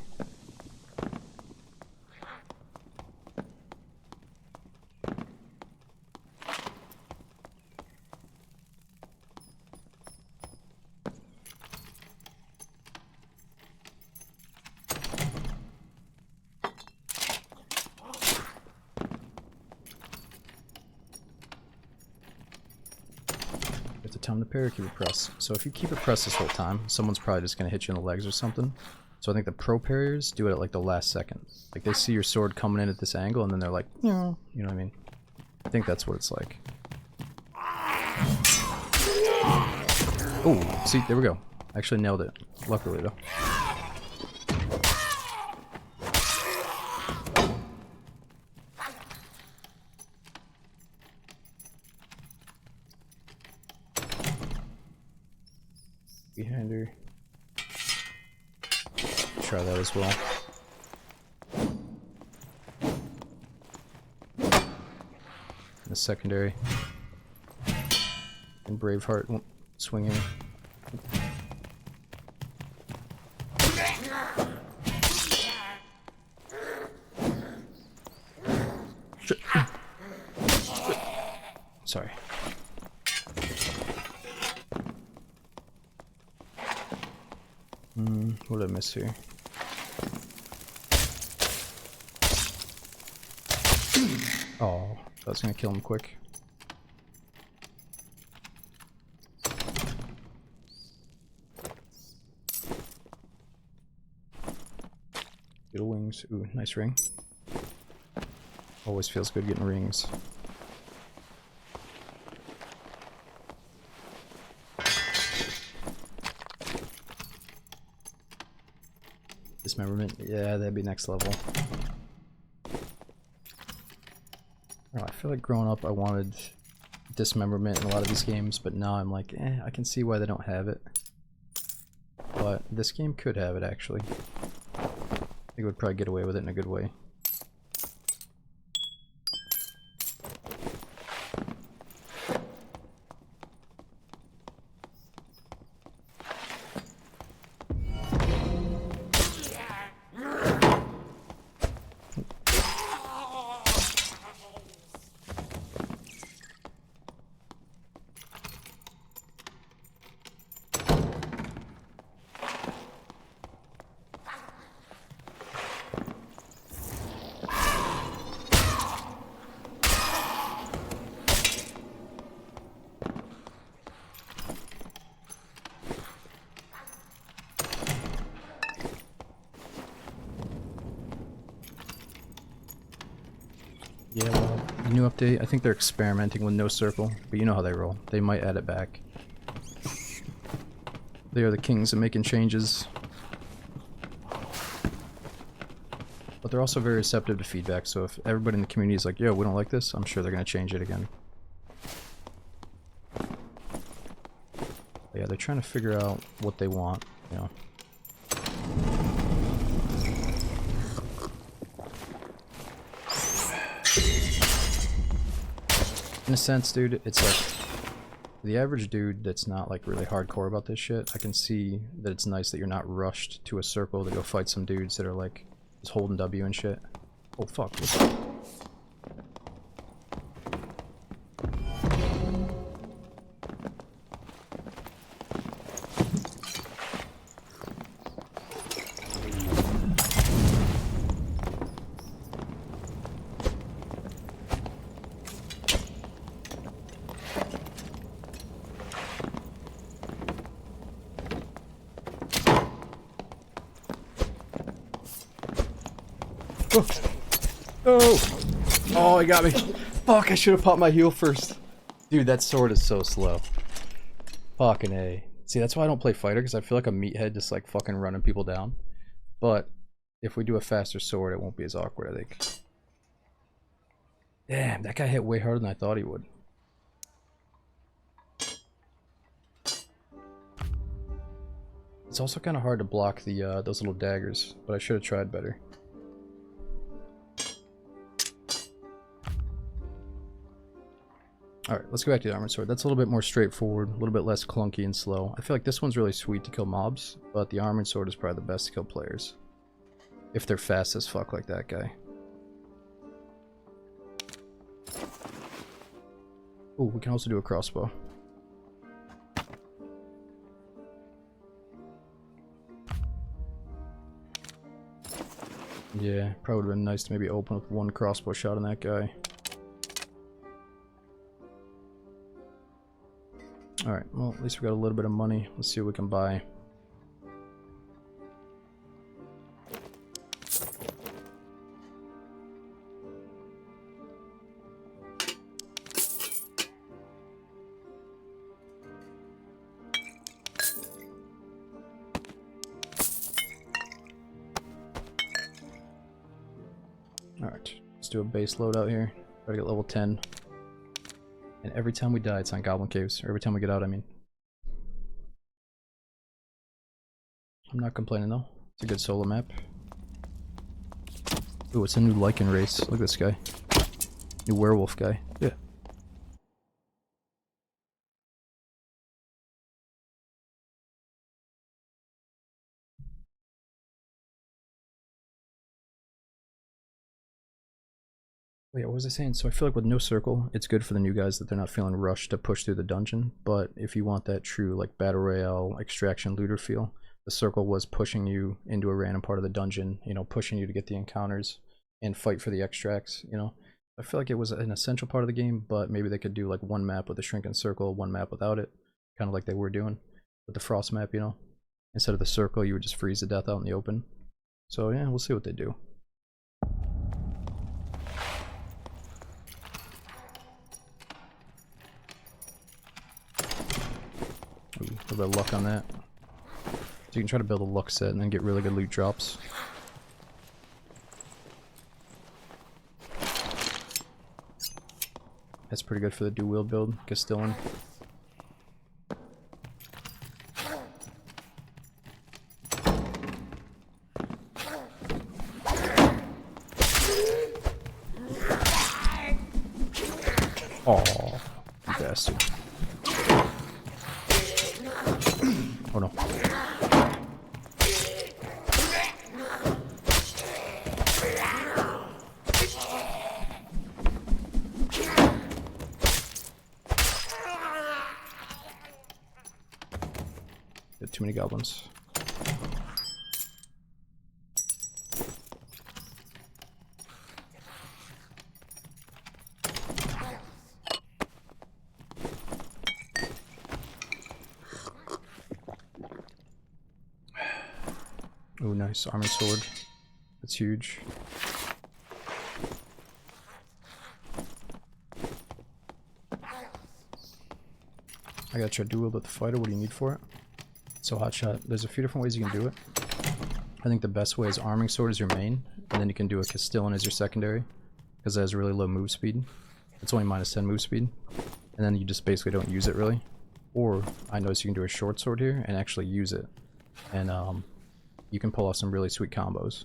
Time to parry, keep it pressed. So if you keep it pressed this whole time, someone's probably just gonna hit you in the legs or something. So I think the pro parriers do it at like the last second. Like they see your sword coming in at this angle and then they're like, yeah, you know what I mean? I think that's what it's like. Oh, see, there we go. Actually nailed it. Luckily though. Behinder. Try that as well. The secondary. And Braveheart swinging. Sorry. What did I miss here? Oh, that's gonna kill him quick. Little wings. Ooh, nice ring. Always feels good getting rings. Dismemberment, yeah, that'd be next level. Oh, I feel like growing up I wanted dismemberment in a lot of these games, but now I'm like, I can see why they don't have it. But this game could have it, actually. I think it would probably get away with it in a good way. Yeah, well, the new update, I think they're experimenting with no circle, but you know how they roll. They might add it back. They are the kings of making changes. But they're also very receptive to feedback, so if everybody in the community is like, yo, we don't like this, I'm sure they're going to change it again. But yeah, they're trying to figure out what they want, you know. In a sense, dude, it's like the average dude that's not like really hardcore about this shit. I can see that it's nice that you're not rushed to a circle to go fight some dudes that are like just holding W and shit. Oh fuck. Oh! Oh, he got me. Fuck, I should have popped my heal first. Dude, that sword is so slow. Fucking A. See, that's why I don't play fighter, because I feel like a meathead just like fucking running people down. But if we do a faster sword, it won't be as awkward, I think. Damn, that guy hit way harder than I thought he would. It's also kind of hard to block the those little daggers, but I should have tried better. Alright, let's go back to the armored sword. That's a little bit more straightforward, a little bit less clunky and slow. I feel like this one's really sweet to kill mobs, but the armored sword is probably the best to kill players. If they're fast as fuck like that guy. Oh, we can also do a crossbow. Yeah, probably would have been nice to maybe open with one crossbow shot on that guy. Alright, well, at least we got a little bit of money. Let's see what we can buy. Alright, let's do a base load out here. Try to get level 10. And every time we die, it's on Goblin Caves. Or every time we get out, I mean. I'm not complaining though. It's a good solo map. Ooh, it's a new Lycan race. Look at this guy. New werewolf guy. Yeah. Wait, what was I saying? So I feel like with no circle, it's good for the new guys that they're not feeling rushed to push through the dungeon. But if you want that true like battle royale extraction looter feel, the circle was pushing you into a random part of the dungeon, you know, pushing you to get the encounters and fight for the extracts, you know. I feel like it was an essential part of the game, but maybe they could do like one map with a shrinking circle, one map without it, kind of like they were doing with the Frost map, you know. Instead of the circle, you would just freeze to death out in the open. So yeah, we'll see what they do. Ooh, a little bit of luck on that. So you can try to build a luck set and then get really good loot drops. That's pretty good for the dual wield build, Castellan. Oh, bastard. Oh no. Got too many goblins. Oh, nice armor sword. That's huge. I gotta try dual with the fighter. What do you need for it? So hotshot, there's a few different ways you can do it. I think the best way is arming sword as your main, and then you can do a Castellan as your secondary, because it has really low move speed. It's only -10 move speed, and then you just basically don't use it really. Or I noticed you can do a short sword here and actually use it, and you can pull off some really sweet combos.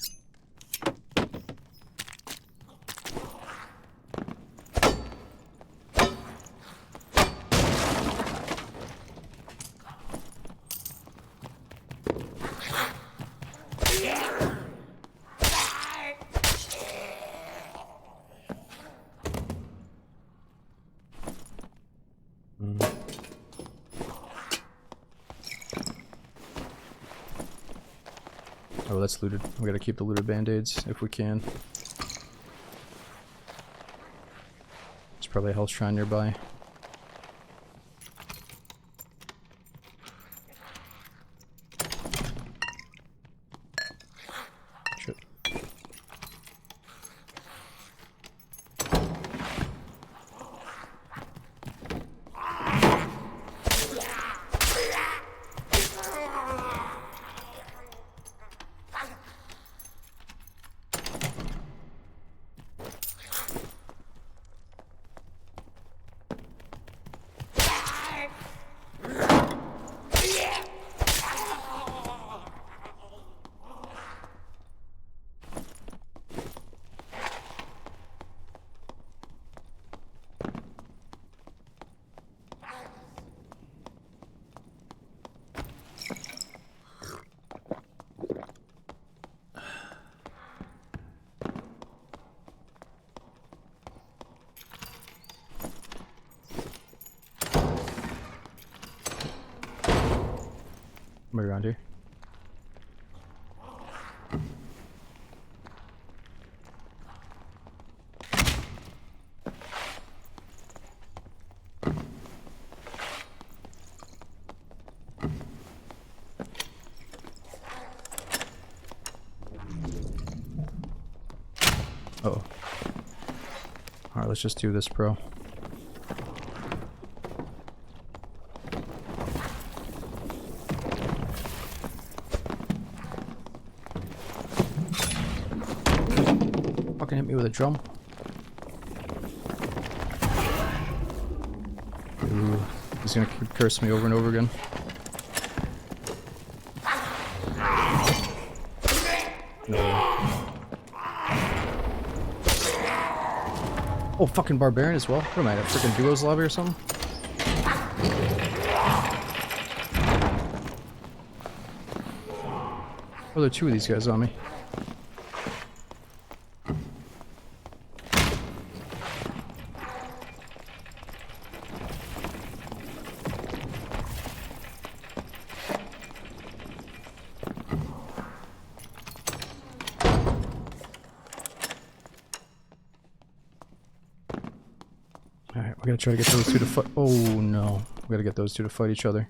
Oh, that's looted. We gotta keep the looted band-aids if we can. There's probably a health shrine nearby. Shit. Somebody around here. Uh-oh. Alright, let's just do this, bro. Fucking hit me with a drum. Ooh, he's gonna keep cursing me over and over again. No. Oh, fucking barbarian as well. What am I, a freaking duos lobby or something? Oh, there are two of these guys on me. Alright, we gotta try to get those two to fight. Oh no. We gotta get those two to fight each other.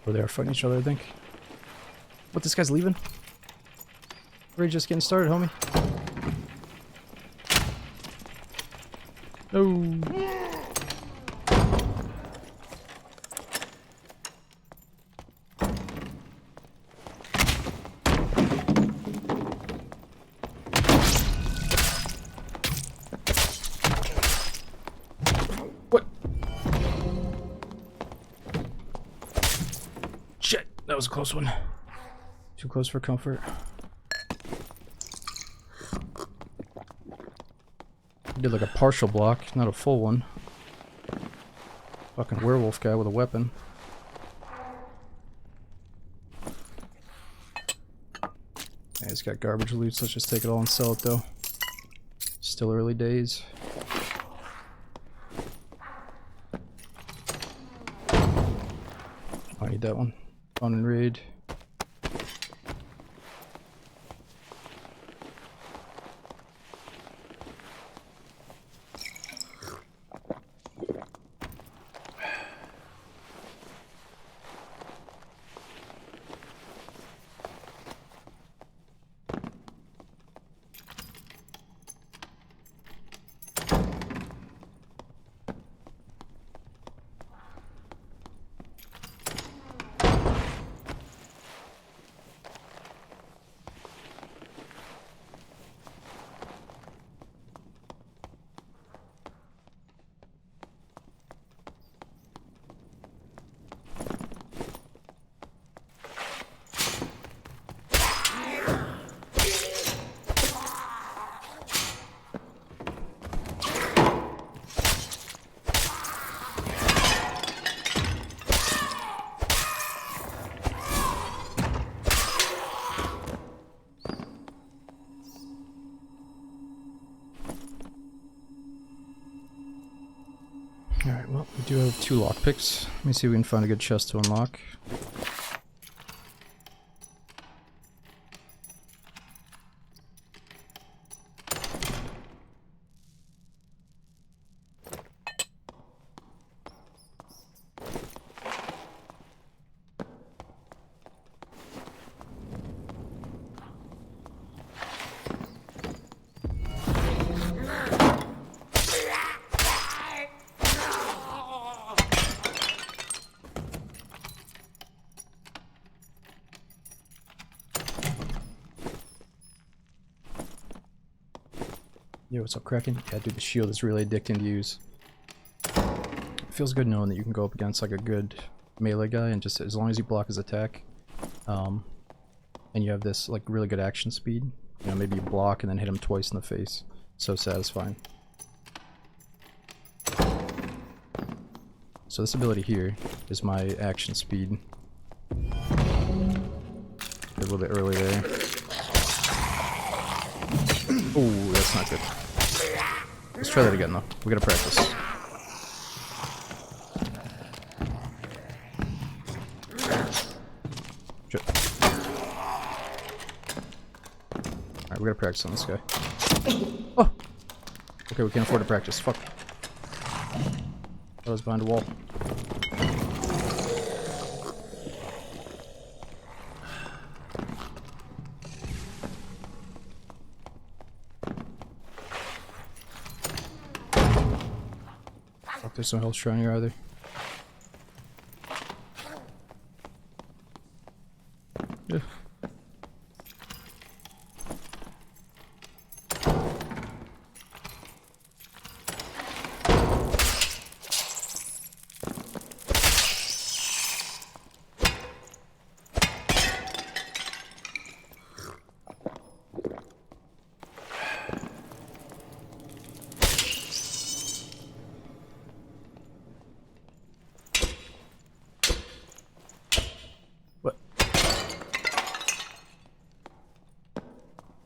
Oh, they are fighting each other, I think. What, this guy's leaving? We're just getting started, homie. No. that was a close one. Too close for comfort. Did like a partial block, not a full one. Fucking werewolf guy with a weapon. Yeah, he's got garbage loot, so let's just take it all and sell it though. Still early days. I need that one. Fun and raid. Alright, well, we do have 2 lockpicks. Let me see if we can find a good chest to unlock. Yo, what's up, Kraken? Yeah, dude, the shield is really addicting to use. It feels good knowing that you can go up against like a good melee guy and just as long as you block his attack, and you have this like really good action speed, you know, maybe you block and then hit him twice in the face. So satisfying. So this ability here is my action speed. A little bit early there. Oh, that's not good. Let's try that again though. We gotta practice. Shit. Alright, we gotta practice on this guy. Oh! Okay, we can't afford to practice. Fuck. I was behind a wall. There's no health shrine here either. Yeah.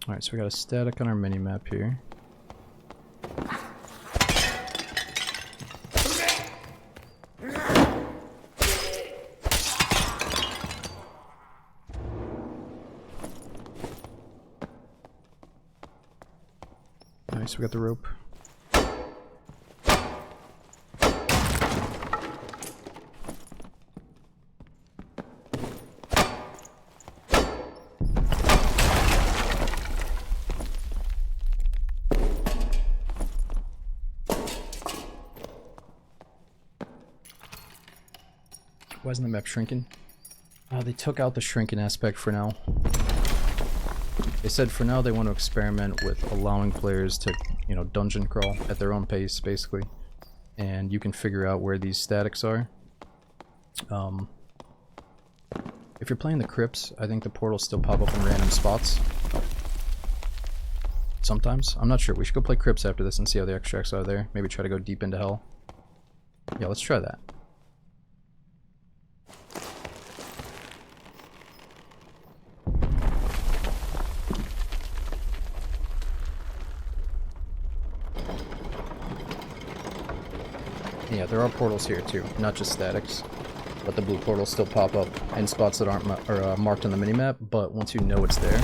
Alright, so we got a static on our mini-map here. Nice, we got the rope. Why isn't the map shrinking? They took out the shrinking aspect for now. They said for now they want to experiment with allowing players to, you know, dungeon crawl at their own pace, basically. And you can figure out where these statics are. If you're playing the crypts, I think the portals still pop up in random spots. Sometimes. I'm not sure. We should go play crypts after this and see how the extracts are there. Maybe try to go deep into hell. Yeah, let's try that. Yeah, there are portals here too, not just statics. But the blue portals still pop up in spots that aren't marked on the minimap, but once you know it's there,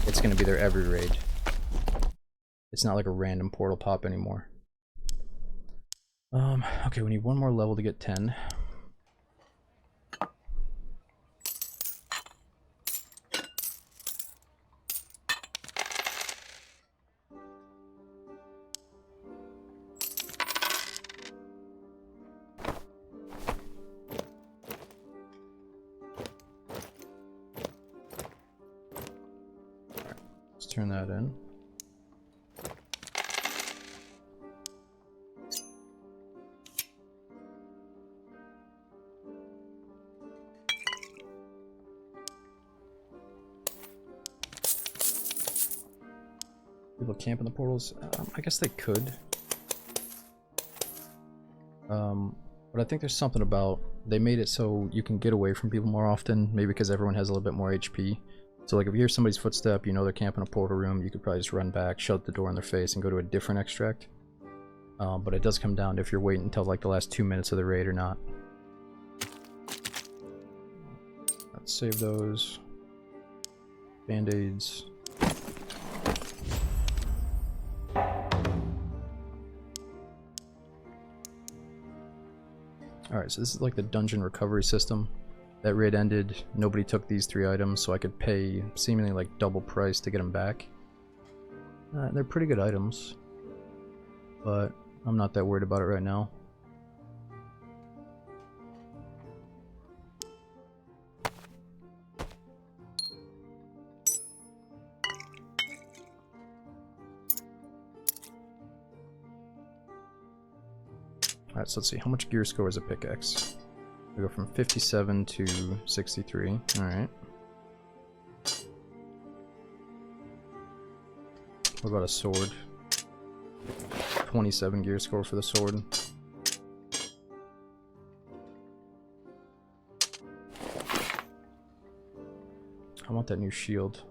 it's going to be there every raid. It's not like a random portal pop anymore. Okay, we need one more level to get 10. Let's turn that in. People camp in the portals? I guess they could. But I think there's something about, they made it so you can get away from people more often, maybe because everyone has a little bit more HP. So like if you hear somebody's footstep, you know they're camping a portal room, you could probably just run back, shut the door in their face, and go to a different extract. But it does come down to if you're waiting until like the last 2 minutes of the raid or not. Let's save those. Band-aids. Alright, so this is like the dungeon recovery system. That raid ended, nobody took these 3 items, so I could pay seemingly like double price to get them back. They're pretty good items, but I'm not that worried about it right now. Alright, so let's see, how much gear score is a pickaxe? We go from 57 to 63, alright. What about a sword? 27 gear score for the sword. I want that new shield.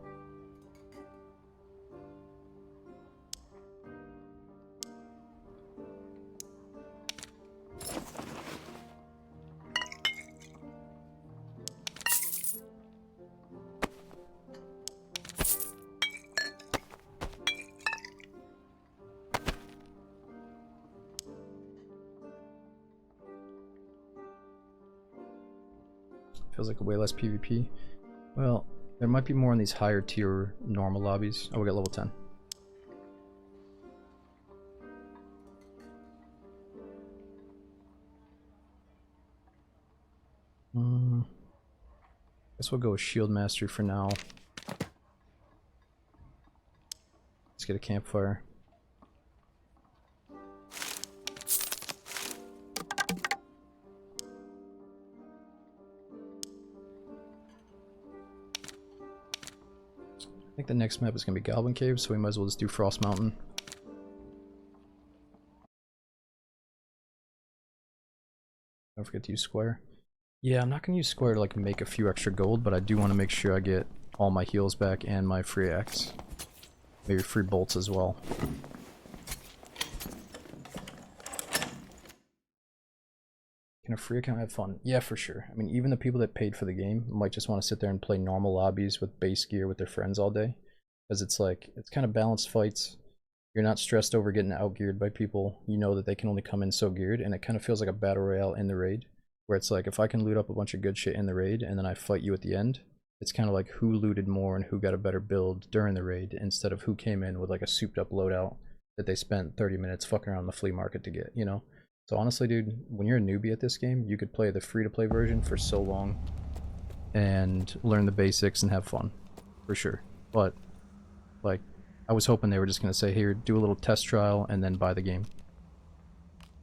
Feels like way less PvP. Well, there might be more in these higher tier normal lobbies. Oh, we got level 10. Guess we'll go with Shield Mastery for now. Let's get a campfire. I think the next map is going to be Goblin Cave, so we might as well just do Frost Mountain. Don't forget to use Square. Yeah, I'm not going to use Square to like make a few extra gold, but I do want to make sure I get all my heals back and my free axe. Maybe free bolts as well. Can a free account have fun? Yeah, for sure. I mean, even the people that paid for the game might just want to sit there and play normal lobbies with base gear with their friends all day. Because it's like, it's kind of balanced fights. You're not stressed over getting outgeared by people. You know that they can only come in so geared, and it kind of feels like a battle royale in the raid. Where it's like, if I can loot up a bunch of good shit in the raid, and then I fight you at the end, it's kind of like who looted more and who got a better build during the raid, instead of who came in with like a souped up loadout that they spent 30 minutes fucking around the flea market to get, you know? So honestly, dude, when you're a newbie at this game, you could play the free-to-play version for so long and learn the basics and have fun, for sure. But, like, I was hoping they were just going to say, here, do a little test trial and then buy the game.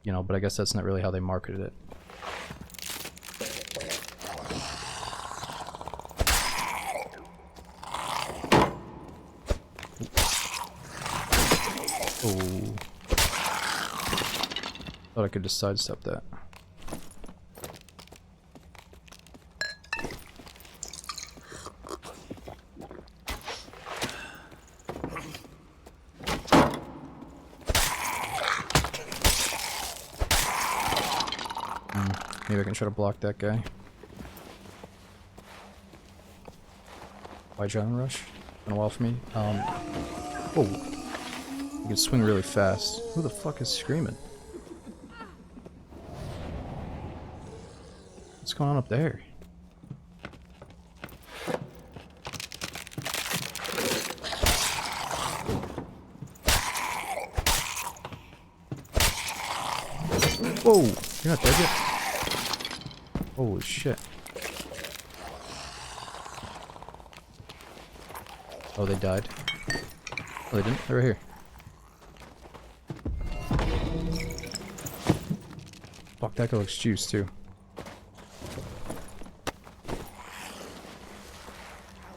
You know, but I guess that's not really how they marketed it. Thought I could just sidestep that. Maybe I can try to block that guy. Why Adrenaline Rush? Been a while for me. Oh, you can swing really fast. Who the fuck is screaming? What's going on up there? Whoa! You're not dead yet? Holy shit. Oh, they died. Oh, they didn't? They're right here. Fuck, that guy looks juiced too.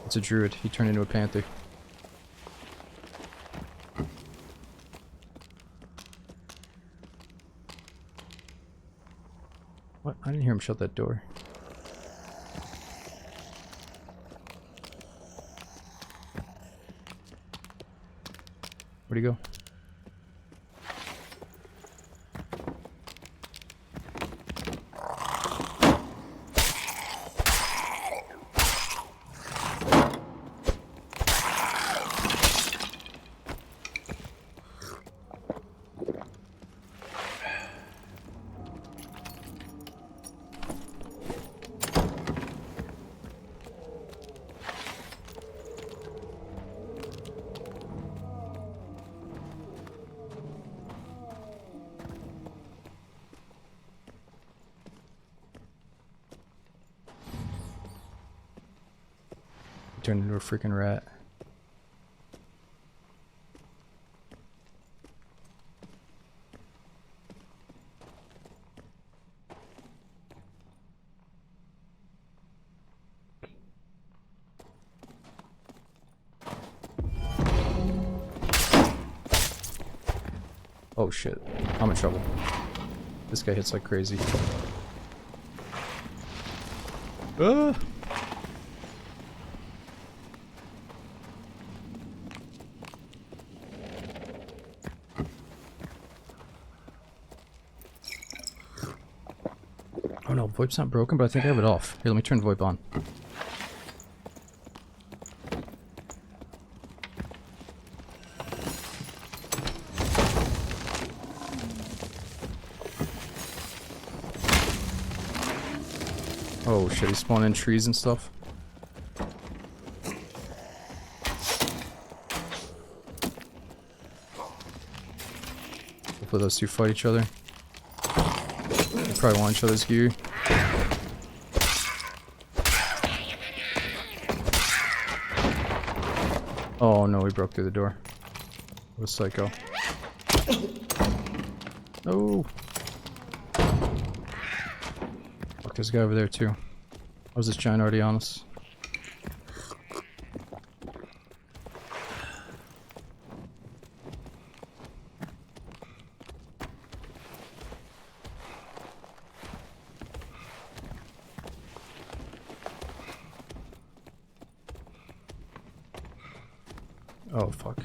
It's a druid. He turned into a panther. What? I didn't hear him shut that door. Where'd he go? Turned into a freaking rat. Oh shit, I'm in trouble. This guy hits like crazy. Ah! Oh no, VoIP's not broken, but I think I have it off. Here, let me turn VoIP on. Oh shit, he's spawning trees and stuff. Hopefully those two fight each other. They probably want each other's gear. Oh no, he broke through the door. What a psycho. No! Fuck, there's a guy over there too. How's this giant already on us? Oh fuck.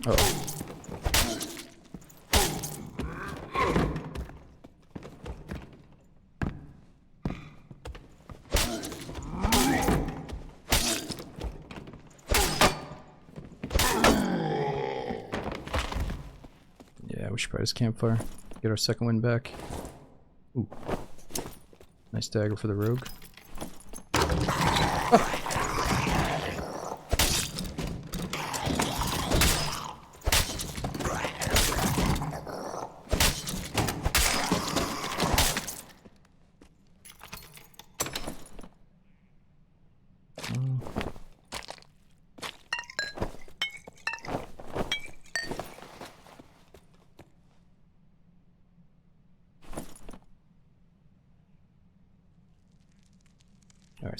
Oh. Yeah, we should probably just campfire. Get our second wind back. Ooh. Nice dagger for the rogue. Ah.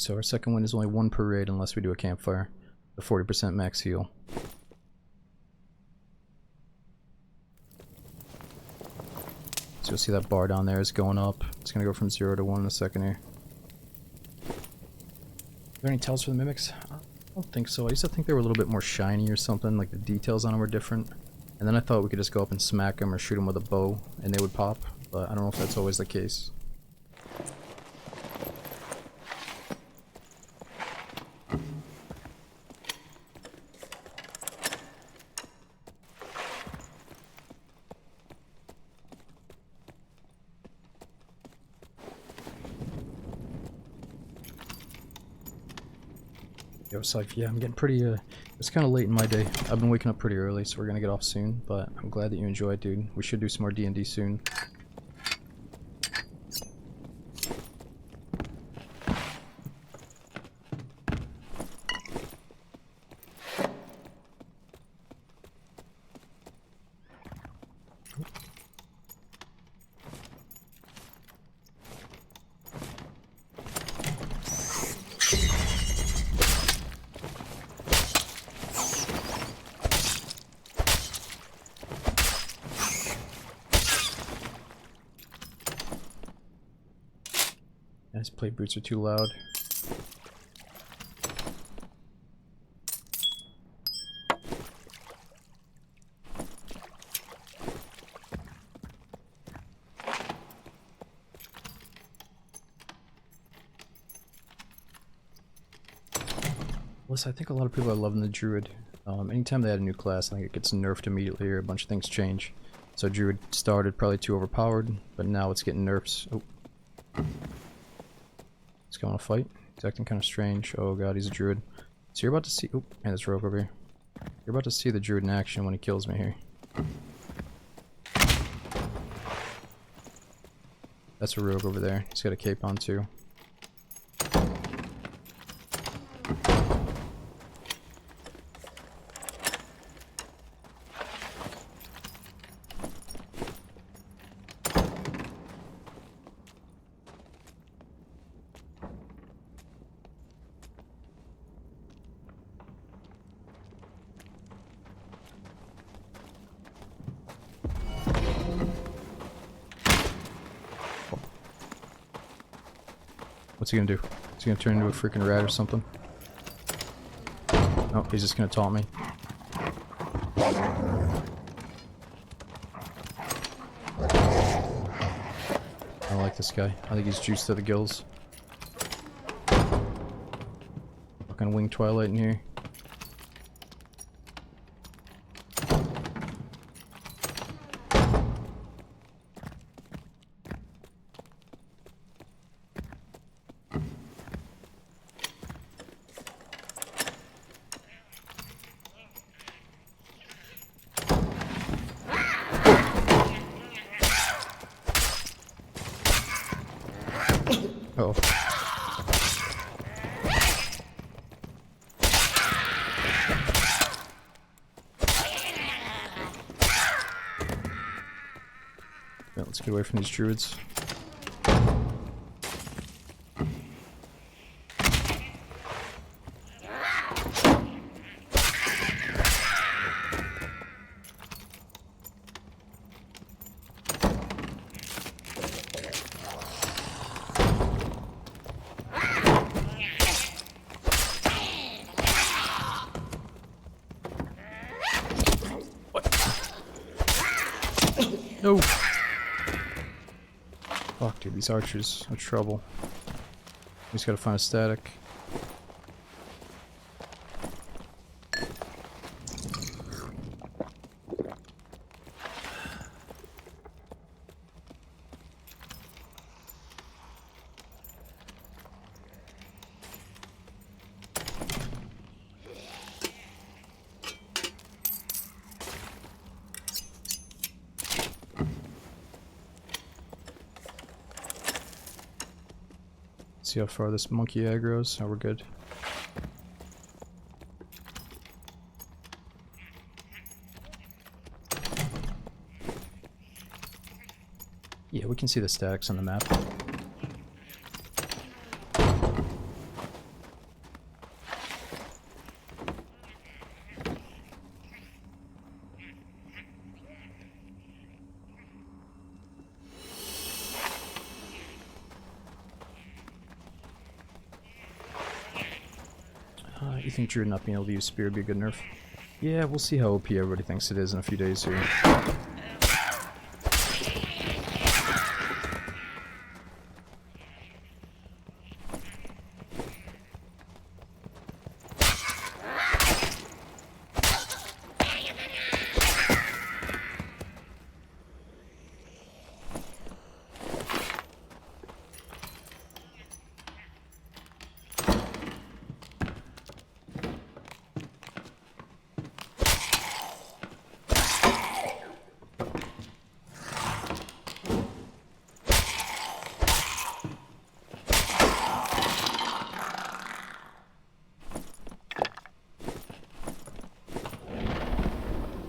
so our second win is only 1 per raid unless we do a campfire. The 40% max heal. So you'll see that bar down there is going up. It's gonna go from 0 to 1 in a second here. Are there any tells for the mimics? I don't think so. I used to think they were a little bit more shiny or something, like the details on them were different. And then I thought we could just go up and smack them or shoot them with a bow and they would pop, but I don't know if that's always the case. Yo, Syph, yeah, I'm getting pretty, it's kind of late in my day. I've been waking up pretty early, so we're gonna get off soon, but I'm glad that you enjoyed, dude. We should do some more D&D soon. Nice, plate boots are too loud. Listen, I think a lot of people are loving the Druid. Anytime they add a new class, I think it gets nerfed immediately or a bunch of things change. So Druid started probably too overpowered, but now it's getting nerfs. Oh. Let's go on a fight. He's acting kind of strange. Oh god, he's a Druid. So you're about to see... Oh, and this rogue over here. You're about to see the Druid in action when he kills me here. That's a rogue over there. He's got a cape on too. What's he gonna do? Is he gonna turn into a freaking rat or something? Oh, he's just gonna taunt me. I don't like this guy. I think he's juiced to the gills. Fucking wing twilight in here. Oh. Yeah, let's get away from these druids. No! Fuck, dude, these archers are trouble. We just gotta find a static. See how far this monkey aggroes. Oh, we're good. Yeah, we can see the stacks on the map. You think Druid not being able to use Spear would be a good nerf? Yeah, we'll see how OP everybody thinks it is in a few days here.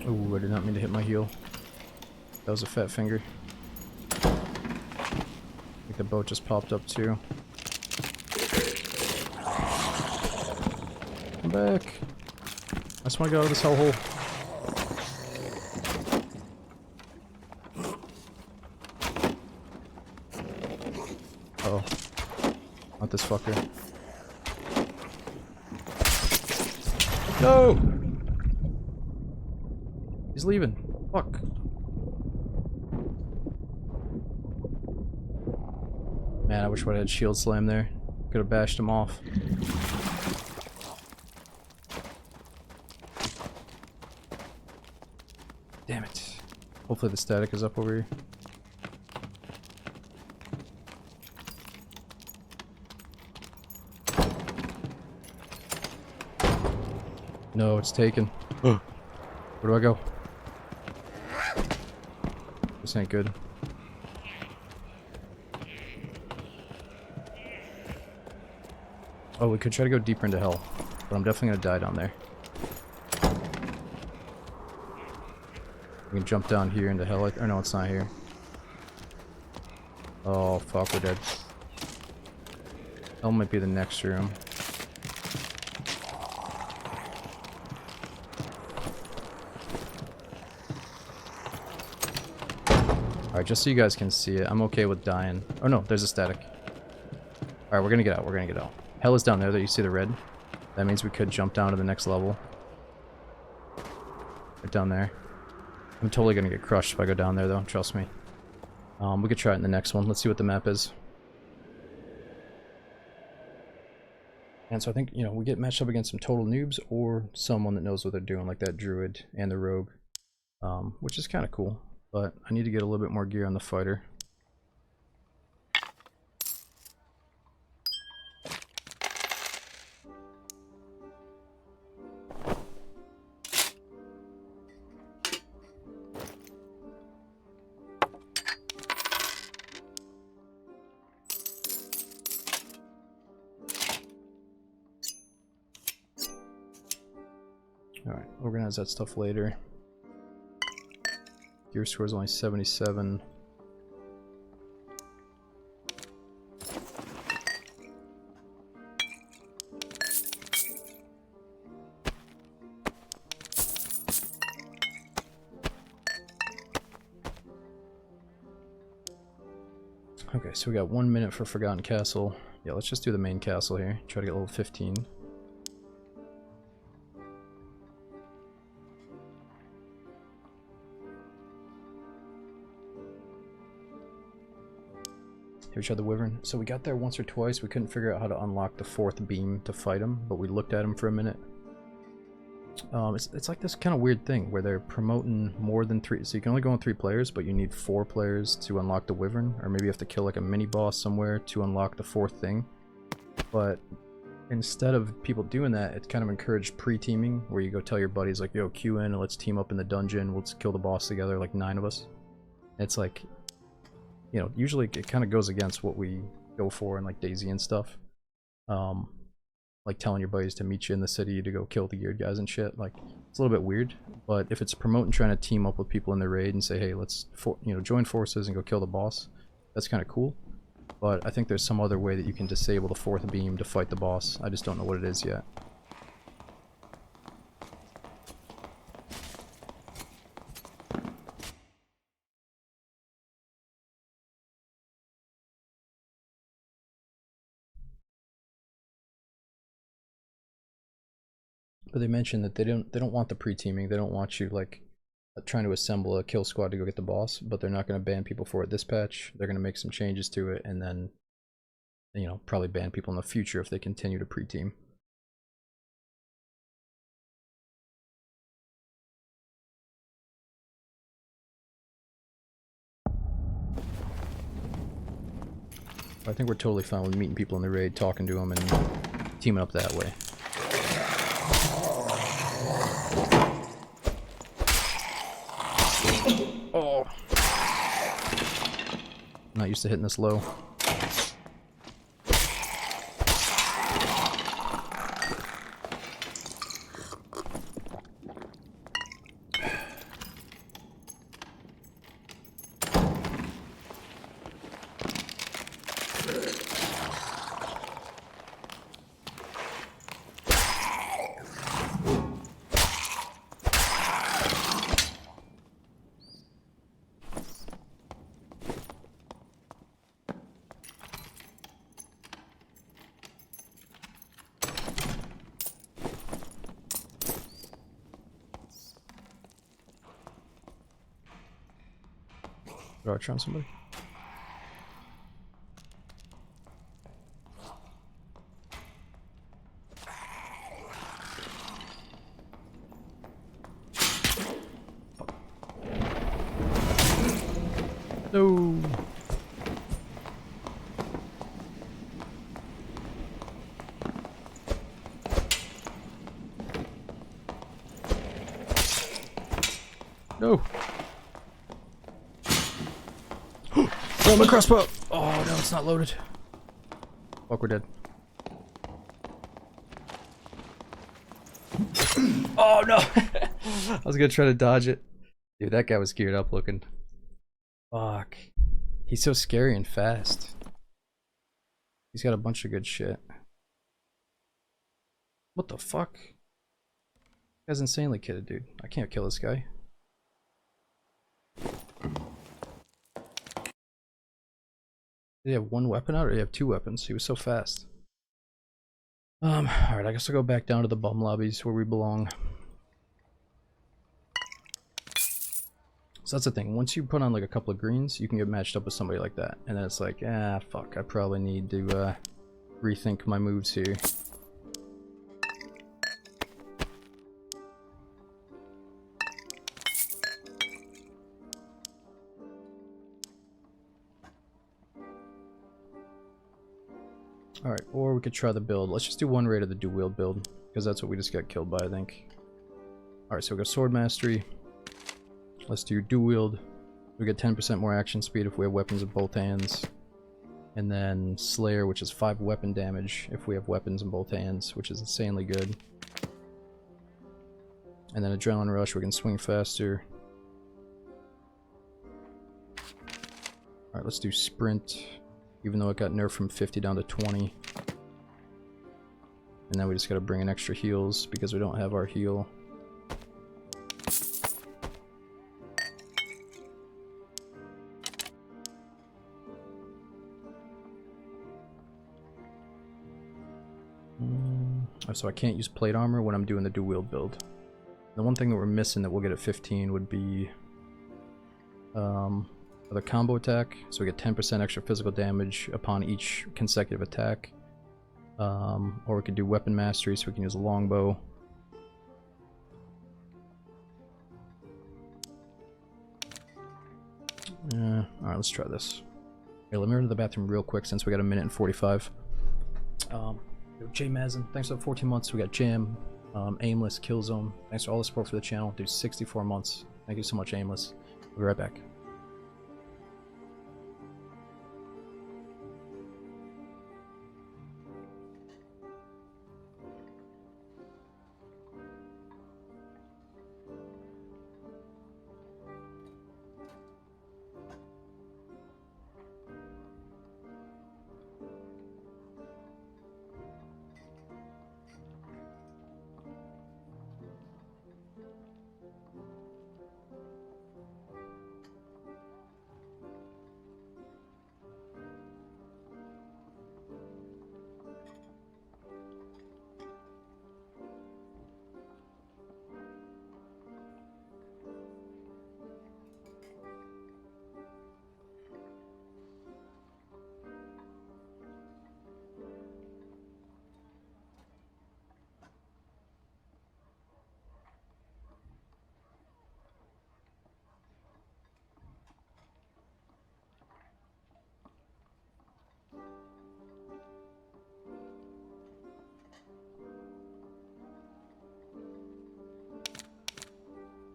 Ooh, I did not mean to hit my heel. That was a fat finger. I think the boat just popped up too. Come back. I just want to get out of this hellhole. Uh oh. Not this fucker. No! He's leaving. Fuck. Man, I wish I would have had shield slam there. Could have bashed him off. Damn it. Hopefully the static is up over here. No, it's taken. Where do I go? This ain't good. Oh, we could try to go deeper into hell, but I'm definitely gonna die down there. We can jump down here into hell, or no, it's not here. Oh, fuck, we're dead. Hell might be the next room. Alright, just so you guys can see it, I'm okay with dying. Oh no, there's a static. Alright, we're gonna get out, we're gonna get out. Hell is down there, that you see the red. That means we could jump down to the next level. Right down there. I'm totally gonna get crushed if I go down there though, trust me. We could try it in the next one, let's see what the map is. And so I think, you know, we get matched up against some total noobs or someone that knows what they're doing, like that druid and the rogue. Which is kind of cool. But I need to get a little bit more gear on the fighter. Alright, organize that stuff later. Gear score is only 77. Okay, so we got 1 minute for Forgotten Castle. Yeah, let's just do the main castle here. Try to get level 15. Here we tried the Wyvern. So we got there once or twice. We couldn't figure out how to unlock the 4th beam to fight him, but we looked at him for a minute. It's like this kind of weird thing where they're promoting more than 3. So you can only go on 3 players, but you need 4 players to unlock the Wyvern, or maybe you have to kill like a mini boss somewhere to unlock the 4th thing. But instead of people doing that, it kind of encouraged pre-teaming, where you go tell your buddies like, yo, queue in and let's team up in the dungeon, let's kill the boss together, like 9 of us. It's like, you know, usually it kind of goes against what we go for in like DayZ and stuff. Like telling your buddies to meet you in the city to go kill the geared guys and shit. Like, it's a little bit weird, but if it's promoting trying to team up with people in the raid and say, hey, let's join forces and go kill the boss, that's kind of cool. But I think there's some other way that you can disable the 4th beam to fight the boss. I just don't know what it is yet. But they mentioned that they don't want the pre-teaming. They don't want you like trying to assemble a kill squad to go get the boss, but they're not going to ban people for it this patch. They're going to make some changes to it, and then, you know, probably ban people in the future if they continue to pre-team. I think we're totally fine with meeting people in the raid, talking to them, and teaming up that way. Oh! I'm not used to hitting this low. Did I archer on somebody? No. No. Oh, my crossbow! Oh no, it's not loaded. Fuck, we're dead. Oh no! I was gonna try to dodge it. Dude, that guy was geared up looking. Fuck. He's so scary and fast. He's got a bunch of good shit. What the fuck? This guy's insanely kitted, dude. I can't kill this guy. Did he have one weapon out or did he have two weapons? He was so fast. Alright, I guess I'll go back down to the bum lobbies where we belong. So that's the thing, once you put on like a couple of greens, you can get matched up with somebody like that. And then it's like, ah, fuck, I probably need to rethink my moves here. Alright, or we could try the build. Let's just do one raid of the dual wield build, because that's what we just got killed by, I think. Alright, so we got sword mastery. Let's do dual wield. We get 10% more action speed if we have weapons in both hands. And then Slayer, which is 5 weapon damage if we have weapons in both hands, which is insanely good. And then Adrenaline Rush, we can swing faster. Alright, let's do Sprint. Even though it got nerfed from 50 down to 20. And then we just gotta bring in extra heals because we don't have our heal. So I can't use plate armor when I'm doing the dual wield build. The one thing that we're missing that we'll get at 15 would be the combo attack, so we get 10% extra physical damage upon each consecutive attack. Or we could do weapon mastery, so we can use a longbow. Yeah, alright, let's try this. Here, let me run to the bathroom real quick since we got a minute and 45. Jay Mazin, thanks for 14 months. We got Jam, Aimless, Killzone. Thanks for all the support for the channel. Dude, 64 months. Thank you so much, Aimless. We'll be right back.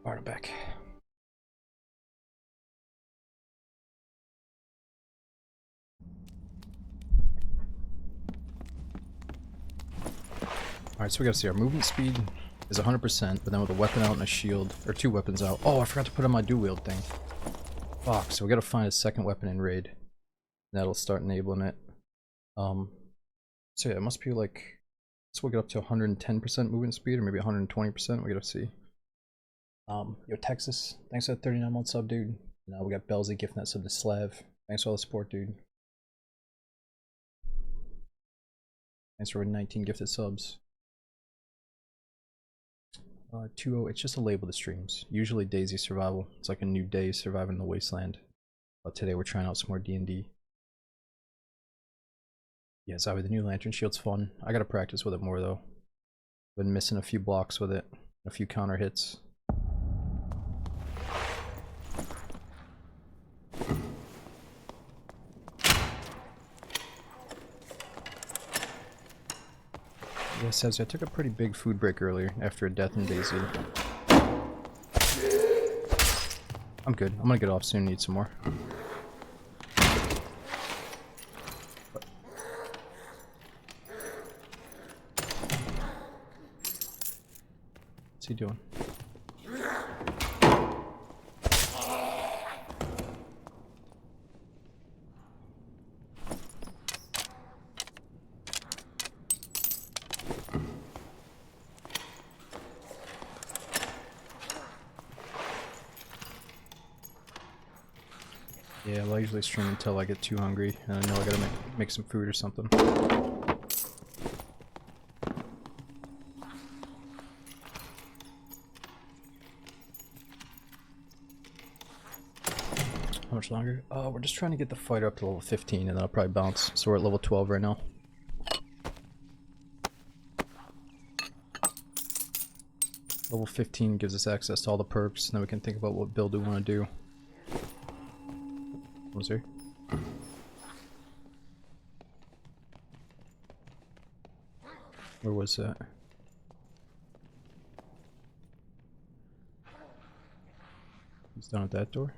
Alright, I'm back. Alright, so we gotta see our movement speed is 100%, but then with a weapon out and a shield, or 2 weapons out. Oh, I forgot to put on my dual wield thing. Fuck, so we gotta find a second weapon in raid. That'll start enabling it. So yeah, it must be like, so we'll get up to 110% movement speed, or maybe 120%, we gotta see. Yo, Texas, thanks for that 39-month sub, dude. Now we got Belzy gifting that sub to Slav. Thanks for all the support, dude. Thanks for 19 gifted subs. 2-0, it's just a label to streams. Usually Daisy Survival. It's like a new day surviving in the wasteland. But today we're trying out some more D&D. Yeah, Zawi, the new lantern shield's fun. I gotta practice with it more though. Been missing a few blocks with it. A few counter hits. Yeah, Sebs, I took a pretty big food break earlier after a death in Daisy. I'm good. I'm gonna get off soon and eat some more. What's he doing? Yeah, well, I usually stream until I get too hungry and I know I gotta make some food or something. How much longer? We're just trying to get the fighter up to level 15 and then I'll probably bounce. So we're at level 12 right now. Level 15 gives us access to all the perks, and then we can think about what build we want to do. Was there? Where was that? He's down at that door?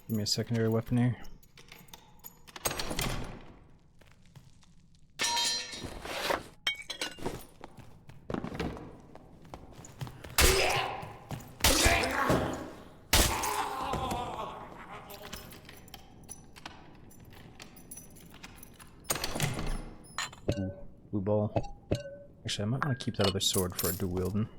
Give me a secondary weapon here. Ooh, blue ball. Actually, I might want to keep that other sword for a dual wielding.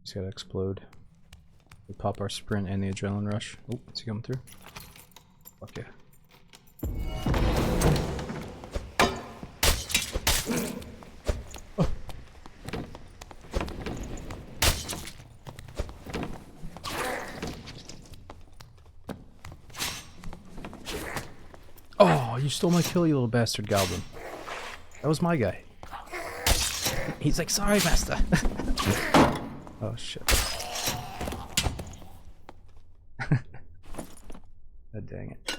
He's gotta explode. We pop our sprint and the adrenaline rush. Oh, is he coming through? Fuck yeah. Oh, you stole my kill, you little bastard goblin. That was my guy. He's like, sorry, master. Oh, shit. God dang it.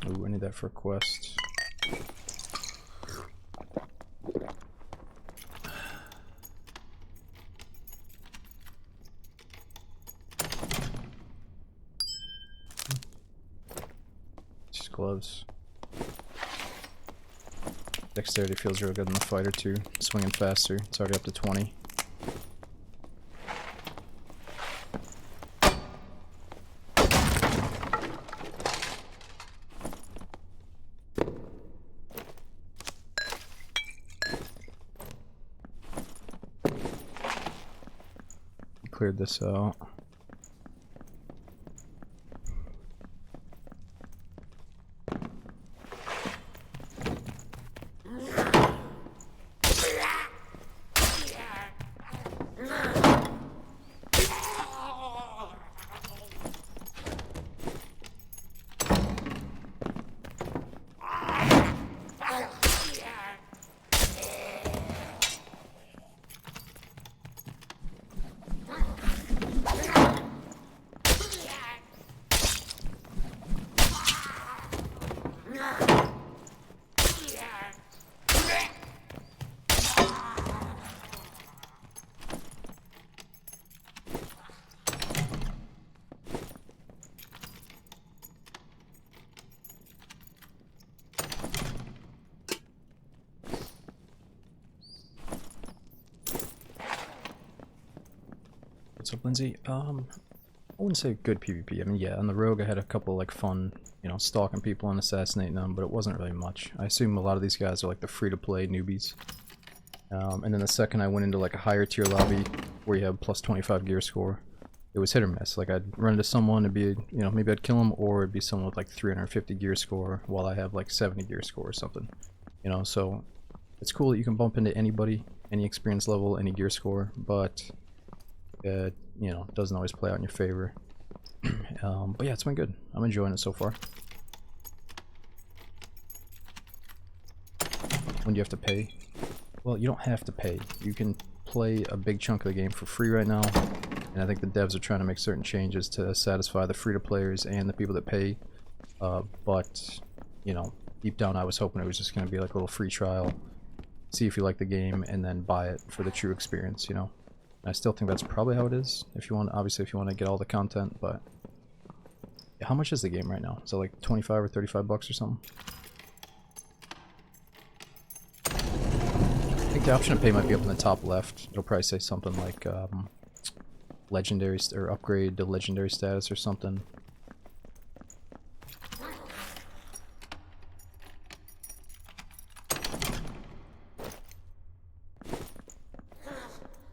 Ooh, I need that for a quest. Just gloves. Dexterity feels real good in the fighter too. Swinging faster. It's already up to 20. Cleared this out. What's up, Lindsay? I wouldn't say good PvP. I mean, yeah, on the Rogue I had a couple like fun, you know, stalking people and assassinating them, but it wasn't really much. I assume a lot of these guys are like the free-to-play newbies. And then the second I went into like a higher tier lobby where you have plus 25 gear score, it was hit or miss. Like I'd run into someone, it'd be, you know, maybe I'd kill them, or it'd be someone with like 350 gear score while I have like 70 gear score or something. You know, so it's cool that you can bump into anybody, any experience level, any gear score, but you know, doesn't always play out in your favor. But yeah, it's been good. I'm enjoying it so far. When do you have to pay? Well, you don't have to pay. You can play a big chunk of the game for free right now, and I think the devs are trying to make certain changes to satisfy the free-to-players and the people that pay. But, you know, deep down I was hoping it was just going to be like a little free trial, see if you like the game, and then buy it for the true experience, you know? I still think that's probably how it is, if you want, obviously if you want to get all the content, but yeah, how much is the game right now? Is it like 25 or 35 bucks or something? I think the option to pay might be up in the top left. It'll probably say something like legendary or upgrade to legendary status or something.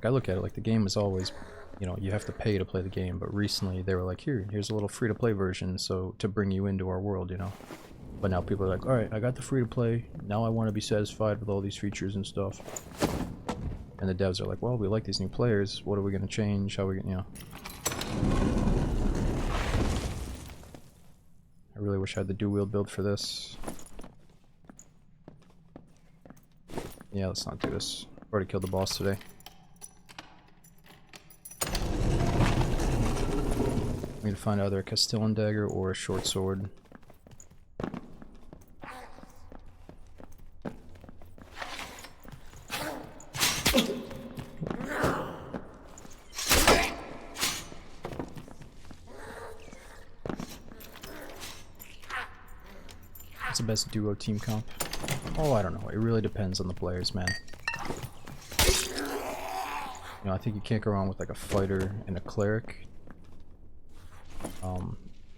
I look at it like the game is always, you know, you have to pay to play the game, but recently they were like, here's a little free-to-play version, so to bring you into our world, you know. But now people are like, alright, I got the free-to-play, now I want to be satisfied with all these features and stuff. And the devs are like, well, we like these new players, what are we going to change, how are we going to, you know. I really wish I had the dual-wield build for this. Yeah, let's not do this. Already killed the boss today. I need to find either a Castellan dagger or a short sword. What's the best duo team comp? Oh, I don't know. It really depends on the players, man. You know, I think you can't go wrong with like a fighter and a cleric.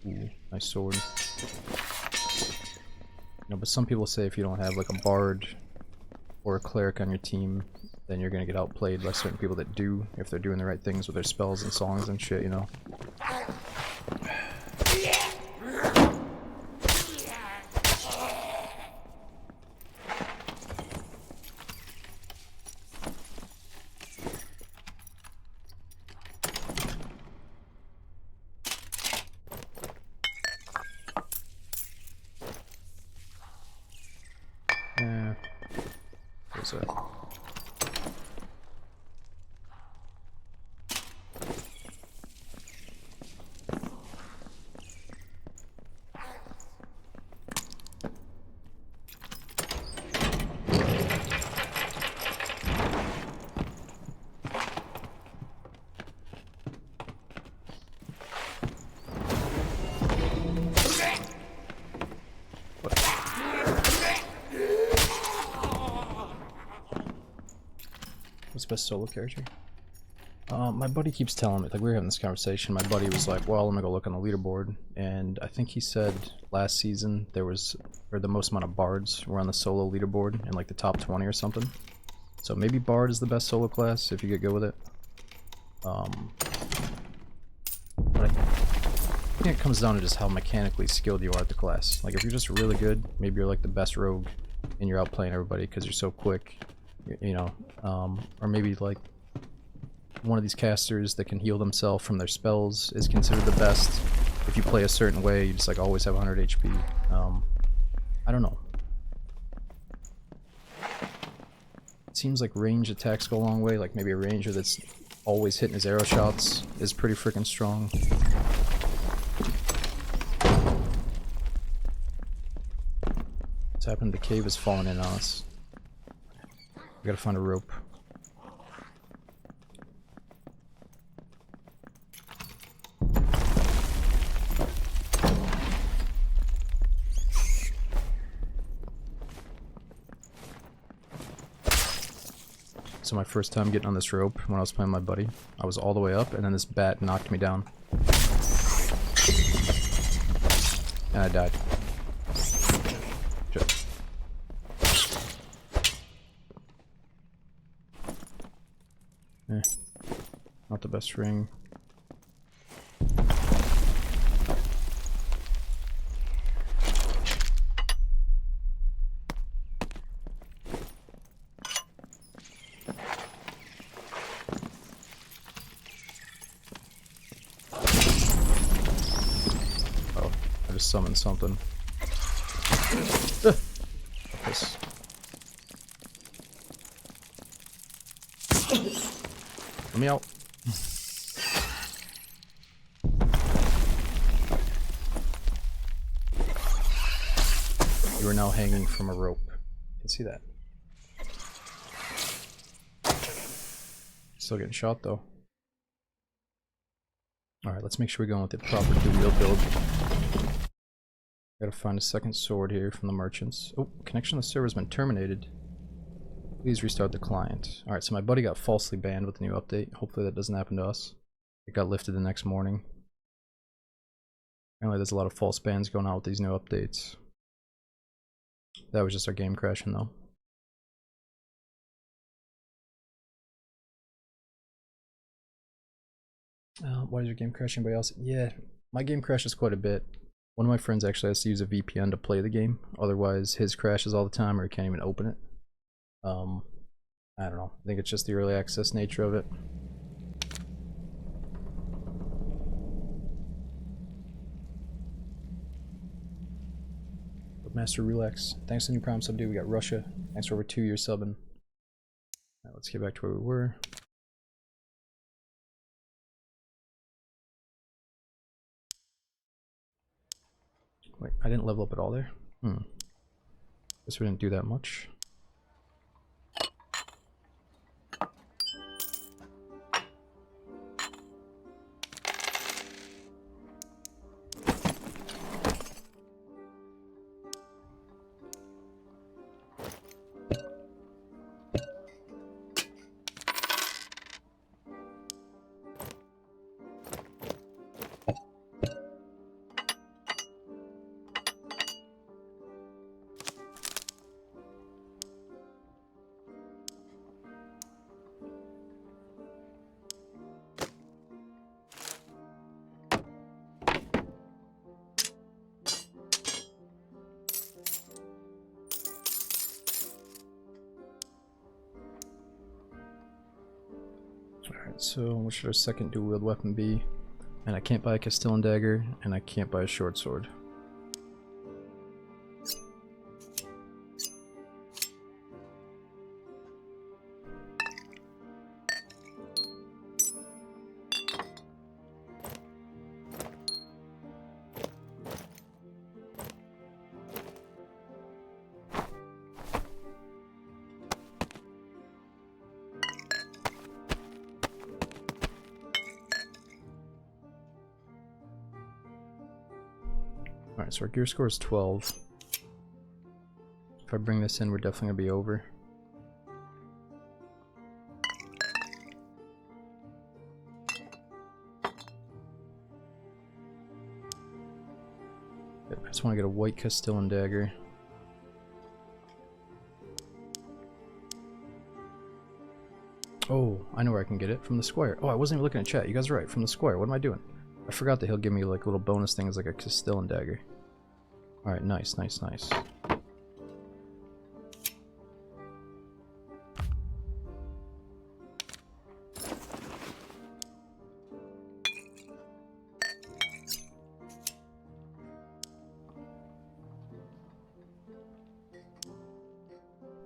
Ooh, nice sword. You know, but some people say if you don't have like a bard or a cleric on your team, then you're gonna get outplayed by certain people that do, if they're doing the right things with their spells and songs and shit, you know. So. What's best solo character? My buddy keeps telling me, like we were having this conversation, my buddy was like, well, I'm gonna go look on the leaderboard, and I think he said last season there was, or the most amount of bards were on the solo leaderboard in like the top 20 or something. So maybe bard is the best solo class if you get good with it. But I think it comes down to just how mechanically skilled you are at the class. Like if you're just really good, maybe you're like the best rogue and you're outplaying everybody because you're so quick, you know, or maybe like one of these casters that can heal themselves from their spells is considered the best. If you play a certain way, you just like always have 100 HP. I don't know. It seems like range attacks go a long way, like maybe a ranger that's always hitting his arrow shots is pretty freaking strong. What's happened? The cave is falling in on us. We gotta find a rope. So my first time getting on this rope when I was playing with my buddy, I was all the way up and then this bat knocked me down. And I died. Shit. Not the best ring. Summon something. Yes. Let me out. You are now hanging from a rope. You can see that. Still getting shot though. Alright, let's make sure we go in with the proper dual build. Gotta find a second sword here from the merchants. Oh, connection to the server has been terminated. Please restart the client. Alright, so my buddy got falsely banned with the new update. Hopefully that doesn't happen to us. It got lifted the next morning. Apparently there's a lot of false bans going on with these new updates. That was just our game crashing though. Why is your game crashing? Anybody else? Yeah, my game crashes quite a bit. One of my friends actually has to use a VPN to play the game, otherwise his crashes all the time or he can't even open it. I don't know, I think it's just the early access nature of it. But Master Relax, thanks to the new Prime sub, dude. We got Russia, thanks for over 2 years subbing. Right, let's get back to where we were. Wait, I didn't level up at all there? Guess we didn't do that much. Alright, so what should our second dual wield weapon be? And I can't buy a Castellan dagger, and I can't buy a short sword. Alright, so our gear score is 12. If I bring this in, we're definitely gonna be over. I just want to get a white Castellan dagger. Oh, I know where I can get it. From the squire. Oh, I wasn't even looking at chat. You guys are right. From the squire. What am I doing? I forgot that he'll give me like little bonus things like a Castellan dagger. Alright, nice, nice, nice.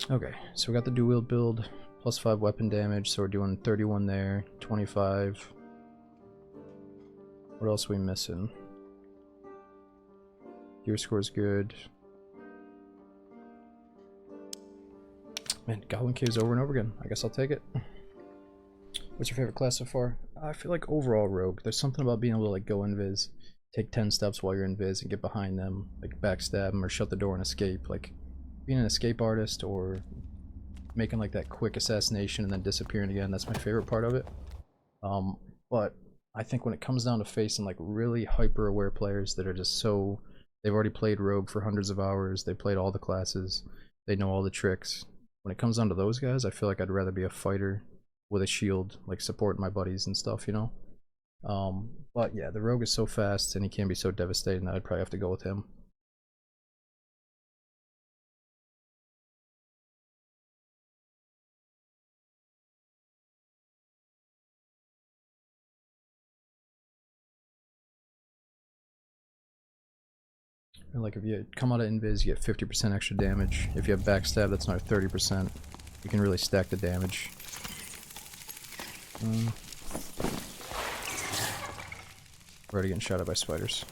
Okay, so we got the dual wield build, plus 5 weapon damage, so we're doing 31 there, 25. What else are we missing? Gear score's good. Man, Goblin Cave's over and over again. I guess I'll take it. What's your favorite class so far? I feel like overall Rogue. There's something about being able to like go invis, take 10 steps while you're invis and get behind them, like backstab them or shut the door and escape. Like being an escape artist or making like that quick assassination and then disappearing again, that's my favorite part of it. But I think when it comes down to facing like really hyper aware players that are just so, they've already played Rogue for hundreds of hours, they played all the classes, they know all the tricks. When it comes down to those guys, I feel like I'd rather be a fighter with a shield, like supporting my buddies and stuff, you know? But yeah, the Rogue is so fast and he can be so devastating that I'd probably have to go with him. And like if you come out of invis, you get 50% extra damage. If you have backstab, that's another 30%. You can really stack the damage. We're already getting shot at by spiders.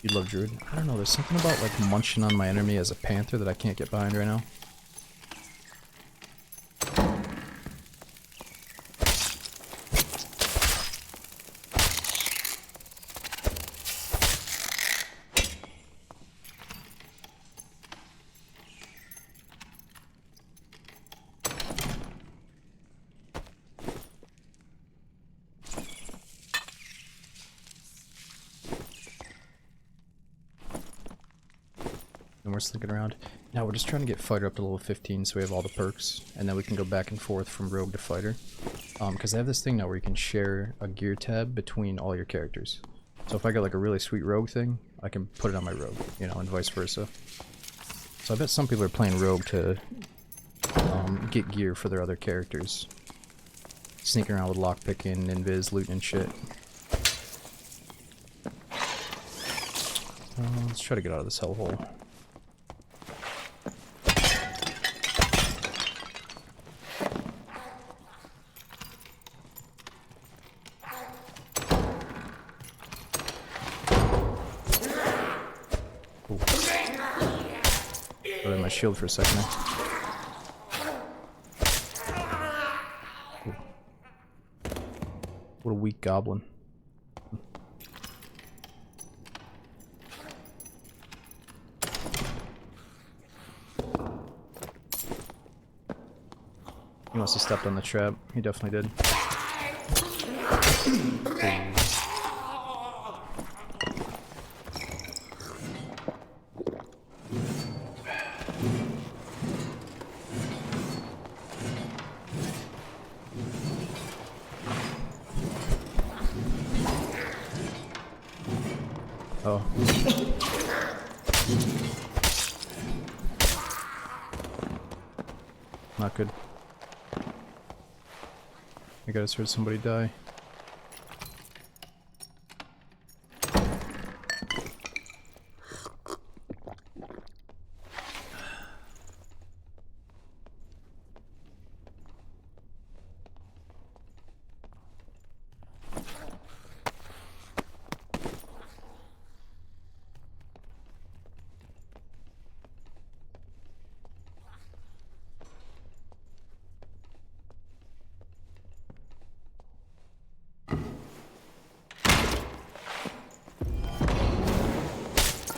You love Druid? I don't know, there's something about like munching on my enemy as a panther that I can't get behind right now. And we're slinking around. Now we're just trying to get fighter up to level 15 so we have all the perks, and then we can go back and forth from rogue to fighter. Because they have this thing now where you can share a gear tab between all your characters. So if I got like a really sweet rogue thing, I can put it on my rogue, you know, and vice versa. So I bet some people are playing rogue to get gear for their other characters. Sneaking around with lockpicking, invis, looting and shit. Let's try to get out of this hellhole. Put in my shield for a second there. What a weak goblin. He must have stepped on the trap. He definitely did. Oh. Not good. I just heard somebody die.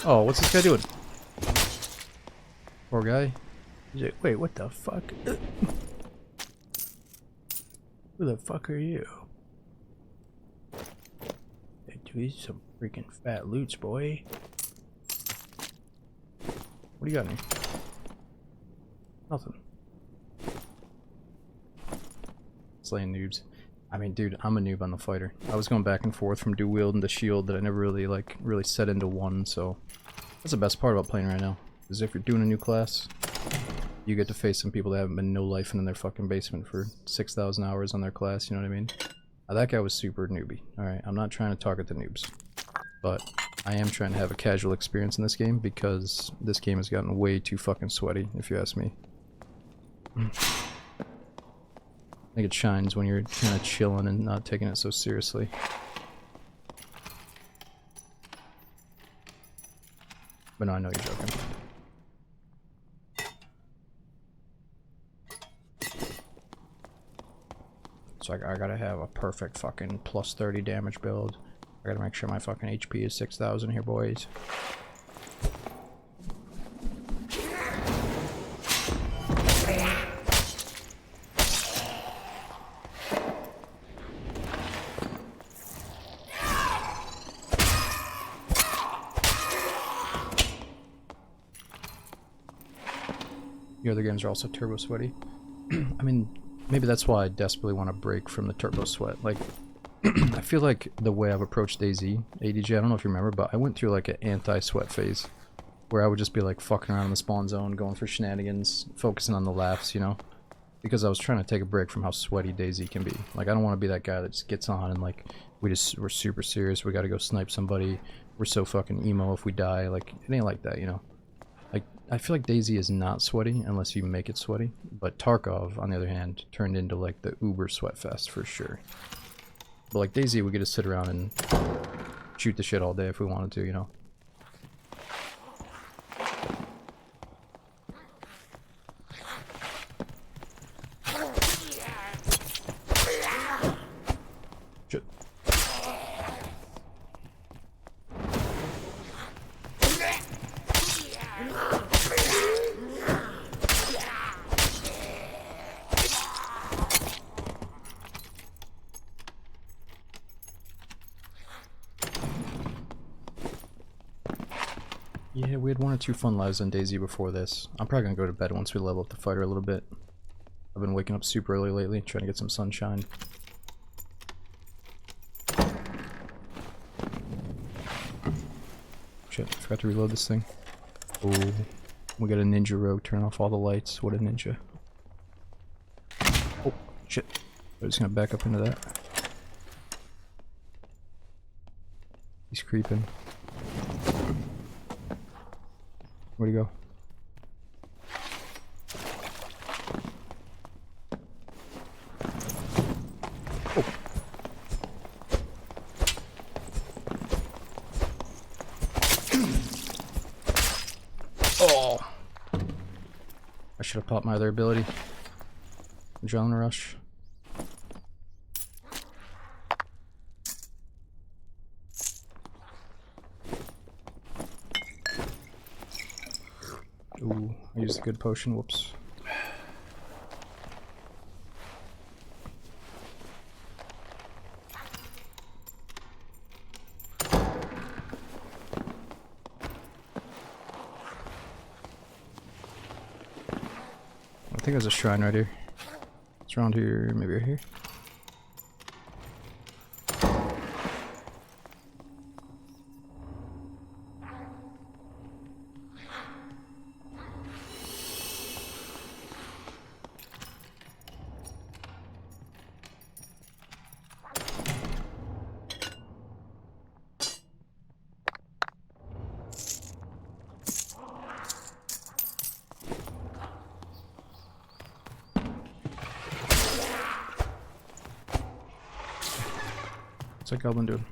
Oh, what's this guy doing? Poor guy. Wait, what the fuck? Who the fuck are you? Hey, dude, these some freaking fat loots, boy. What do you got in here? Nothing. Slaying noobs. I mean, dude, I'm a noob on the fighter. I was going back and forth from dual wield into shield that I never really set into one, so that's the best part about playing right now. Is if you're doing a new class, you get to face some people that haven't been no-lifing in their fucking basement for 6,000 hours on their class, you know what I mean? Now, that guy was super newbie, alright? I'm not trying to target the noobs, but I am trying to have a casual experience in this game because this game has gotten way too fucking sweaty, if you ask me. I think it shines when you're kind of chilling and not taking it so seriously. But no, I know you're joking. So I gotta have a perfect fucking plus 30 damage build. I gotta make sure my fucking HP is 6,000 here, boys. The other games are also turbo sweaty. I mean, maybe that's why I desperately want to break from the turbo sweat. Like, I feel like the way I've approached DayZ, ADG, I don't know if you remember, but I went through like an anti-sweat phase where I would just be like fucking around in the spawn zone, going for shenanigans, focusing on the laughs, you know? Because I was trying to take a break from how sweaty DayZ can be. Like, I don't want to be that guy that just gets on and like, we're super serious, we gotta go snipe somebody, we're so fucking emo if we die, like, it ain't like that, you know? Like, I feel like DayZ is not sweaty unless you make it sweaty, but Tarkov, on the other hand, turned into like the uber sweat fest for sure. But like DayZ, we get to sit around and shoot the shit all day if we wanted to, you know? Shit. Yeah, we had 1 or 2 fun lives on DayZ before this. I'm probably gonna go to bed once we level up the fighter a little bit. I've been waking up super early lately, trying to get some sunshine. Shit, I forgot to reload this thing. Oh, we got a ninja rogue, turn off all the lights. What a ninja. Oh, shit. I'm just gonna back up into that. He's creeping. Where'd he go? Oh! I should have popped my other ability. Adrenaline rush. Ooh, I used a good potion, whoops. I think there's a shrine right here. It's around here, maybe right here. What's that goblin doing?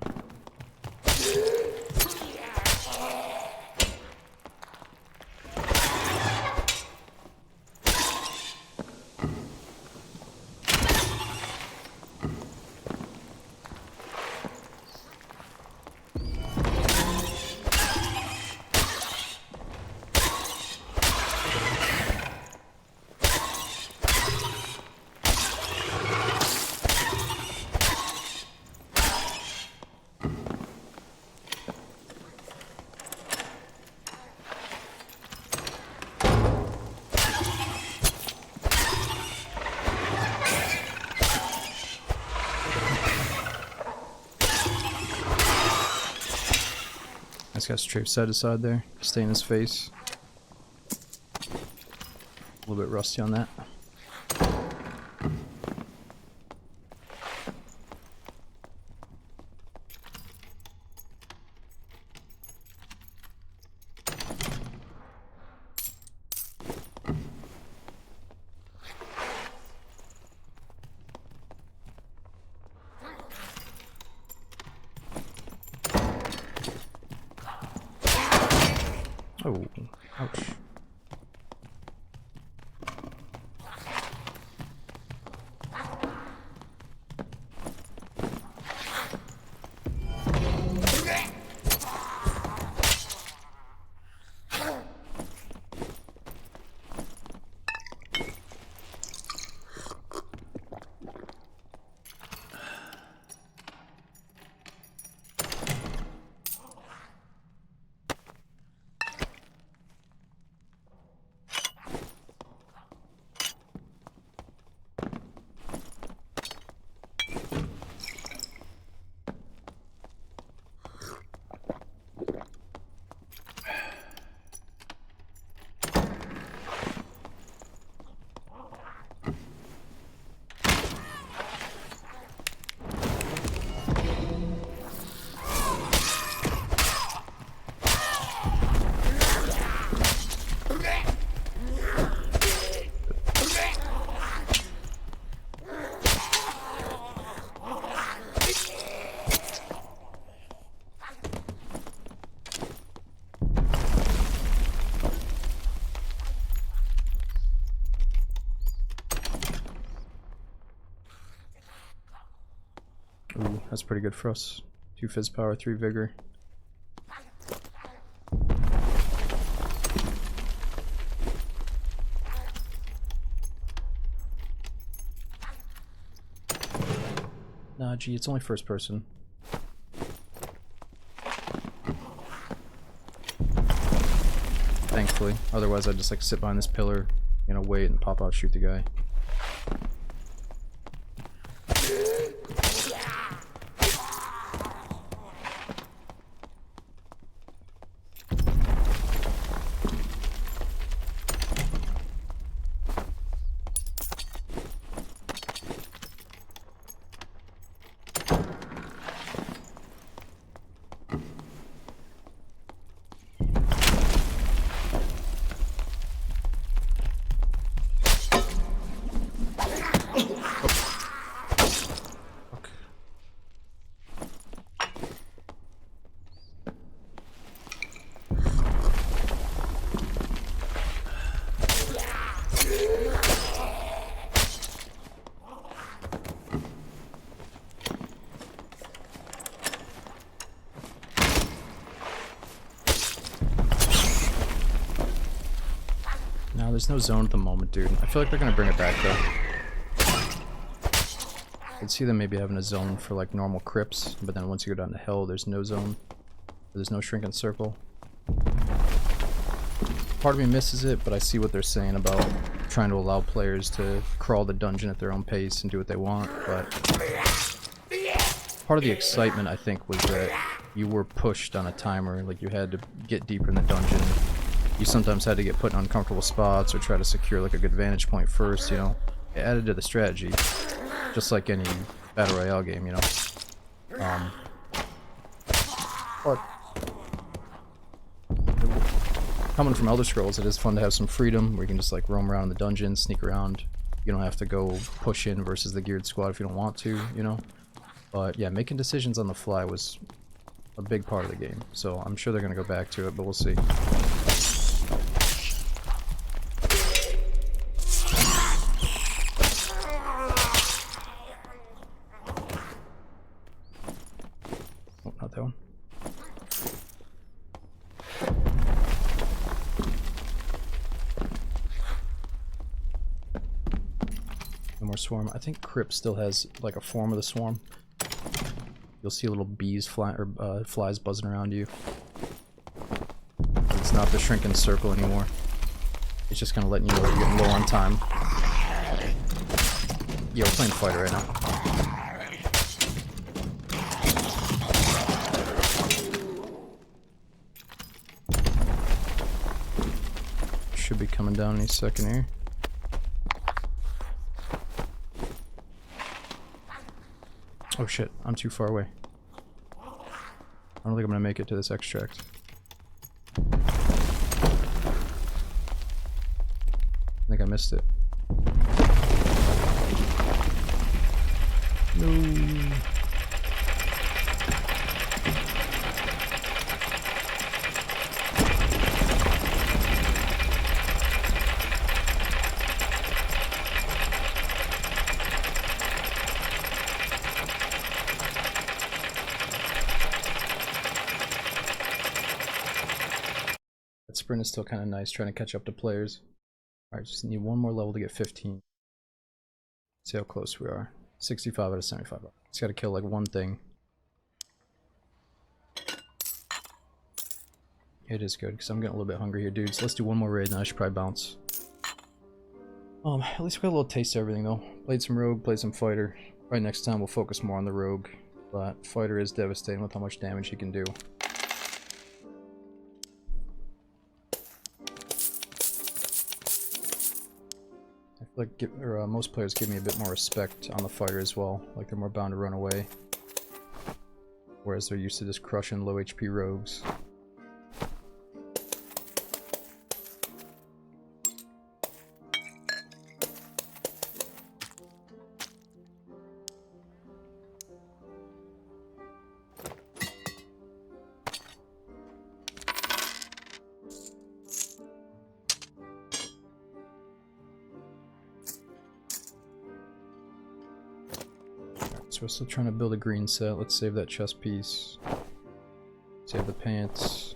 This guy's straight side to side there. Stay in his face. A little bit rusty on that. Oh, ouch. Ooh, that's pretty good for us. 2 Fizz Power, 3 Vigor. Nah, gee, it's only first person. Thankfully. Otherwise I'd just like sit behind this pillar, you know, wait and pop out, shoot the guy. No, there's no zone at the moment, dude. I feel like they're gonna bring it back, though. I could see them maybe having a zone for, like, normal crypts, but then once you go down to hell, there's no zone. There's no shrinking circle. Part of me misses it, but I see what they're saying about trying to allow players to crawl the dungeon at their own pace and do what they want, but part of the excitement, I think, was that you were pushed on a timer, like you had to get deeper in the dungeon. You sometimes had to get put in uncomfortable spots or try to secure like a good vantage point first, you know. It added to the strategy, just like any Battle Royale game, you know. But coming from Elder Scrolls, it is fun to have some freedom where you can just like roam around the dungeon, sneak around. You don't have to go push in versus the geared squad if you don't want to, you know. But yeah, making decisions on the fly was a big part of the game, so I'm sure they're gonna go back to it, but we'll see. Oh, not that one. No more swarm. I think Crypt still has like a form of the swarm. You'll see little bees fly or flies buzzing around you. It's not the shrinking circle anymore. It's just kind of letting you know you're getting low on time. Yeah, we're playing fighter right now. should be coming down any second here. Oh shit, I'm too far away. I don't think I'm gonna make it to this extract. I think I missed it. No. That sprint is still kind of nice, trying to catch up to players. Alright, just need one more level to get 15. See how close we are. 65 out of 75. Just gotta kill like one thing. It is good, because I'm getting a little bit hungry here, dudes. Let's do one more raid, and I should probably bounce. At least we got a little taste of everything, though. Played some rogue, played some fighter. Right, next time we'll focus more on the rogue. But fighter is devastating with how much damage he can do. I feel like most players give me a bit more respect on the fighter as well. Like they're more bound to run away. Whereas they're used to just crushing low HP rogues. So we're still trying to build a green set. Let's save that chest piece. Save the pants.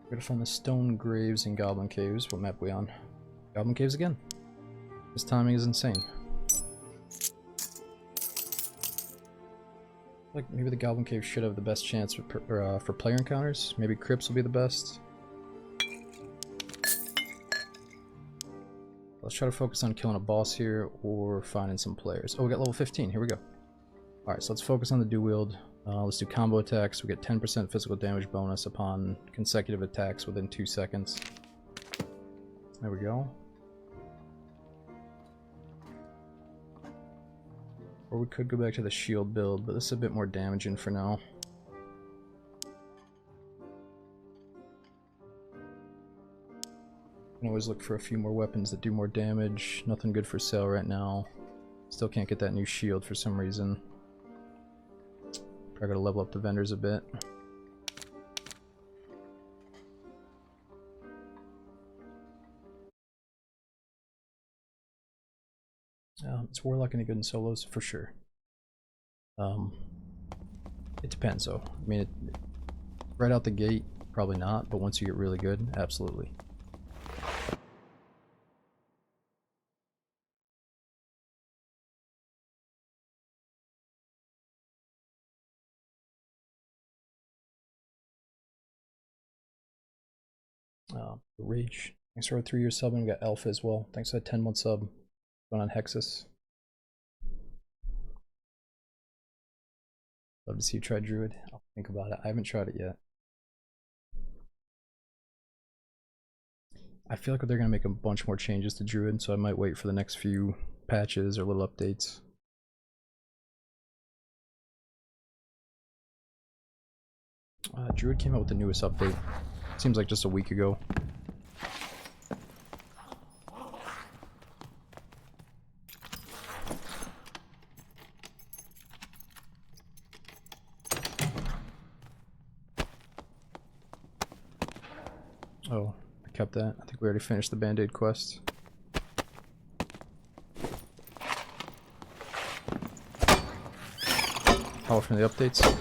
We're gonna find the stone graves and goblin caves. What map we on? Goblin caves again. This timing is insane. Like maybe the goblin cave should have the best chance for player encounters. Maybe crypts will be the best. Let's try to focus on killing a boss here or finding some players. Oh, we got level 15. Here we go. Alright, so let's focus on the dual wield. Let's do combo attacks. We get 10% physical damage bonus upon consecutive attacks within 2 seconds. There we go. Or we could go back to the shield build, but this is a bit more damaging for now. You can always look for a few more weapons that do more damage. Nothing good for sale right now. Still can't get that new shield for some reason. Probably gotta level up the vendors a bit. Is Warlock any good in solos? For sure. It depends though. I mean, right out the gate, probably not, but once you get really good, absolutely. Rage. Thanks for a 3-year sub, and we got Alpha as well. Thanks for that 10-month sub. Going on Hexus. Love to see you try Druid. I'll think about it. I haven't tried it yet. I feel like they're going to make a bunch more changes to Druid, so I might wait for the next few patches or little updates. Druid came out with the newest update. Seems like just a week ago. Oh, I kept that. I think we already finished the Band-Aid quest. How often are the updates?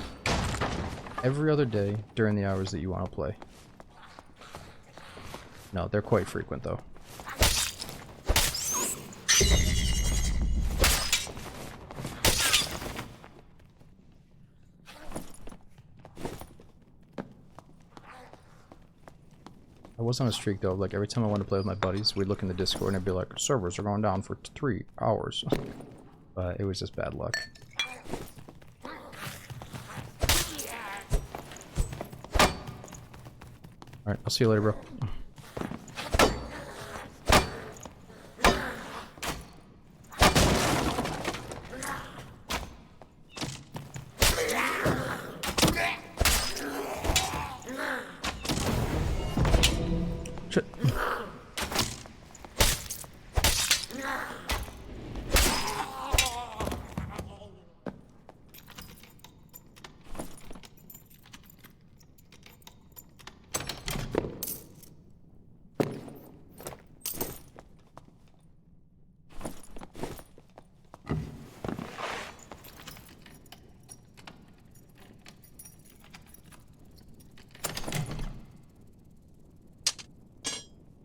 Every other day during the hours that you want to play. No, they're quite frequent though. I was on a streak though, like every time I wanted to play with my buddies, we'd look in the Discord and it'd be like, servers are going down for 3 hours. But it was just bad luck. Alright, I'll see you later, bro. Shit.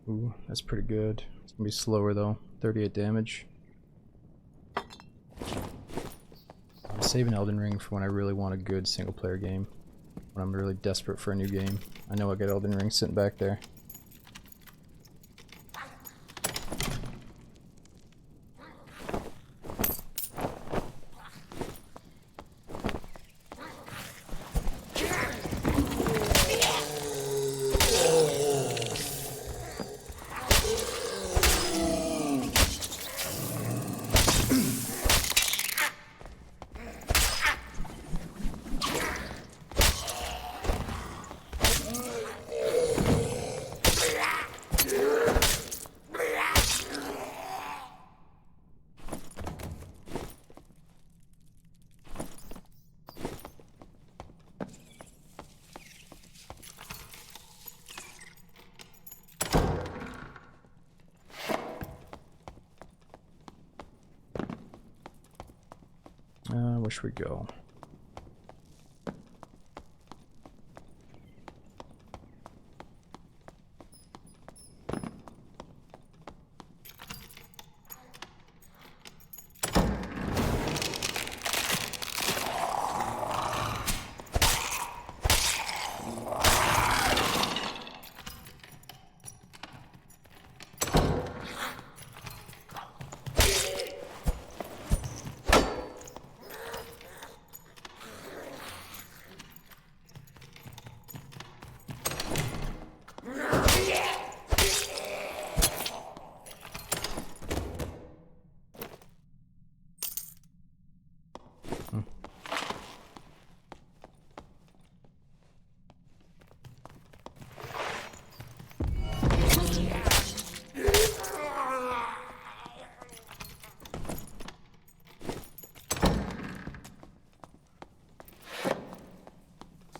Ooh, that's pretty good. It's gonna be slower though. 38 damage. I'm saving Elden Ring for when I really want a good single player game. When I'm really desperate for a new game. I know I got Elden Ring sitting back there. Where should we go?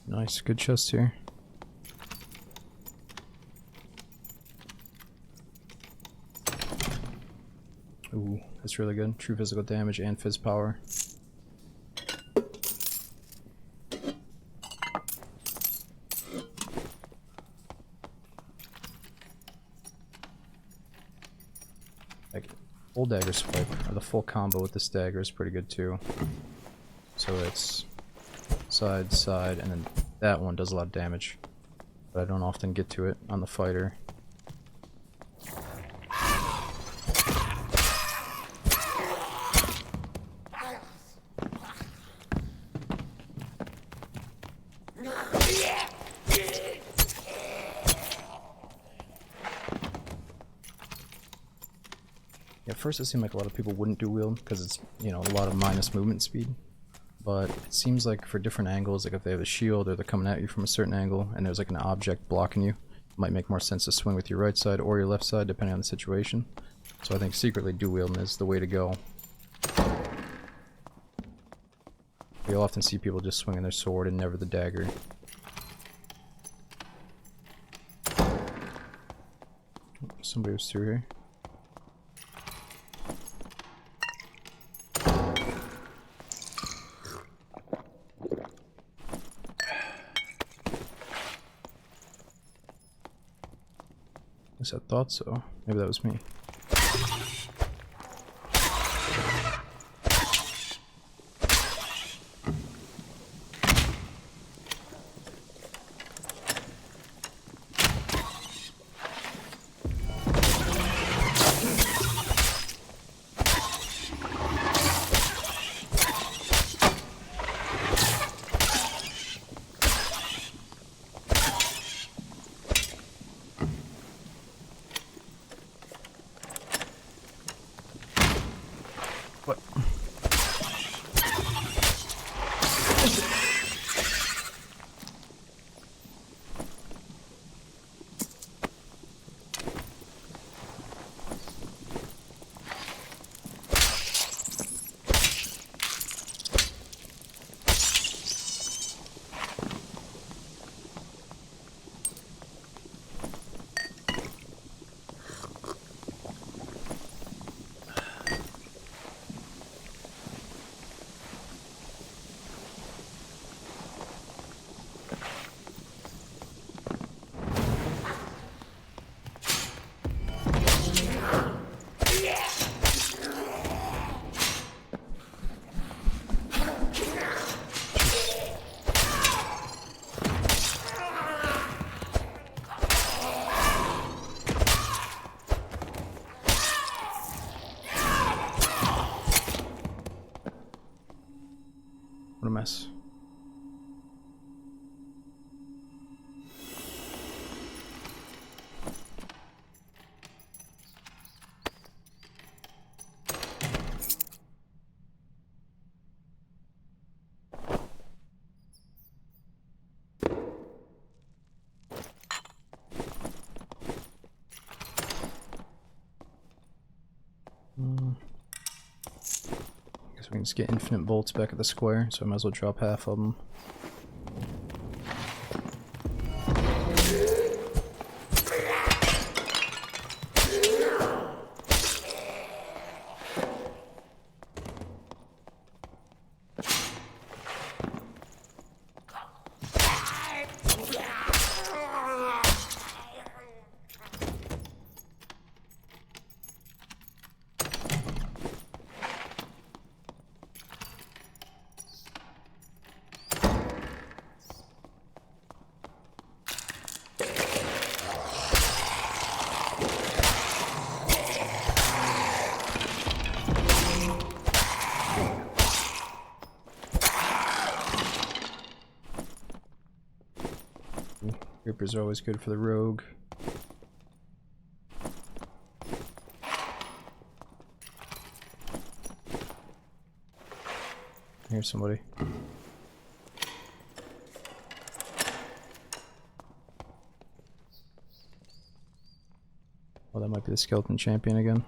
Nice, good chest here. Ooh, that's really good. True physical damage and fizz power. Like, full dagger swipe, or the full combo with this dagger is pretty good too. So it's side, side, and then that one does a lot of damage. But I don't often get to it on the fighter. At first it seemed like a lot of people wouldn't do wield because it's, you know, a lot of minus movement speed. But it seems like for different angles, like if they have a shield or they're coming at you from a certain angle and there's like an object blocking you, it might make more sense to swing with your right side or your left side depending on the situation. So I think secretly dual wielding is the way to go. You'll often see people just swinging their sword and never the dagger. Somebody was through here. least I thought so. Maybe that was me. What? What a mess. Guess we can just get infinite bolts back at the square, so I might as well drop half of them. Reapers are always good for the rogue. Here's somebody. Well, that might be the skeleton champion again.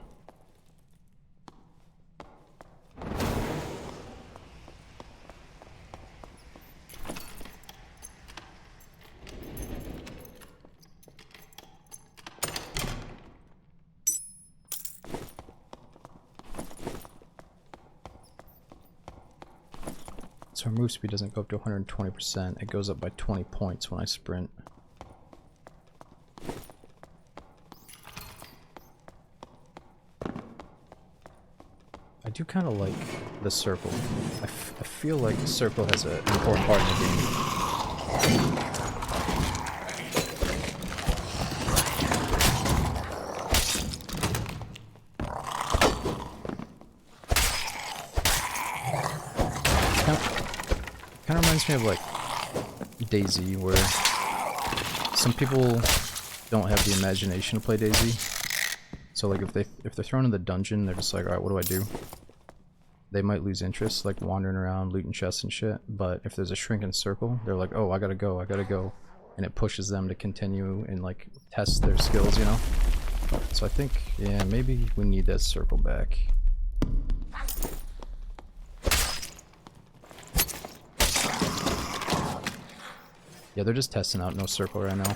So our move speed doesn't go up to 120%, it goes up by 20 points when I sprint. I do kind of like the circle. I feel like the circle has an important part in the game. Kind of reminds me of like DayZ, where some people don't have the imagination to play DayZ. So like if they're thrown in the dungeon, they're just like, alright, what do I do? They might lose interest, like wandering around, looting chests and shit. But if there's a shrinking circle, they're like, oh, I gotta go, and it pushes them to continue and like test their skills, you know? So I think, yeah, maybe we need that circle back. Yeah, they're just testing out no circle right now.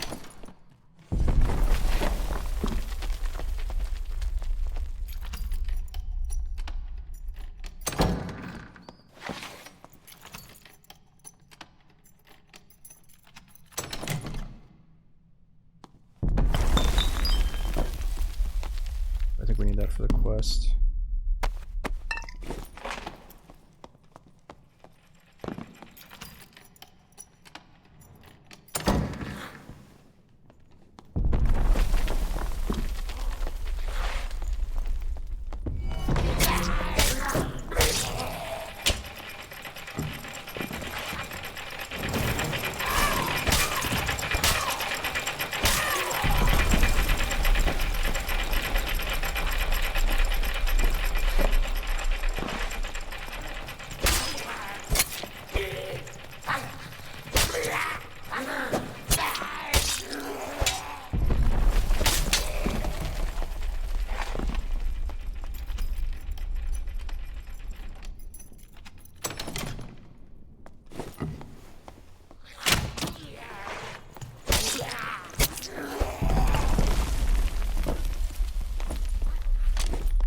quest.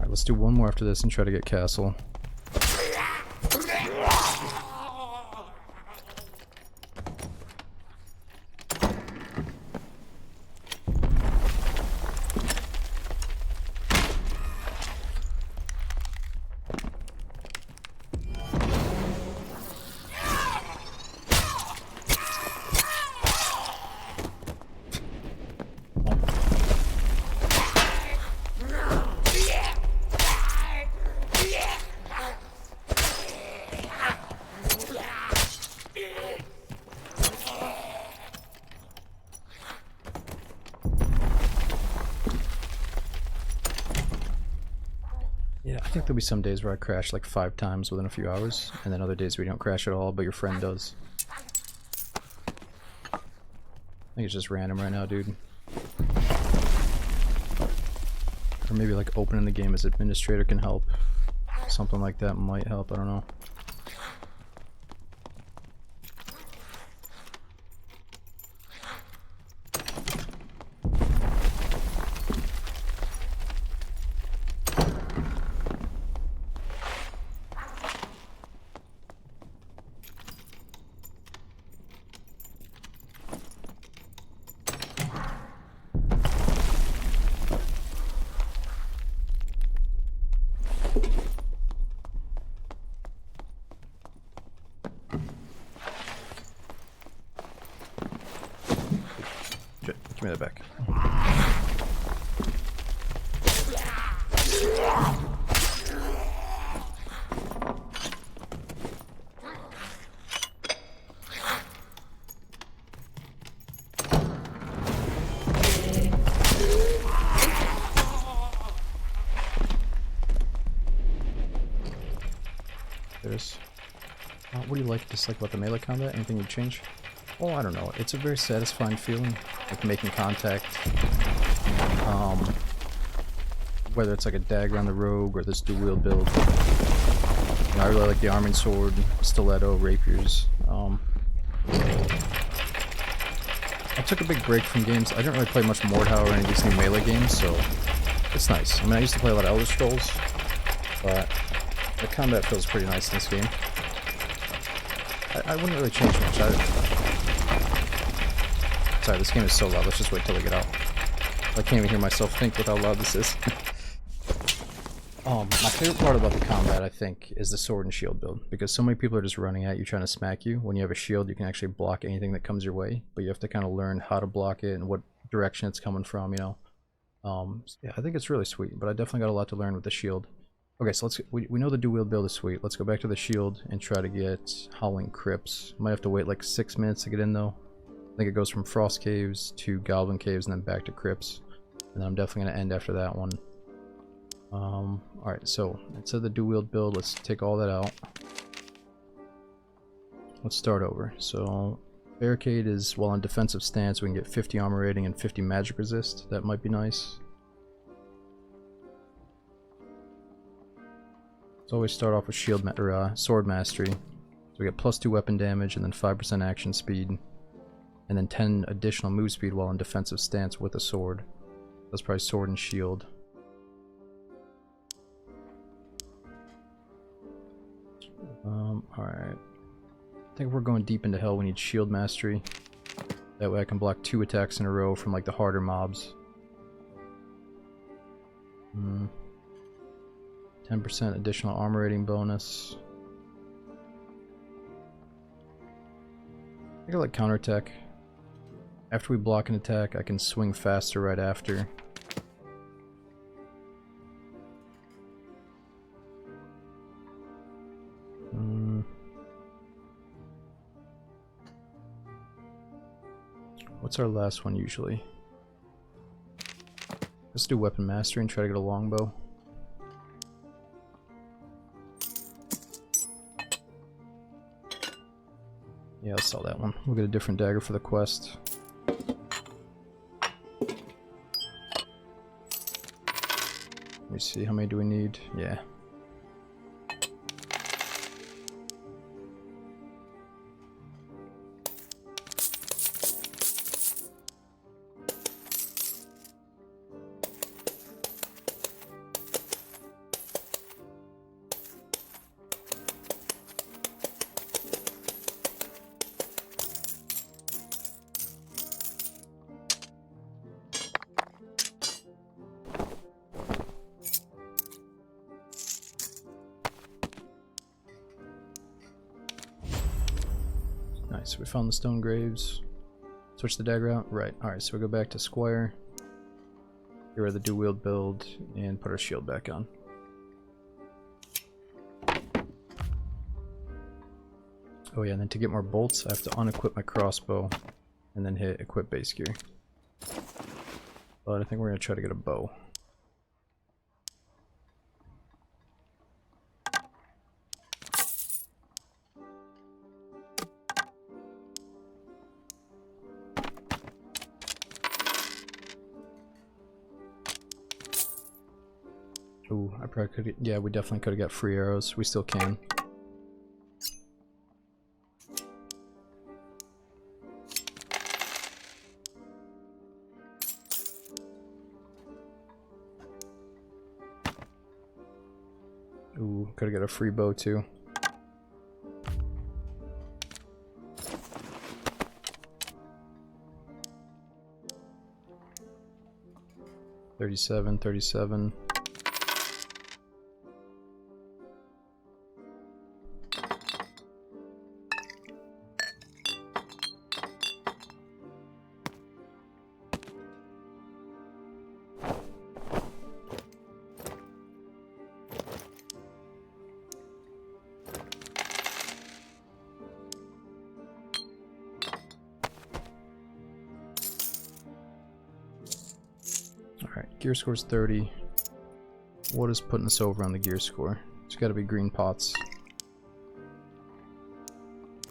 Let's do one more after this and try to get castle. Yeah, I think there'll be some days where I crash like 5 times within a few hours, and then other days where you don't crash at all, but your friend does. I think it's just random right now, dude. Or maybe like opening the game as administrator can help. Something like that might help, I don't know. Give me that back. There's... what do you like, dislike about the melee combat? Anything you'd change? Oh, I don't know. It's a very satisfying feeling, like making contact. Whether it's like a dagger on the rogue or this dual-wield build. You know, I really like the arming sword, stiletto, rapiers. I took a big break from games. I didn't really play much Mordhau or any of these new melee games, so it's nice. I mean, I used to play a lot of Elder Scrolls, but the combat feels pretty nice in this game. I wouldn't really change much. Sorry, this game is so loud. Let's just wait till we get out. I can't even hear myself think with how loud this is. My favorite part about the combat, I think, is the sword and shield build. Because so many people are just running at you, trying to smack you. When you have a shield, you can actually block anything that comes your way. But you have to kind of learn how to block it and what direction it's coming from, you know. Yeah, I think it's really sweet. But I definitely got a lot to learn with the shield. Okay, so we know the dual-wield build is sweet. Let's go back to the shield and try to get Howling Crypts. Might have to wait like 6 minutes to get in, though. I think it goes from Frost Caves to Goblin Caves and then back to Crypts. And then I'm definitely going to end after that one. Alright, so instead of the dual-wield build, let's take all that out. Let's start over. So, Barricade is while in defensive stance, we can get 50 armor rating and 50 magic resist. That might be nice. Let's always start off with sword mastery. So we get +2 weapon damage and then 5% action speed. And then 10 additional move speed while in defensive stance with a sword. That's probably sword and shield. Alright. I think if we're going deep into hell, we need shield mastery. That way I can block 2 attacks in a row from like the harder mobs. 10% additional armor rating bonus. I like counterattack. After we block an attack, I can swing faster right after. What's our last one usually? Let's do weapon mastery and try to get a longbow. Yeah, I'll sell that one. We'll get a different dagger for the quest. Let me see, how many do we need? Yeah. Nice, we found the stone graves. Switch the dagger out? Right, alright, so we go back to Squire. Get rid of the dual wield build and put our shield back on. Oh yeah, and then to get more bolts, I have to unequip my crossbow and then hit equip base gear. But I think we're going to try to get a bow. Ooh, I probably could. Yeah, we definitely could have got free arrows. We still can. Ooh, could have got a free bow too. $37. Alright, gear score's 30. What is putting us over on the gear score? It's gotta be green pots.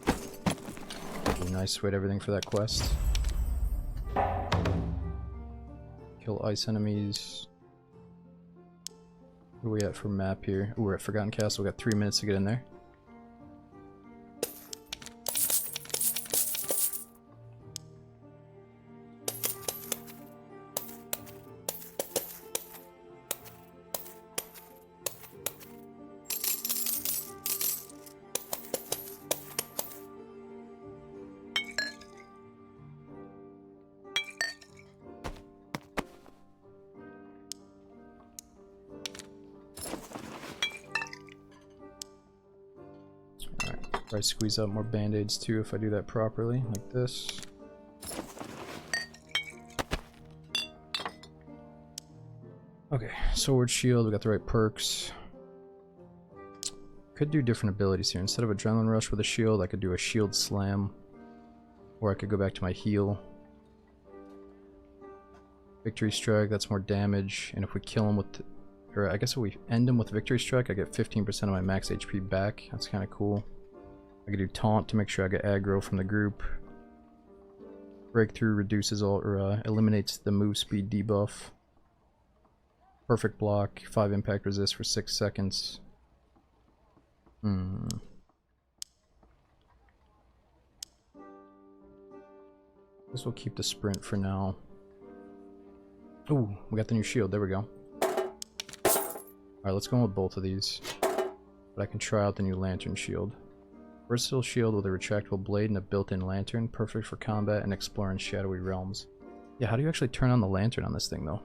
Ooh, nice, wait everything for that quest. Kill ice enemies. What are we at for map here? Ooh, we're at Forgotten Castle. We got 3 minutes to get in there. Probably squeeze out more band-aids too if I do that properly, like this. Okay, sword, shield, we got the right perks. Could do different abilities here. Instead of adrenaline rush with a shield, I could do a shield slam. Or I could go back to my heal. Victory strike, that's more damage. And if we kill him with, or I guess if we end him with victory strike, I get 15% of my max HP back. That's kind of cool. I could do taunt to make sure I get aggro from the group. Breakthrough reduces all, or eliminates the move speed debuff. Perfect block, 5 impact resist for 6 seconds. Guess we'll keep the sprint for now. Ooh, we got the new shield, there we go. Alright, let's go with both of these. But I can try out the new lantern shield. Versatile shield with a retractable blade and a built-in lantern, perfect for combat and exploring shadowy realms. Yeah, how do you actually turn on the lantern on this thing, though?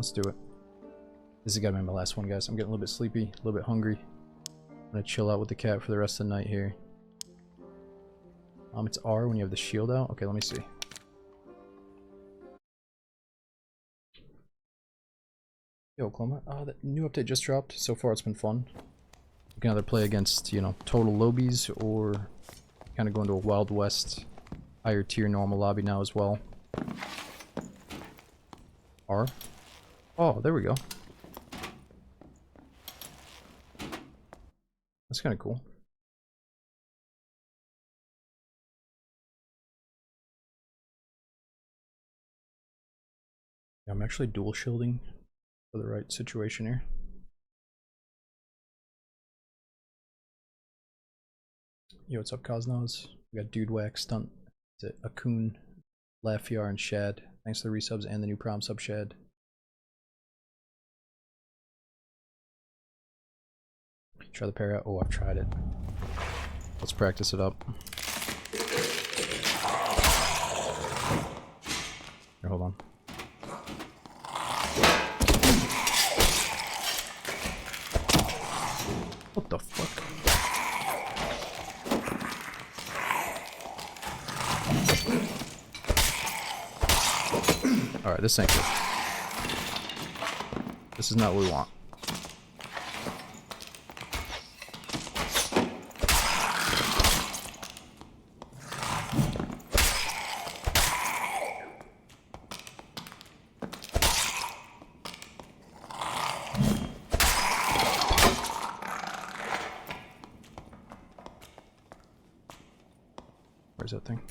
Let's do it. This is gotta be my last one, guys. I'm getting a little bit sleepy, a little bit hungry. I'm gonna chill out with the cat for the rest of the night here. It's R when you have the shield out. Okay, let me see. Yo, Oklahoma. The new update just dropped. So far, it's been fun. You can either play against, you know, total lobies or kind of go into a Wild West higher tier normal lobby now as well. R. Oh, there we go. That's kind of cool. Yeah, I'm actually dual shielding for the right situation here. Yo, what's up, Cosnos? We got Dude Wax, Stunt, is it Akun, Lafiar, and Shad. Thanks to the resubs and the new prom sub, Shad. Try the parry out. Oh, I've tried it. Let's practice it up. Here, hold on. What the fuck? Alright, this ain't good. This is not what we want. Where's that thing?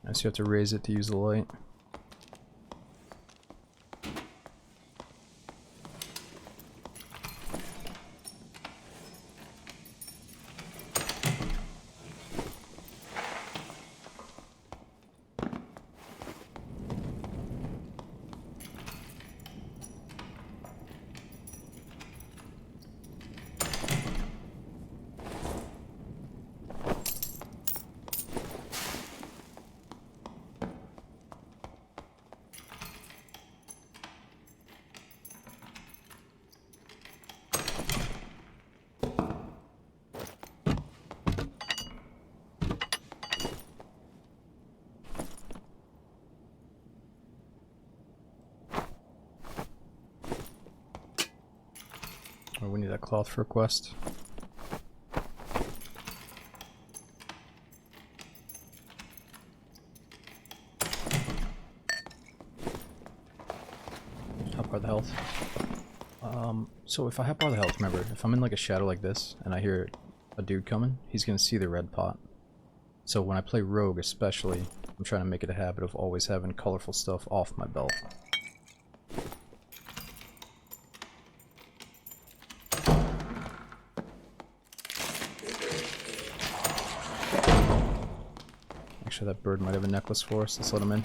I see you have to raise it to use the light. Oh, we need that cloth for a quest. Hop bar the health. So if I hop bar the health, remember, if I'm in like a shadow like this and I hear a dude coming, he's gonna see the red pot. So when I play rogue especially, I'm trying to make it a habit of always having colorful stuff off my belt. Actually, that bird might have a necklace for us. Let's let him in.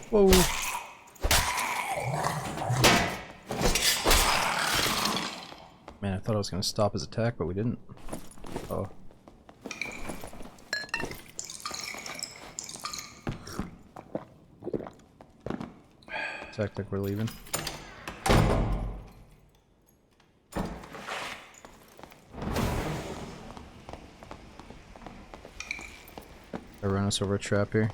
Whoa. Man, I thought I was going to stop his attack, but we didn't. Oh. Attack like we're leaving. They run us over a trap here.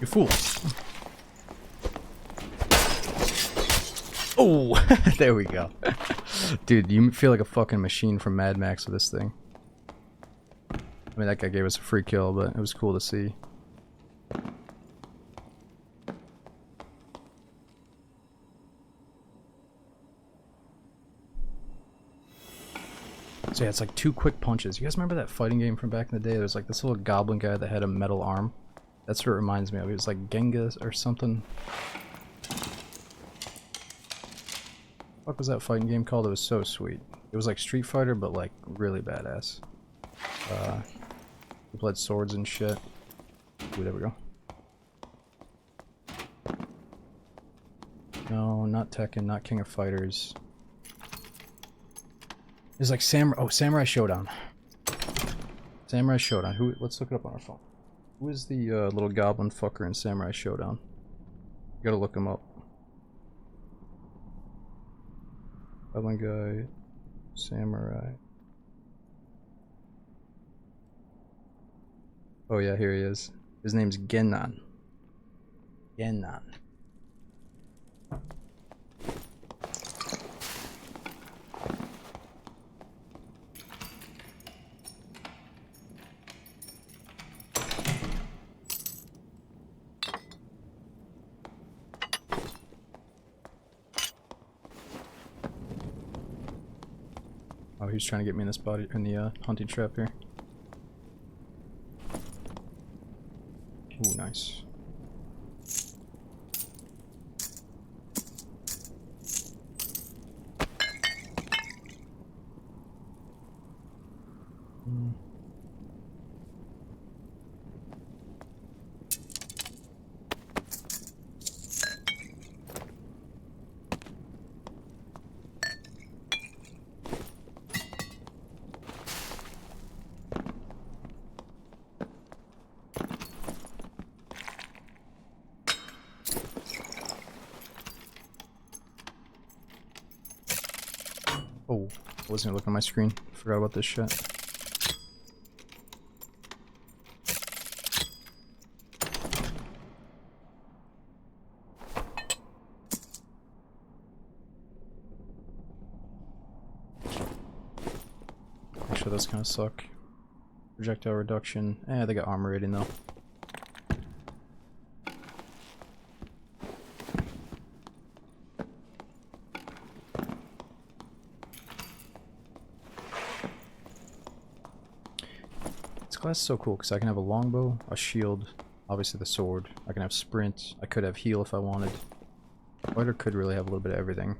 You fool. Oh, there we go. Dude, you feel like a fucking machine from Mad Max with this thing. I mean, that guy gave us a free kill, but it was cool to see. So yeah, it's like 2 quick punches. You guys remember that fighting game from back in the day? There was like this little goblin guy that had a metal arm. That's what it reminds me of. He was like Genghis or something. What was that fighting game called? It was so sweet. It was like Street Fighter, but like really badass. We played swords and shit. Ooh, there we go. No, not Tekken, not King of Fighters. It's like Samurai Showdown. Samurai Showdown. Who? Let's look it up on our phone. Who is the little goblin fucker in Samurai Showdown? You gotta look him up. Goblin guy, samurai. Oh yeah, here he is. His name's Gennan. Gennan. Oh, he's trying to get me in this body in the hunting trap here. Ooh, nice. Oh, I wasn't gonna look at my screen. Forgot about this shit. Actually, those kind of suck. Projectile reduction. Eh, they got armor rating though. Class is so cool because I can have a longbow, a shield, obviously the sword. I can have sprint. I could have heal if I wanted. Fighter could really have a little bit of everything.